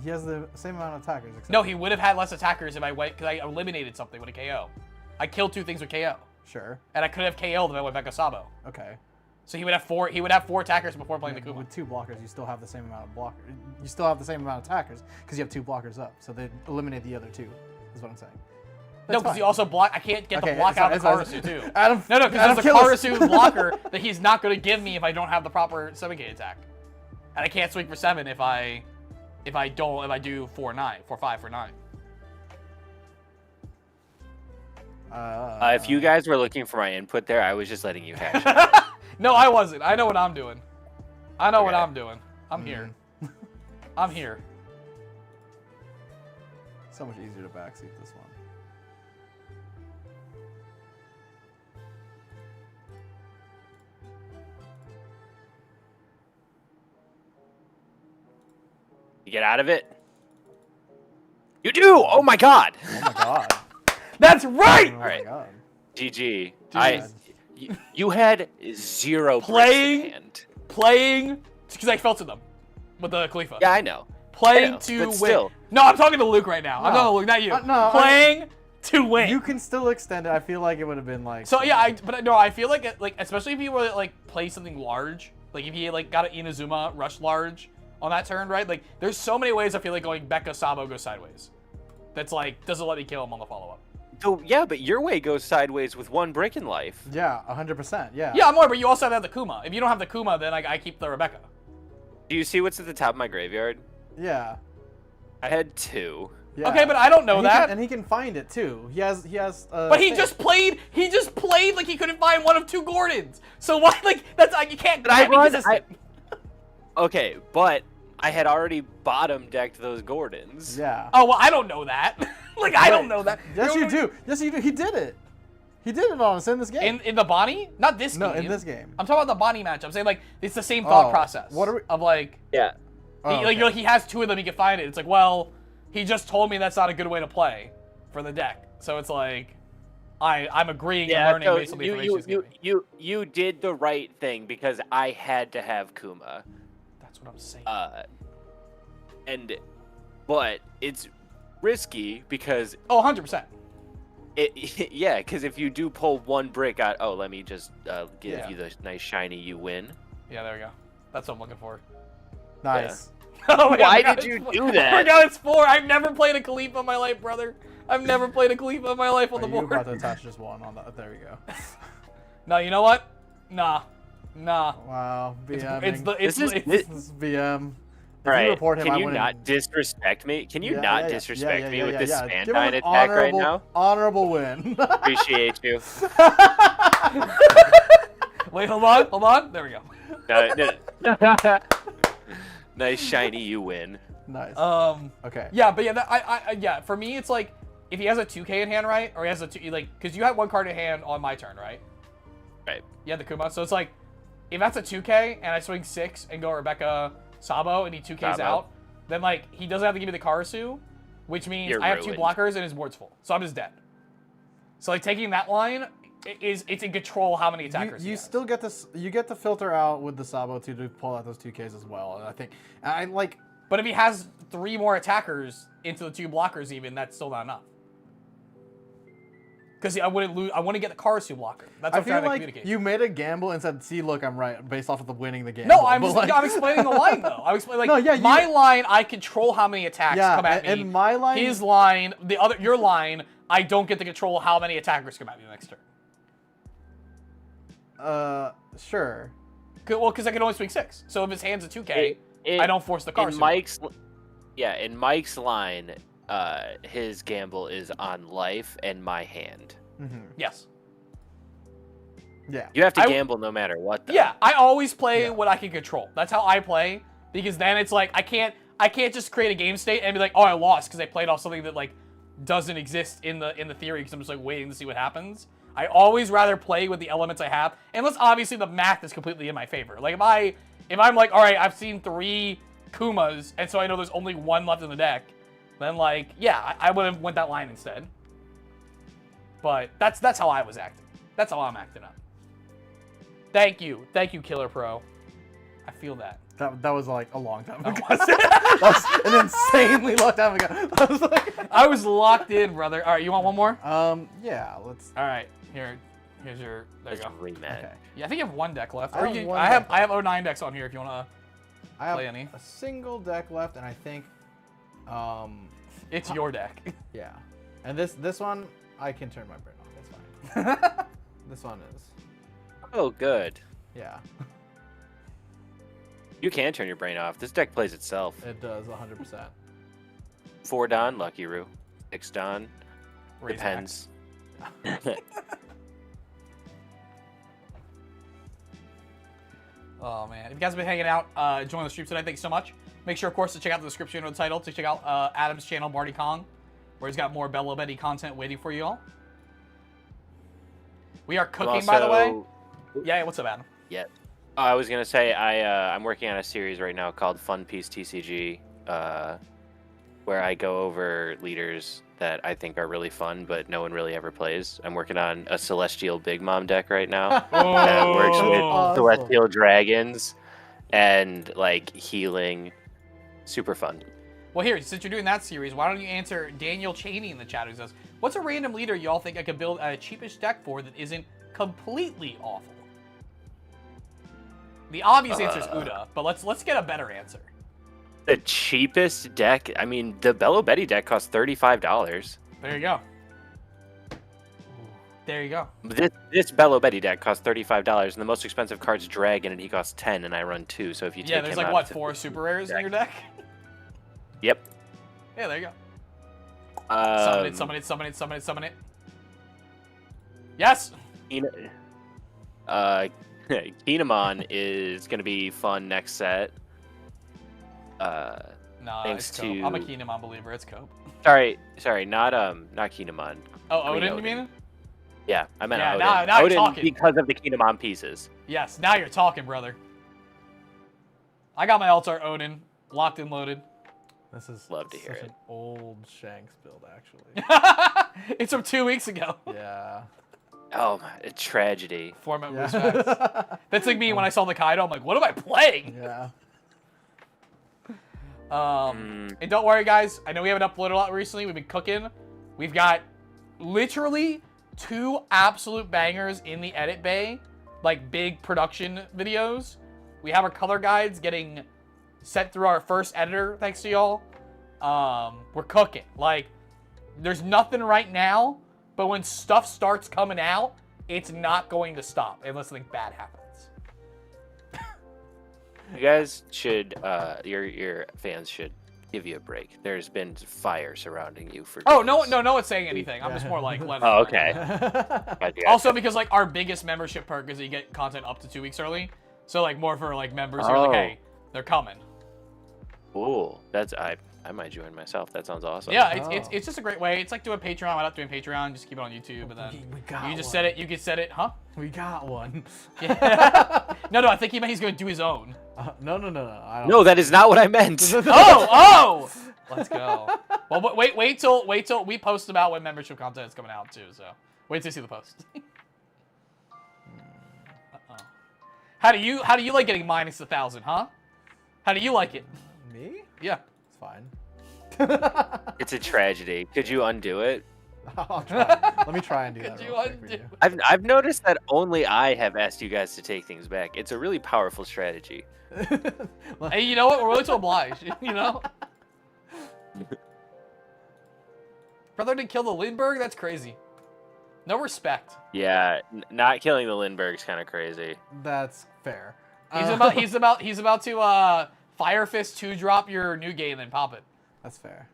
He has the same amount of attackers. Except No, he would have had less attackers if I went, because I eliminated something with a KO. I killed 2 things with KO. Sure. And I could have KO'd if I went back to Sabo. Okay. So he would have 4. He would have 4 attackers before playing the Kuma. With 2 blockers, you still have the same amount of blockers. You still have the same amount of attackers because you have 2 blockers up. So they eliminate the other 2. Is what I'm saying. No, because he also block. I can't get the block out of the Karasu too. Adam, no, because there's a Karasu blocker that he's not going to give me if I don't have the proper 7K attack, and I can't swing for 7 if I do 4-9, 4-5 for 9. If you guys were looking for my input there, I was just letting you hash it. No, I wasn't. I know what I'm doing. I know what Okay. I'm doing. I'm here. I'm here. So much easier to backseat this one. You get out of it? You do! Oh my god! Oh my god. That's right. Oh Alright. my god. GG. Jeez. You had 0 bricks Playing- in hand. Playing because I felt to them with the Khalifa. Yeah, I know. Playing know, to but win. still. No, I'm talking to Luke right now. I'm No. talking to Luke, not you. No, Playing to win. You can still extend it. I feel like it would have been like. So yeah, but no, I feel like especially if you were like play something large, like if you like got an Inazuma rush large on that turn, right? Like there's so many ways I feel like going Becca Sabo goes sideways. That's like doesn't let me kill him on the follow up. So yeah, but your way goes sideways with 1 brick in life. Yeah, 100%. Yeah. Yeah, more, but you also have the Kuma. If you don't have the Kuma, then I keep the Rebecca. Do you see what's at the top of my graveyard? Yeah. I had 2. Yeah. Okay, but I don't know and that. and he can find it too. He has. But he thing. just played like he couldn't find one of 2 Gordons. So why like that's like you can't. But I be run. consistent. Okay, but I had already bottom decked those Gordons. Yeah. Oh well, I don't know that. Like I don't know that. Yes, you do. Yes, you do. He did it. He did it on us in this game. In the Bonnie, not this No, game. in this game. I'm talking about the Bonnie match. I'm saying like it's the same thought Oh, process. what are we- of like Yeah. Oh, he, like, okay. he has 2 of them. He can find it. It's like well, he just told me that's not a good way to play for the deck. So it's like I'm agreeing and learning so based on the information he's giving me. you did the right thing because I had to have Kuma. That's what I'm saying. But it's risky because Oh, 100%. yeah, because if you do pull 1 brick out, oh, let me just give Yeah. you the nice shiny, you win. Yeah, there we go. That's what I'm looking for. Nice. Oh my Why God, did you it's- do Oh that? my God, it's 4. I've never played a Khalifa in my life, brother. I've never played a Khalifa in my life on the You were about board. to attach just 1 on that. There we go. No, you know what? Nah. Wow. BM. This is- This is BM. If All you right, report him, can I you wouldn't- not disrespect me? Can you Yeah, not yeah, yeah. disrespect Yeah, me yeah, with yeah, this yeah. Give him Spandine an attack right honorable- now? Honorable win. Appreciate you. Wait, hold on. There we go. No. Nice shiny, you win. Nice. Okay. Yeah, but yeah, yeah. For me, it's like if he has a 2K in hand, right, or he has a 2, like, because you had 1 card in hand on my turn, right? Right. Yeah, the Kuma. So it's like if that's a 2K and I swing 6 and go Rebecca Sabo and he 2Ks Sabo. out, then like he doesn't have to give me the Karasu, which means You're I have 2 ruined. blockers and his board's full, so I'm just dead. So like taking that line it's in control how many attackers You he has. still get this. You get to filter out with the Sabo to pull out those 2Ks as well. And I think I like. But if he has 3 more attackers into the 2 blockers, even that's still not enough. Because I wouldn't lose. I want to get the Karasu blocker. That's what I I'm feel trying to like communicate. you made a gamble and said, "See, look, I'm right," based off of the winning the game. No, I'm explaining the line though. I'm explaining like No, yeah, my line. I control how many attacks Yeah, come at me. and my line- his line, your line. I don't get to control how many attackers come at me next turn. Sure. Well, because I can only swing 6. So if his hand's a 2K, I don't force the Karasu. In Mike's line, his gamble is on life and my hand. Yes. Yeah. You have to gamble no matter what, though. Yeah, I always play what I can control. That's how I play, because then it's like I can't just create a game state and be like, oh, I lost because I played off something that like doesn't exist in the theory because I'm just like waiting to see what happens. I always rather play with the elements I have, unless obviously the math is completely in my favor. Like if I'm like, all right, I've seen 3 Kumas, and so I know there's only 1 left in the deck, then like, yeah, I would have went that line instead. But that's how I was acting. That's how I'm acting up. Thank you, Killer Pro. I feel that. That was like a long time ago. Was it? That was an insanely long time ago. I was like, I was locked in, brother. All right, you want one more? yeah, let's. All right, here's your. There you Let's go. rematch. Okay. Yeah, I think you have one deck left. I Or have you, one I have deck I have 09 decks on here if you wanna. I have Play any. a single deck left, and I think, It's your deck. yeah, and this one I can turn my brain off. It's fine. This one is, Oh, good. yeah, You can turn your brain off. This deck plays itself. it does 100%. 4 Don, Lucky Roo. 6 Don, Raise depends. Oh man, if you guys have been hanging out, join the stream tonight, thank you so much. Make sure, of course, to check out the description of the title to check out Adam's channel, Barty Kong, where he's got more Belo Betty content waiting for you all. We are cooking, by the way. Yeah, what's up, Adam? Yeah. Oh, I was gonna say I'm working on a series right now called Fun Piece TCG, where I go over leaders that I think are really fun, but no one really ever plays. I'm working on a Celestial Big Mom deck right now that works with Awesome. Celestial Dragons and like healing. Super fun. Well, here, since you're doing that series, why don't you answer Daniel Cheney in the chat who says, what's a random leader y'all think I could build a cheapest deck for that isn't completely awful? The obvious answer is Uda, but let's get a better answer. The cheapest deck, I mean, the Belo Betty deck costs $35. There you go. There you go. This Belo Betty deck costs $35, and the most expensive card's Dragon, and he costs 10, and I run 2. So if you take Yeah, there's him like out, what, it's a 4 cheap super rares in your deck? Yep. Yeah, there you go. Um, Summon it. Yes! Kinemon is gonna be fun next set. No, Thanks it's Cope. to- I'm a Kinemon believer. It's Cope. Sorry, not Kinemon. Oh, Green Odin, you mean? Yeah, I meant Yeah, Odin. now you're Odin talking. because of the Kinemon pieces. Yes, now you're talking, brother. I got my altar Odin locked and loaded. This is Love to hear such it. an old Shanks build, actually. It's from 2 weeks ago. Yeah. Oh my, a tragedy. Format Yeah. moves fast. That's like me when I saw the Kaido. I'm like, what am I playing? Yeah. And don't worry, guys. I know we haven't uploaded a lot recently. We've been cooking. We've got literally 2 absolute bangers in the edit bay, like big production videos. We have our color guides getting sent through our first editor, thanks to y'all. We're cooking. Like, there's nothing right now, but when stuff starts coming out, it's not going to stop unless something bad happens. You guys should, your fans should give you a break. There's been fire surrounding you for. Oh, days. no one's saying anything. I'm just more like, let it Oh, know. okay. Gotcha. Also, because like our biggest membership perk is that you get content up to 2 weeks early. So like more for like members who are like, Oh. hey, they're coming. Cool. That's I might join myself. That sounds awesome. Yeah, it's just a great way. It's like doing Patreon. Why not doing Patreon? Just keep it on YouTube, and then We got you just one. set it. You can set it, huh? We got one. Yeah. No, I think he meant he's gonna do his own. No. I don't. No, that is not what I meant. Oh! Let's go. Well, wait till we post about when membership content is coming out too. So wait till you see the post. How do you like getting minus 1,000, huh? How do you like it? Me? Yeah. It's fine. It's a tragedy. Could you undo it? I'll try. Let me try and do Could that. you real quick for undo? I've noticed that only I have asked you guys to take things back. It's a really powerful strategy. Hey, you know what? We're willing to oblige. You know. Brother didn't kill the Lindbergh? That's crazy. No respect. Yeah, not killing the Lindbergh's kind of crazy. That's fair. He's about to Fire Fist 2-drop your new game and then pop it. That's fair.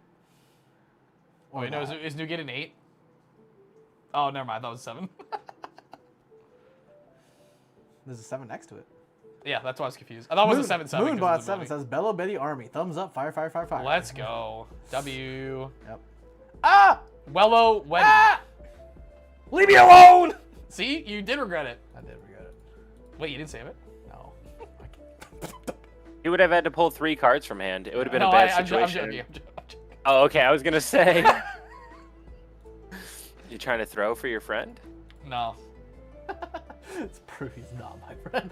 Oh, wait, no, is new game an 8? Oh, never mind. I thought it was 7. There's a 7 next to it. Yeah, that's why I was confused. I thought it was a 7-7. Moonbot 7 says Belo Betty Army. Thumbs up. Fire, fire, fire, fire. Let's go. W. Yep. Ah! Wello Weddy. Ah! Leave me alone! See? You did regret it. I did regret it. Wait, you didn't save it? No. He would have had to pull 3 cards from hand. It would have been a bad situation. I'm joking. Oh, okay. I was gonna say. You trying to throw for your friend? No. It's proof he's not my friend.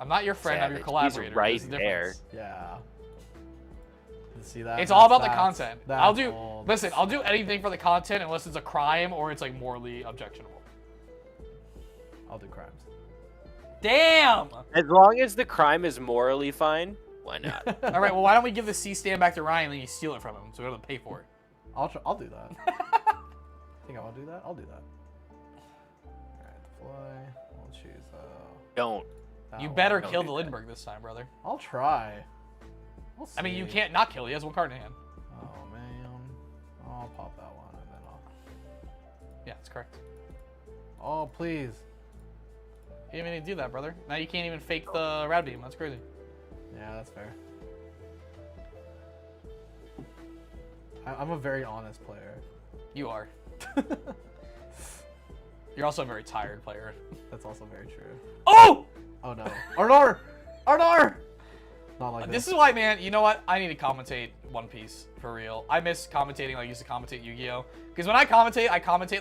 I'm not your friend. I'm your Savage. collaborator. He's right There's a difference. Yeah. You see that? It's all about the That's- content. that's I'll do. all. Listen, I'll do anything for the content unless it's a crime or it's like morally objectionable. I'll do crimes. Damn. As long as the crime is morally fine, why not? All right. Well, why don't we give the C stand back to Ryan and then you steal it from him so we don't have to pay for it? I'll do that. Think I want to do that? I'll do that. Alright, deploy. We'll choose. Don't. That You one. better Don't kill do the that. Lindbergh this time, brother. I'll try. We'll I mean, you see. can't not kill. He has one card in hand. Oh man. I'll pop that one and then I'll. Yeah, that's correct. Oh please. You didn't even do that, brother. Now you can't even fake the rad beam. That's crazy. Yeah, that's fair. I'm a very honest player. You are. You're also a very tired player. That's also very true. Oh! Oh no. Arnar! Arnar! Not like This is why, man, you know what? I need to commentate One Piece, for real. I miss commentating like I used to commentate Yu-Gi-Oh! Because when I commentate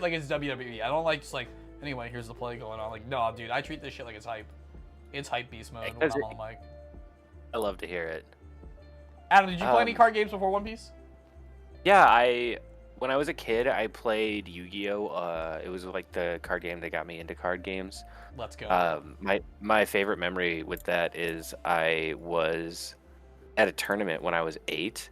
like it's WWE. I don't like just like, anyway, here's the play going on. Like, no, dude, I treat this shit like it's hype. It's hype beast mode when I'm on the mic. I love to hear it. Adam, did you play any card games before One Piece? Yeah, when I was a kid, I played Yu-Gi-Oh. It was like the card game that got me into card games. Let's go. My favorite memory with that is I was at a tournament when I was 8,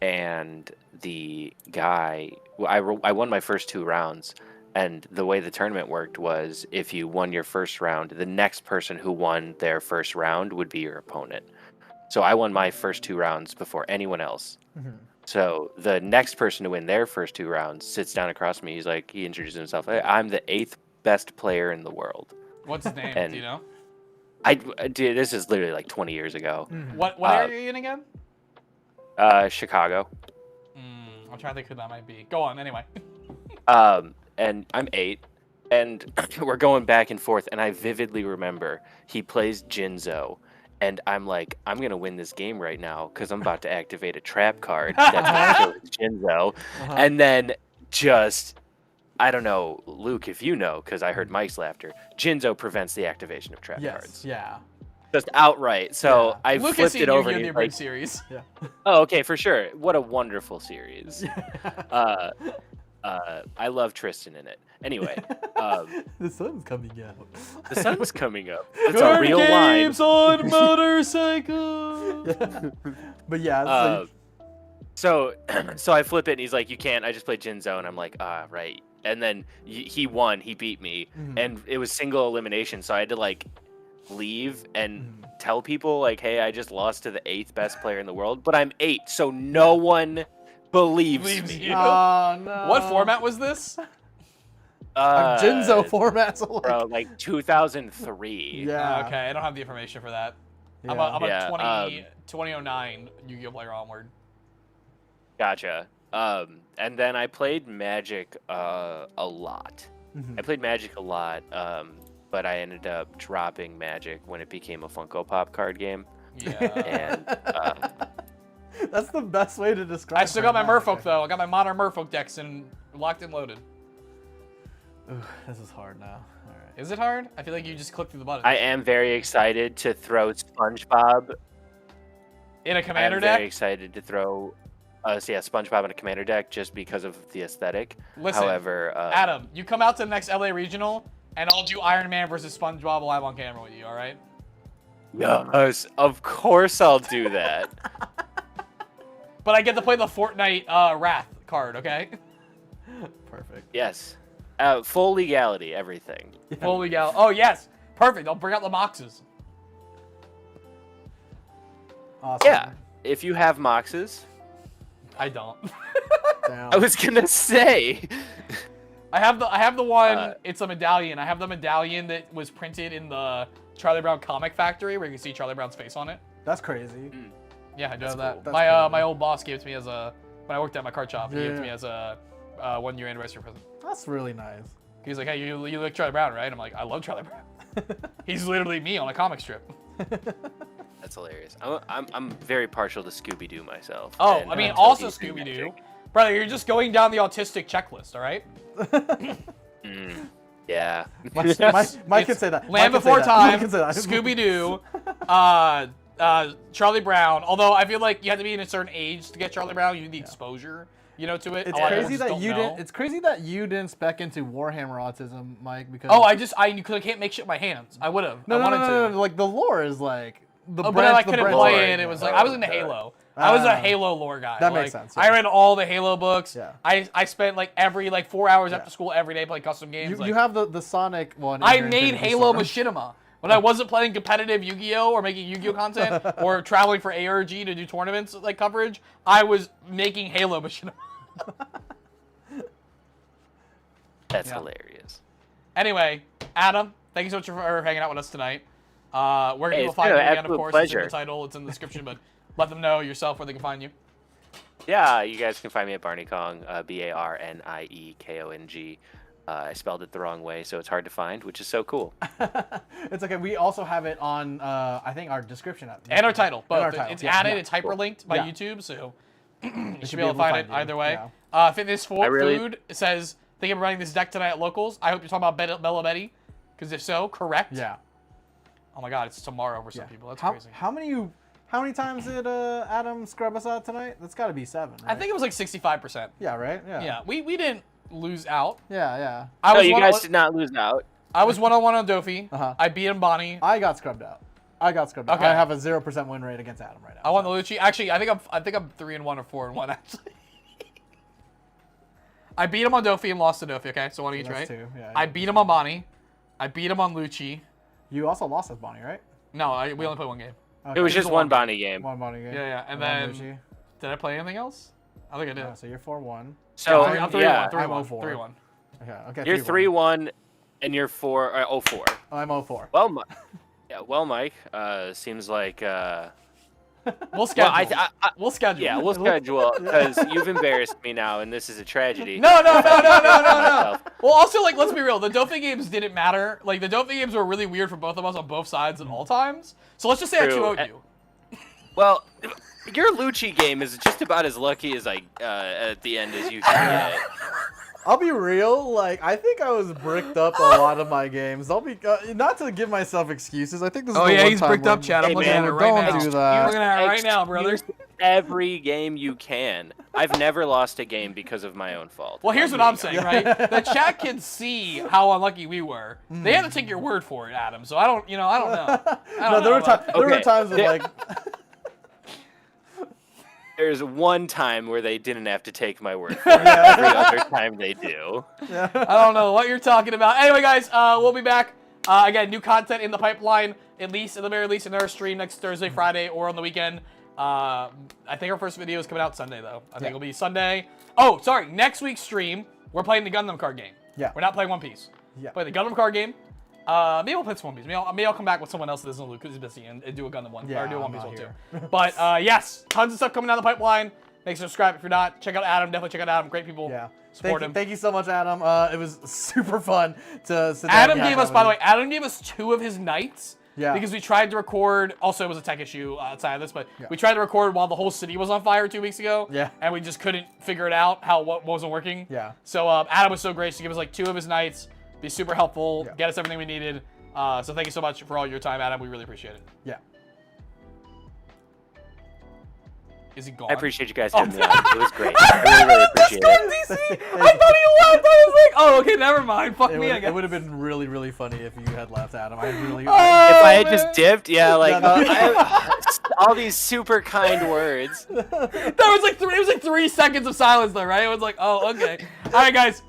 and the guy, I won my first 2 rounds, and the way the tournament worked was if you won your first round, the next person who won their first round would be your opponent. So I won my first 2 rounds before anyone else. Mm-hmm. So the next person to win their first 2 rounds sits down across me. He's like, he introduces himself. I'm the 8th best player in the world. What's his name? and Do you know? Dude, this is literally like 20 years ago. Mm-hmm. What area are you in again? Chicago. I'm trying to think who that might be. Go on, anyway. And I'm 8, and we're going back and forth, and I vividly remember he plays Jinzo, and I'm like, I'm gonna win this game right now because I'm about to activate a trap card that's gonna kill Jinzo, and then just, I don't know, Luke, if you know, because I heard Mike's laughter, Jinzo prevents the activation of trap cards. Yeah. Just outright. So Yeah. I Luke has flipped seen it over. Yu-Gi-Oh! And The he's Abridged like, series. Yeah. oh, okay, for sure. What a wonderful series. I love Tristan in it. Anyway, The sun's coming out. the sun's coming up. It's a real line. Games on motorcycle. But yeah, So I flip it, and he's like, "You can't." I just played Jinzo, and I'm like, "Ah, right." And then he won. He beat me, and it was single elimination. So I had to like leave and tell people like, "Hey, I just lost to the 8th best player in the world, but I'm 8, so no one believes me." oh no. What format was this? Jinzo format. So like, Bro, like 2003. yeah. Okay, I don't have the information for that. Yeah. I'm a Yeah, 2009 Yu-Gi-Oh! Player onward. Gotcha. And then I played Magic a lot. I played Magic a lot, but I ended up dropping Magic when it became a Funko Pop card game. Yeah. And That's the best way to describe. I still got my Magic. Merfolk though. I got my modern Merfolk decks and locked and loaded. Ooh, this is hard now. All right. Is it hard? I feel like you just click through the button. I am very excited to throw SpongeBob. In a I commander am deck? very excited to throw SpongeBob in a commander deck just because of the aesthetic. Listen, However, Adam, you come out to the next LA regional and I'll do Iron Man versus SpongeBob live on camera with you, alright? yes, of course I'll do that. But I get to play the Fortnite Wrath card, okay? Perfect. Yes. Full legality, everything. Full legal. Oh, yes. Perfect. I'll bring out the Moxes. Awesome. Yeah, if you have Moxes. I don't. Damn. I was gonna say. I have the one, it's a medallion. I have the medallion that was printed in the Charlie Brown comic factory where you can see Charlie Brown's face on it. That's crazy. Yeah, I do have That's that. cool. That's My cool. old boss gave it to me as a, when I worked at my card shop, he gave it to me Yeah. as a 1-year anniversary present. That's really nice. He's like, hey, you like Charlie Brown, right? I'm like, I love Charlie Brown. He's literally me on a comic strip. That's hilarious. I'm very partial to Scooby Doo myself. Oh, and, I mean, until also he's doing Scooby-Doo. magic. Brother, you're just going down the autistic checklist, all right? Yeah. Mike can say that. Land Mike can say Before that. Time, Mike can say that. Scooby-Doo, Charlie Brown. Although I feel like you have to be in a certain age to get Charlie Brown. You need the exposure, you know, to it. It's A lot of crazy people that just you don't know. didn't. It's crazy that you didn't spec into Warhammer autism, Mike. Because I can't make shit with my hands. I would have. no, I wanted to. no. Like the lore is like the Oh, branch. but I the couldn't branch play lore. it. It was like I was into Halo. Ah. I was a Halo lore guy. That like, makes sense, I yeah. read all the Halo books. Yeah. I spent like every 4 hours Yeah. after school every day playing custom games. You have the Sonic one. in I your made Infinity Halo Sword. Machinima. When I wasn't playing competitive Yu-Gi-Oh! Or making Yu-Gi-Oh! Content or traveling for ARG to do tournaments like coverage, I was making Halo Machinima. That's Yeah. hilarious. Anyway, Adam, thank you so much for hanging out with us tonight. Where can Hey, people it's find been you an again? Of absolute course, it's in the pleasure. title, it's in the description, but let them know yourself where they can find you. Yeah, you guys can find me at Barney Kong, BarnieKong. I spelled it the wrong way, so it's hard to find, which is so cool. It's okay. We also have it on, I think, our description. And our title, both. our title, It's yeah, added, yeah. it's hyperlinked by Yeah. YouTube, so you should be be able to find it you, either way. yeah. Fitness I really- Food says, thinking of running this deck tonight at locals. I hope you're talking about Belo Betty, because if so, correct. Yeah. Oh my god, it's tomorrow for some Yeah. people. That's how, crazy. How many times did Adam scrub us out tonight? That's got to be 7. Right? I think it was like 65%. Yeah. Right. Yeah. Yeah, we didn't lose out. Yeah. I No, was you one- guys did not lose out. I was one-on-one on Dofi. Uh-huh. I beat him Bonnie. I got scrubbed out. Okay. I have a 0% win rate against Adam right now. I won the Lucci. Actually, I think I'm 3-1 or 4-1 actually. I beat him on Dofi and lost to Dofi. Okay, so one each, That's right? 2. Yeah. I beat him on Bonnie. I beat him on Lucci. You also lost as Bonnie, right? No, we only played one game. Okay. It was just a one one. Bonnie game. one Bonnie game. Yeah, and one then Lucci. did I play anything else? I think I did. So you're 4-1. So, I'm 3-1. yeah, 3-1. I'm 0-4. 3-1. Okay. you're 3-1. 3-1, and you're 0-4. I'm 0-4. Well, Mike, seems like... We'll schedule. Well, we'll schedule. yeah, we'll schedule, because you've embarrassed me now, and this is a tragedy. No. Well, also, like, let's be real. The Dofi games didn't matter. Like, the Dofi games were really weird for both of us on both sides at all times. So let's just say I True. 2-0'd you. Well, your Lucci game is just about as lucky as at the end as you can get. I'll be real. Like, I think I was bricked up a lot of my games. I'll be not to give myself excuses. I think this is Oh the yeah, one he's time bricked up, when- Chad. I'm Hey, looking man, at it right now. don't do that. I'm looking at it right now, brother. Excuse every game you can. I've never lost a game because of my own fault. Well, here's what I'm saying, right? The chat can see how unlucky we were. They have to take your word for it, Adam. So I don't know. I don't No, know there were Okay. times when There- like There's one time where they didn't have to take my word for it. Every other time they do. I don't know what you're talking about. Anyway, guys, we'll be back. Again, new content in the pipeline, at the very least, in our stream next Thursday, Friday, or on the weekend. I think our first video is coming out Sunday, though. I think it'll be Sunday. Oh, sorry. Next week's stream, we're playing the Gundam card game. Yeah. We're not playing One Piece. Yeah. Play the Gundam card game. Maybe we'll play some One Piece. Maybe I'll come back with someone else that doesn't Luke because he's busy and do a Gundam one. Yeah, or do a One I'm Piece not one here. too. But yes, tons of stuff coming down the pipeline. Make sure to subscribe if you're not. Check out Adam. Definitely check out Adam. Great people. yeah. Support him. Thank you so much, Adam. It was super fun to sit down Adam and gave hang us, out by the with way, Adam gave us 2 of his nights. Yeah. Because we tried to record. Also, it was a tech issue outside of this, but we tried to record while the whole city was on fire 2 weeks ago. Yeah. And we just couldn't figure it out what wasn't working. Yeah. So Adam was so gracious to give us like 2 of his nights, be super helpful, Yeah. get us everything we needed. So thank you so much for all your time, Adam. We really appreciate it. Yeah. Is he gone? I appreciate you guys having me on. It was great. I really appreciate it. DC! I thought he left. I was like, oh, okay, never mind. Fuck me, I It guess. would have been really, really funny if you had left, Adam. I really. Oh, If I had man. just dipped, yeah, like Yeah, all these super kind words. That was like 3 seconds of silence though, right? It was like, oh, okay. All right, guys.